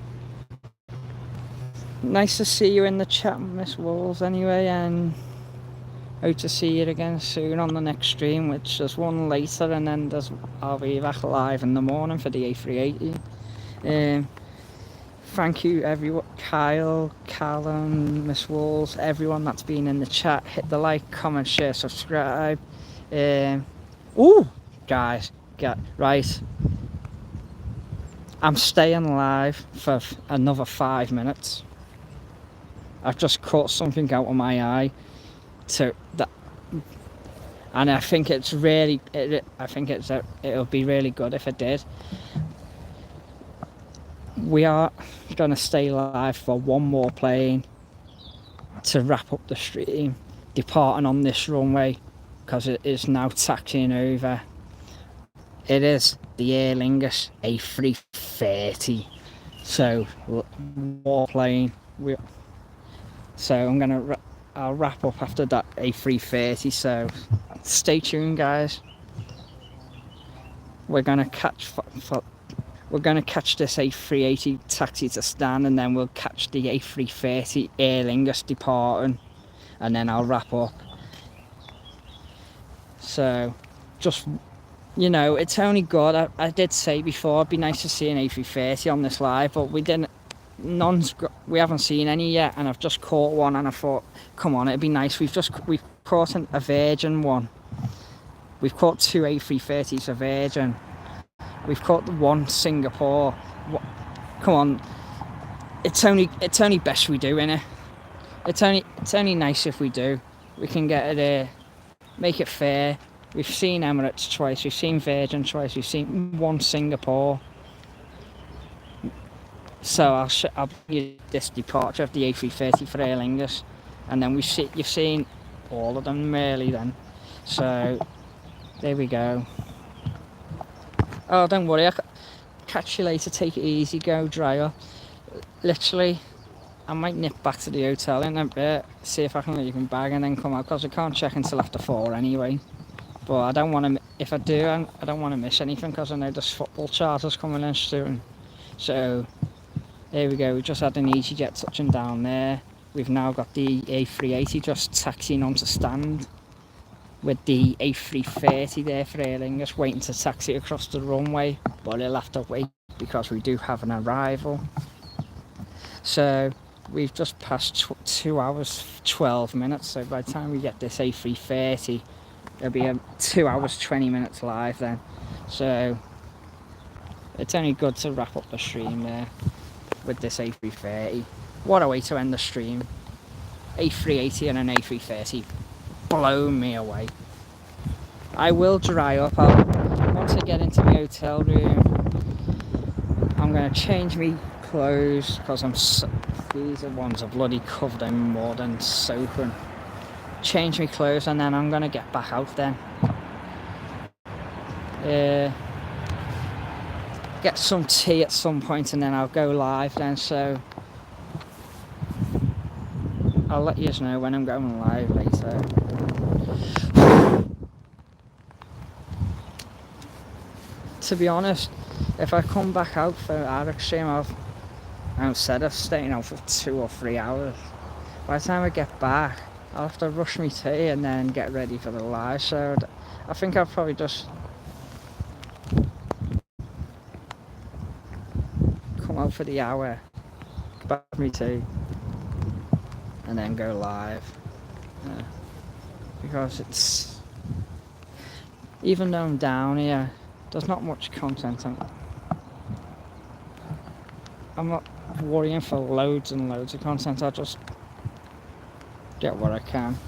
nice to see you in the chat, Miss Wolves, anyway, and hope to see you again soon on the next stream, which there's one later, and then I'll be back live in the morning for the A380. Thank you everyone, Kyle, Callum, Miss Wolves, everyone that's been in the chat. Hit the like, comment, share, subscribe. Ooh, guys, right. I'm staying live for another 5 minutes. I've just caught something out of my eye. to that, and I think it's really, it'll be really good if it did. We are going to stay live for one more plane to wrap up the stream, departing on this runway because it is now taxiing over. It is the Aer Lingus A380, so more plane. So I'll wrap up after that A330. So stay tuned, guys. We're gonna catch this A380 taxi to stand, and then we'll catch the A330 Aer Lingus departing, and then I'll wrap up. So just, you know, it's only good. I did say before it'd be nice to see an A330 on this live, but we haven't seen any yet, and I've just caught one, and I thought, come on, it'd be nice. We've caught a Virgin one. We've caught two A330s, a Virgin. We've caught one Singapore. Come on, it's only best we do, innit? It's only nice if we do. We can get it, make it fair. We've seen Emirates twice. We've seen Virgin twice. We've seen one Singapore. So I'll bring you this departure of the A330 for Aer Lingus, and then you've seen all of them really then. So there we go. Oh, don't worry, I'll catch you later. Take it easy, go dry up. Literally, I might nip back to the hotel in a bit, see if I can leave my bag and then come out, because I can't check until after 4 anyway. But I don't want to, if I do, I don't want to miss anything, because I know there's football charters coming in soon. So there we go, we just had an EasyJet touching down there. We've now got the A380 just taxiing on to stand, with the A330 there for Aer Lingus waiting to taxi across the runway, but he'll have to wait because we do have an arrival. So we've just passed 2 hours 12 minutes, so by the time we get this A330 it'll be 2 hours 20 minutes live then. So it's only good to wrap up the stream there with this A330. What a way to end the stream. A380 and an A330 blow me away. I will dry up. Once I get into my hotel room, I'm going to change my clothes, because these ones are bloody covered in mud and soaking. Change my clothes, and then I'm going to get back out then. Get some tea at some point, and then I'll go live then. So I'll let you know when I'm going live later. To be honest, if I come back out for our extreme, instead of staying out for 2 or 3 hours, by the time I get back, I'll have to rush me tea and then get ready for the live. So I think I'll probably just come out for the hour, grab me tea, and then go live. Because it's, even though I'm down here, there's not much content. I'm not worrying for loads and loads of content. I'll just get what I can.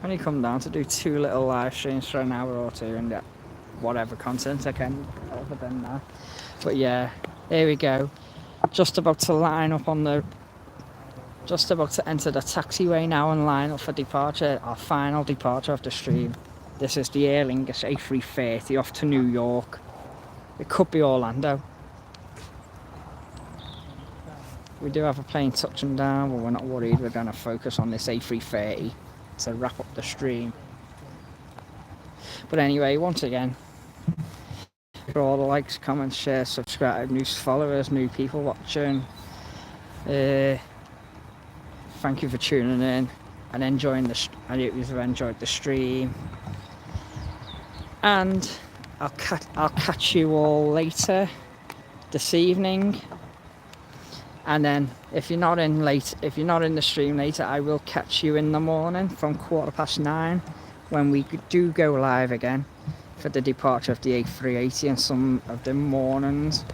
I only come down to do 2 little live streams for an hour or 2 and get whatever content I can other than that. But yeah, here we go. Just about to line up on the, just about to enter the taxiway now and line up for departure, our final departure of the stream. This is the Aer Lingus A330 off to New York. It could be Orlando. We do have a plane touching down, but we're not worried. We're going to focus on this A330 to wrap up the stream. But anyway, once again, for all the likes, comments, shares, subscribe, new followers, new people watching, thank you for tuning in and enjoying the. I hope you've enjoyed the stream, and I'll catch you all later this evening. And then if you're not in the stream later, I will catch you in the morning from 9:15 when we do go live again for the departure of the A380 and some of the mornings.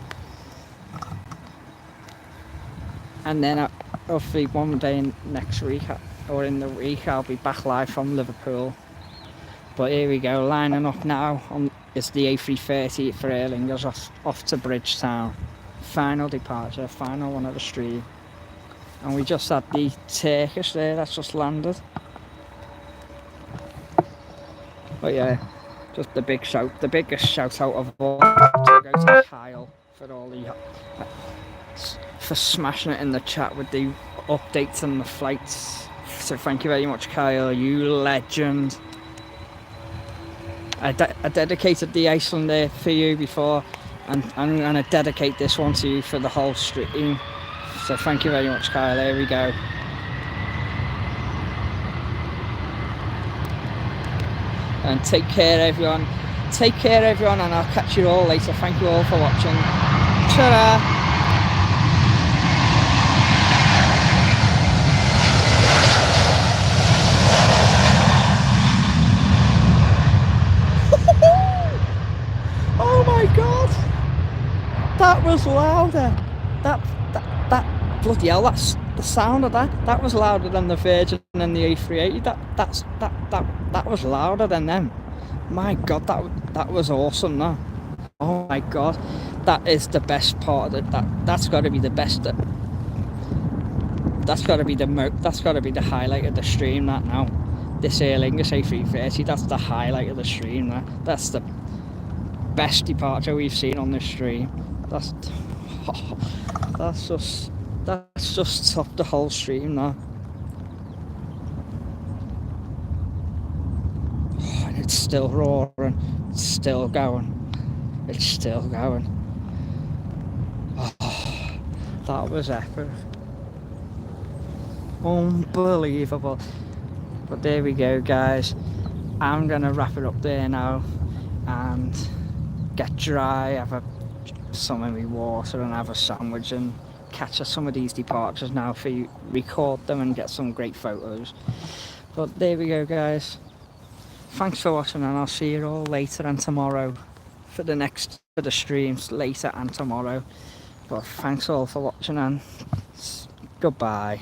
and then hopefully one day next week or in the week I'll be back live from Liverpool. But here we go, lining up now is the A330 for Aer Lingus off to Bridgetown. Final departure, final one of the stream. And we just had the Turkish there that's just landed. But yeah, just the biggest shout out of all to go to Kyle for all the for smashing it in the chat with the updates and the flights. So thank you very much, Kyle, you legend. I dedicated the Icelandair for you before, and I'm going to dedicate this one to you for the whole stream. So thank you very much, Kyle. There we go. And take care, everyone. Take care, everyone, and I'll catch you all later. Thank you all for watching. Ta-da! Oh my god, that was louder. That bloody hell, that's the sound of that. That was louder than the Virgin and the A380. That was louder than them. My god, that was awesome. That. Oh my god, that is the best part of it. That's got to be the best. That's got to be the highlight of the stream. That now, this Aer Lingus A330. That's the highlight of the stream. That's the best departure we've seen on this stream. That's just topped the whole stream now. Oh, and it's still roaring. It's still going. It's still going. Oh, that was epic. Unbelievable. But there we go, guys. I'm gonna wrap it up there now and get dry, have some of my water and have a sandwich and catch some of these departures now for you, record them and get some great photos. But there we go, guys. Thanks for watching, and I'll see you all later and tomorrow for the streams later and tomorrow. But thanks all for watching, and goodbye.